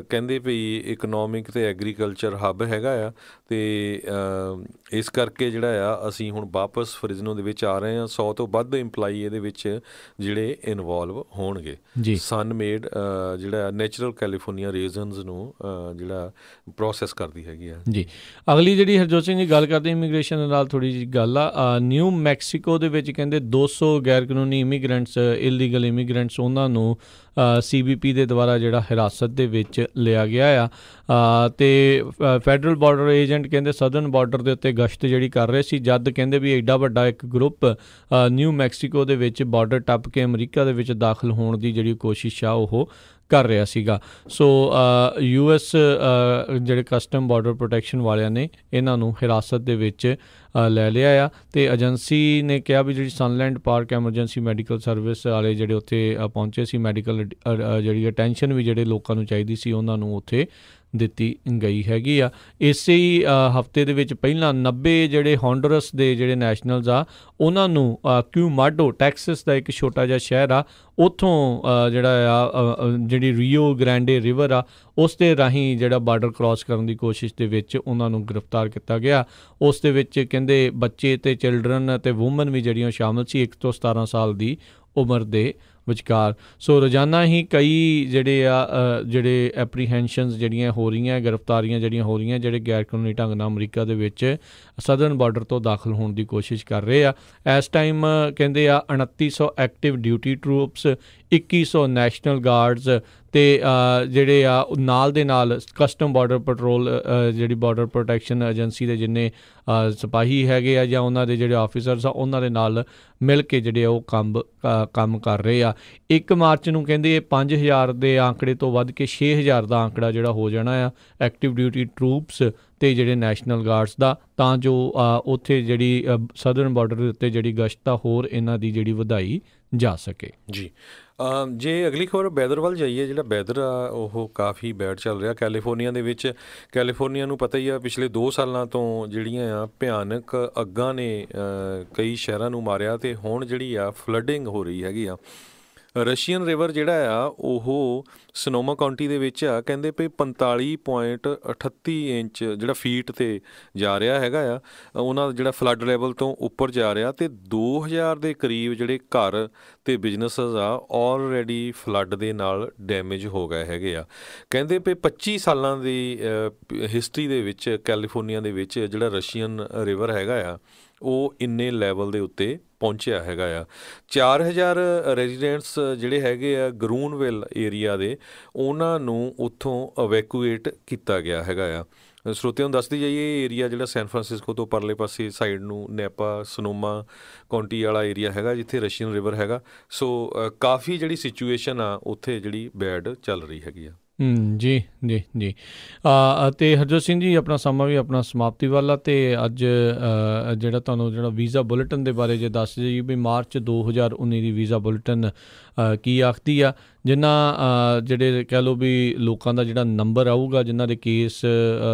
ਕਹਿੰਦੇ ਵੀ ਇਕਨੋਮਿਕ ਅਤੇ ਐਗਰੀਕਲਚਰ ਹੱਬ ਹੈਗਾ ਆ ਅਤੇ ਇਸ ਕਰਕੇ ਜਿਹੜਾ ਆ ਅਸੀਂ ਹੁਣ ਵਾਪਸ ਫ੍ਰਿਜ਼ਨੋ ਦੇ ਵਿੱਚ ਆ ਰਹੇ ਹਾਂ। 100 ਤੋਂ ਵੱਧ ਇੰਪਲਾਈ ਇਹਦੇ ਵਿੱਚ ਜਿਹੜੇ ਇਨਵੋਲਵ ਹੋਣਗੇ। ਸਨਮੇਡ ਜਿਹੜਾ ਨੈਚੁਰਲ ਕੈਲੀਫੋਰਨੀਆ ਰੀਜ਼ਨਸ ਨੂੰ ਜਿਹੜਾ ਪ੍ਰੋਸੈਸ ਕਰਦੀ ਹੈਗੀ ਆ ਜੀ। ਅਗਲੀ ਜਿਹੜੀ ਹਰਜੋਤ ਸਿੰਘ ਜੀ ਗੱਲ ਕਰਦੇ ਇਮੀਗ੍ਰੇਸ਼ਨ ਦੇ ਨਾਲ ਥੋੜ੍ਹੀ ਜਿਹੀ ਗੱਲ ਆ। ਨਿਊ ਮੈਕਸੀਕੋ ਦੇ ਵਿੱਚ ਕਹਿੰਦੇ 200 ਗੈਰ ਕਾਨੂੰਨੀ ਇਮੀਗਰੈਂਟਸ, ਇਲੀਗਲ ਇਮੀਗਰੈਂਟਸ, ਉਹਨਾਂ ਨੂੰ CBP ਦੇ ਦੁਆਰਾ ਜਿਹੜਾ ਹਿਰਾਸਤ ਦੇ ਵਿੱਚ ਲਿਆ ਗਿਆ ਆ। ਅਤੇ ਫੈਡਰਲ ਬਾਰਡਰ ਏਜੰਟ ਕਹਿੰਦੇ ਸਦਰਨ ਬਾਰਡਰ ਦੇ ਉੱਤੇ ਗਸ਼ਤ ਜਿਹੜੀ ਕਰ ਰਹੇ ਸੀ, ਜਦ ਕਹਿੰਦੇ ਵੀ ਐਡਾ ਵੱਡਾ ਇੱਕ ਗਰੁੱਪ ਨਿਊ ਮੈਕਸੀਕੋ ਦੇ ਵਿੱਚ ਬਾਰਡਰ ਟੱਪ ਕੇ ਅਮਰੀਕਾ ਦੇ ਵਿੱਚ ਦਾਖਲ ਹੋਣ ਦੀ ਜਿਹੜੀ ਕੋਸ਼ਿਸ਼ ਆ ਉਹ ਕਰ ਰਿਹਾ ਸੀਗਾ। ਸੋ US ਜਿਹੜੇ ਕਸਟਮ ਬਾਰਡਰ ਪ੍ਰੋਟੈਕਸ਼ਨ ਵਾਲਿਆਂ ਨੇ ਇਹਨਾਂ ਨੂੰ ਹਿਰਾਸਤ ਦੇ ਵਿੱਚ ਲੈ ਲਿਆ ਆ। ਅਤੇ ਏਜੰਸੀ ਨੇ ਕਿਹਾ ਵੀ ਜਿਹੜੀ ਸਨਲੈਂਡ ਪਾਰਕ ਐਮਰਜੈਂਸੀ ਮੈਡੀਕਲ ਸਰਵਿਸ ਵਾਲੇ ਜਿਹੜੇ ਉੱਥੇ ਪਹੁੰਚੇ ਸੀ, ਮੈਡੀਕਲ ਜਿਹੜੀ ਅਟੈਂਸ਼ਨ ਵੀ ਜਿਹੜੇ ਲੋਕਾਂ ਨੂੰ ਚਾਹੀਦੀ ਸੀ ਉਹਨਾਂ ਨੂੰ ਉੱਥੇ ਦਿੱਤੀ ਗਈ ਹੈਗੀ ਆ। ਇਸੇ ਹੀ ਹਫਤੇ ਦੇ ਵਿੱਚ ਪਹਿਲਾਂ 90 ਜਿਹੜੇ ਹੌਂਡਰਸ ਦੇ ਜਿਹੜੇ ਨੈਸ਼ਨਲਸ ਆ ਉਹਨਾਂ ਨੂੰ ਕਿਊਮਾਡੋ, ਟੈਕਸਸ ਦਾ ਇੱਕ ਛੋਟਾ ਜਿਹਾ ਸ਼ਹਿਰ ਆ, ਉੱਥੋਂ ਜਿਹੜਾ ਆ ਜਿਹੜੀ ਰੀਓ ਗ੍ਰੈਂਡੇ ਰਿਵਰ ਆ ਉਸ ਦੇ ਰਾਹੀਂ ਜਿਹੜਾ ਬਾਰਡਰ ਕ੍ਰਾਸ ਕਰਨ ਦੀ ਕੋਸ਼ਿਸ਼ ਦੇ ਵਿੱਚ ਉਹਨਾਂ ਨੂੰ ਗ੍ਰਿਫਤਾਰ ਕੀਤਾ ਗਿਆ। ਉਸ ਦੇ ਵਿੱਚ ਕਹਿੰਦੇ ਬੱਚੇ ਅਤੇ ਚਿਲਡਰਨ ਅਤੇ ਵੂਮਨ ਵੀ ਜਿਹੜੀਆਂ ਸ਼ਾਮਲ ਸੀ 1 ਤੋਂ 17 ਸਾਲ ਦੀ ਉਮਰ ਦੇ ਵਿਚਕਾਰ। ਸੋ ਰੋਜ਼ਾਨਾ ਹੀ ਕਈ ਜਿਹੜੇ ਐਪਰੀਹੈਂਸ਼ਨਸ ਜਿਹੜੀਆਂ ਹੋ ਰਹੀਆਂ, ਗ੍ਰਿਫਤਾਰੀਆਂ ਜਿਹੜੀਆਂ ਹੋ ਰਹੀਆਂ, ਜਿਹੜੇ ਗੈਰ ਕਾਨੂੰਨੀ ਢੰਗ ਨਾਲ ਅਮਰੀਕਾ ਦੇ ਵਿੱਚ ਸਦਰਨ ਬਾਰਡਰ ਤੋਂ ਦਾਖਲ ਹੋਣ ਦੀ ਕੋਸ਼ਿਸ਼ ਕਰ ਰਹੇ ਆ। ਇਸ ਟਾਈਮ ਕਹਿੰਦੇ ਆ 2900 active duty troops, 2100 national guards ਤੇ ਜਿਹੜੇ ਆ ਨਾਲ ਦੇ ਨਾਲ ਕਸਟਮ ਬਾਰਡਰ ਪੈਟਰੋਲ ਜਿਹੜੀ ਬਾਰਡਰ ਪ੍ਰੋਟੈਕਸ਼ਨ ਏਜੰਸੀ ਦੇ ਜਿੰਨੇ ਸਿਪਾਹੀ ਹੈਗੇ ਆ ਜਾਂ ਉਹਨਾਂ ਦੇ ਜਿਹੜੇ ਆਫੀਸਰਸ ਆ ਉਹਨਾਂ ਦੇ ਨਾਲ ਮਿਲ ਕੇ ਜਿਹੜੇ ਉਹ ਕੰਮ ਕਰ ਰਹੇ ਆ। 1 ਮਾਰਚ ਨੂੰ ਕਹਿੰਦੇ ਇਹ 5000 ਦੇ ਆંકੜੇ ਤੋਂ ਵੱਧ ਕੇ 6000 ਦਾ ਆંકੜਾ ਜਿਹੜਾ ਹੋ ਜਾਣਾ ਆ ਐਕਟਿਵ ਡਿਊਟੀ ਟਰੂਪਸ ਤੇ ਜਿਹੜੇ ਨੈਸ਼ਨਲ ਗਾਰਡਸ ਦਾ, ਤਾਂ ਜੋ ਉੱਥੇ ਜਿਹੜੀ ਸਦਰਨ ਬਾਰਡਰ ਦੇ ਉੱਤੇ ਜਿਹੜੀ ਗਸ਼ਤ ਆ ਹੋਰ ਇਹਨਾਂ ਦੀ ਜਿਹੜੀ ਵਧਾਈ ਜਾ ਸਕੇ। ਜੀ ਜੇ ਅਗਲੀ ਖਬਰ ਵੈਦਰ ਵੱਲ ਜਾਈਏ, ਜਿਹੜਾ ਵੈਦਰ ਆ ਉਹ ਕਾਫੀ ਬੈਡ ਚੱਲ ਰਿਹਾ ਕੈਲੀਫੋਰਨੀਆ ਦੇ ਵਿੱਚ। ਕੈਲੀਫੋਰਨੀਆ ਨੂੰ ਪਤਾ ਹੀ ਆ ਪਿਛਲੇ 2 ਸਾਲਾਂ ਤੋਂ ਜਿਹੜੀਆਂ ਆ ਭਿਆਨਕ ਅੱਗਾਂ ਨੇ ਕਈ ਸ਼ਹਿਰਾਂ ਨੂੰ ਮਾਰਿਆ ਤੇ ਹੁਣ ਜਿਹੜੀ ਆ ਫਲੱਡਿੰਗ ਹੋ ਰਹੀ ਹੈਗੀ ਆ। ਰਸ਼ੀਅਨ ਰਿਵਰ ਜਿਹੜਾ ਆ ਉਹ ਸਨੋਮਾ ਕਾਉਂਟੀ ਦੇ ਵਿੱਚ ਆ, ਕਹਿੰਦੇ ਵੀ 45.38 ਇੰਚ ਜਿਹੜਾ ਫੀਟ 'ਤੇ ਜਾ ਰਿਹਾ ਹੈਗਾ ਆ, ਉਹਨਾਂ ਦਾ ਜਿਹੜਾ ਫਲੱਡ ਲੈਵਲ ਤੋਂ ਉੱਪਰ ਜਾ ਰਿਹਾ ਤੇ 2000 ਦੇ ਕਰੀਬ ਜਿਹੜੇ ਘਰ ਤੇ ਬਿਜ਼ਨਸਸ ਆ ਆਲਰੇਡੀ ਫਲੱਡ ਦੇ ਨਾਲ ਡੈਮੇਜ ਹੋ ਗਏ ਹੈਗੇ ਆ। ਕਹਿੰਦੇ ਵੀ 25 ਸਾਲਾਂ ਦੀ ਹਿਸਟਰੀ ਦੇ ਵਿੱਚ ਕੈਲੀਫੋਰਨੀਆ ਦੇ ਵਿੱਚ ਜਿਹੜਾ ਰਸ਼ੀਅਨ ਰਿਵਰ ਹੈਗਾ ਆ ਉਹ ਇੰਨੇ ਲੈਵਲ ਦੇ ਉੱਤੇ ਪਹੁੰਚਿਆ ਹੈਗਾ ਆ। 4000 ਰੈਜ਼ੀਡੈਂਟਸ ਜਿਹੜੇ ਹੈਗੇ ਆ ਗਰੂਨਵਿਲ ਏਰੀਆ ਦੇ, ਉਹਨਾਂ ਨੂੰ ਉੱਥੋਂ ਇਵੈਕੂਏਟ ਕੀਤਾ ਗਿਆ ਹੈਗਾ ਆ। ਸਰੋਤਿਆਂ ਨੂੰ ਦੱਸਦੀ ਜਾਈਏ ਇਹ ਏਰੀਆ ਜਿਹੜਾ ਸੈਨ ਫਰਾਂਸਿਸਕੋ ਤੋਂ ਪਰਲੇ ਪਾਸੇ ਸਾਈਡ ਨੂੰ ਨੈਪਾ ਸਨੋਮਾ ਕਾਉਂਟੀ ਵਾਲਾ ਏਰੀਆ ਹੈਗਾ ਜਿੱਥੇ ਰਸ਼ੀਅਨ ਰਿਵਰ ਹੈਗਾ। ਸੋ ਕਾਫੀ ਜਿਹੜੀ ਸਿਚੁਏਸ਼ਨ ਆ ਉੱਥੇ ਜਿਹੜੀ ਬੈਡ ਚੱਲ ਰਹੀ ਹੈਗੀ ਆ। ਜੀ ਜੀ ਜੀ ਅਤੇ ਹਰਜੋਤ ਸਿੰਘ ਜੀ ਆਪਣਾ ਸਮਾਂ ਵੀ ਆਪਣਾ ਸਮਾਪਤੀ ਵਾਲਾ, ਅਤੇ ਅੱਜ ਜਿਹੜਾ ਤੁਹਾਨੂੰ ਜਿਹੜਾ ਵੀਜ਼ਾ ਬੁਲੇਟਿਨ ਦੇ ਬਾਰੇ ਜੇ ਦੱਸ ਜਾਈਏ ਵੀ ਮਾਰਚ 2019 ਦੀ ਵੀਜ਼ਾ ਬੁਲੇਟਿਨ ਕੀ ਆਖਦੀ ਆ। ਜਿਨ੍ਹਾਂ ਜਿਹੜੇ ਕਹਿ ਲਓ ਵੀ ਲੋਕਾਂ ਦਾ ਜਿਹੜਾ ਨੰਬਰ ਆਊਗਾ ਜਿਨ੍ਹਾਂ ਦੇ ਕੇਸ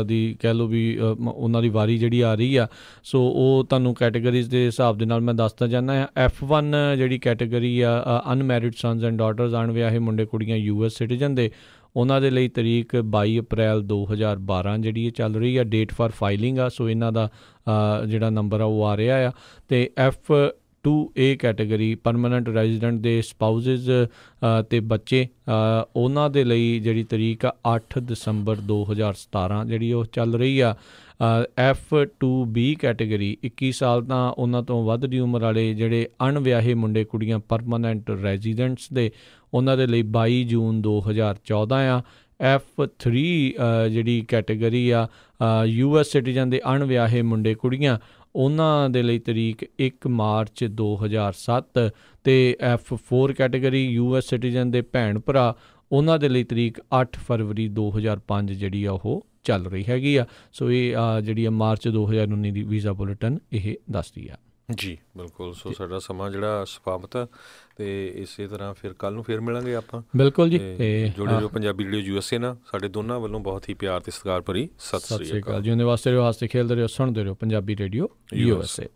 ਦੀ ਕਹਿ ਲਓ ਵੀ ਉਹਨਾਂ ਦੀ ਵਾਰੀ ਜਿਹੜੀ ਆ ਰਹੀ ਆ, ਸੋ ਉਹ ਤੁਹਾਨੂੰ ਕੈਟੇਗਰੀਜ਼ ਦੇ ਹਿਸਾਬ ਦੇ ਨਾਲ ਮੈਂ ਦੱਸਦਾ ਜਾਂਦਾ ਹਾਂ। F1 ਜਿਹੜੀ ਕੈਟੇਗਰੀ ਆ ਅਨਮੈਰਿਡ ਸਨਸ ਐਂਡ ਡਾਟਰਸ, ਅਣਵਿਆਹੇ ਮੁੰਡੇ ਕੁੜੀਆਂ US ਸਿਟੀਜ਼ਨ ਦੇ, ਉਹਨਾਂ ਦੇ ਲਈ ਤਰੀਕ 22 ਅਪ੍ਰੈਲ 2012 ਜਿਹੜੀ ਇਹ ਚੱਲ ਰਹੀ ਆ। ਡੇਟ ਫਾਰ ਫਾਈਲਿੰਗ ਆ, ਸੋ ਇਹਨਾਂ ਦਾ ਜਿਹੜਾ ਨੰਬਰ ਆ ਉਹ ਆ ਰਿਹਾ ਆ। ਅਤੇ F2A ਕੈਟੇਗਰੀ ਪਰਮਾਨੈਂਟ ਰੈਜ਼ੀਡੈਂਟ ਦੇ ਸਪਾਊਸਿਸ ਅਤੇ ਬੱਚੇ, ਉਹਨਾਂ ਦੇ ਲਈ ਜਿਹੜੀ ਤਰੀਕ ਆ 8 ਦਸੰਬਰ 2017 ਜਿਹੜੀ ਉਹ ਚੱਲ ਰਹੀ ਆ। F2B ਕੈਟੇਗਰੀ 21 ਸਾਲ ਤਾਂ ਉਹਨਾਂ ਤੋਂ ਵੱਧ ਦੀ ਉਮਰ ਵਾਲੇ ਜਿਹੜੇ ਅਣਵਿਆਹੇ ਮੁੰਡੇ ਕੁੜੀਆਂ ਪਰਮਾਨੈਂਟ ਰੈਜ਼ੀਡੈਂਟਸ ਦੇ, ਉਹਨਾਂ ਦੇ ਲਈ 22 ਜੂਨ 2014 ਆ। F3 ਜਿਹੜੀ ਕੈਟੇਗਰੀ ਆ US ਸਿਟੀਜ਼ਨ ਦੇ ਅਣਵਿਆਹੇ ਮੁੰਡੇ ਕੁੜੀਆਂ, ਉਹਨਾਂ ਦੇ ਲਈ ਤਰੀਕ 1 ਮਾਰਚ 2007 ਅਤੇ F4 ਕੈਟੇਗਰੀ US ਸਿਟੀਜ਼ਨ ਦੇ ਭੈਣ ਭਰਾ, ਉਹਨਾਂ ਦੇ ਲਈ ਤਰੀਕ 8 ਫਰਵਰੀ 2005 ਜਿਹੜੀ ਆ ਉਹ ਚੱਲ ਰਹੀ ਹੈਗੀ ਆ। ਸੋ ਇਹ ਜਿਹੜੀ ਆ ਮਾਰਚ 2019 ਦੀ ਵੀਜ਼ਾ ਬੁਲੇਟਿਨ ਇਹ ਦੱਸਦੀ ਆ। ਜੀ ਬਿਲਕੁਲ। ਸੋ ਸਾਡਾ ਸਮਾਂ ਜਿਹੜਾ ਸਮਾਪਤ ਆ ਤੇ ਇਸੇ ਤਰ੍ਹਾਂ ਫਿਰ ਕੱਲ੍ਹ ਨੂੰ ਫਿਰ ਮਿਲਾਂਗੇ ਆਪਾਂ। ਬਿਲਕੁਲ ਜੀ। ਜੁੜੇ ਰਹੋ ਪੰਜਾਬੀ ਰੇਡੀਓ USA ਨਾਲ। ਸਾਡੇ ਦੋਨਾਂ ਵੱਲੋਂ ਬਹੁਤ ਹੀ ਪਿਆਰ ਤੇ ਸਤਿਕਾਰ ਭਰੀ ਸਤਿ ਸ੍ਰੀ ਅਕਾਲ। ਜਿਉਂਦੇ ਵਾਸਤੇ ਰਹੋ, ਹੱਸਦੇ ਖੇਡਦੇ ਰਹੋ, ਸੁਣਦੇ ਰਹੋ ਪੰਜਾਬੀ ਰੇਡੀਓ USA।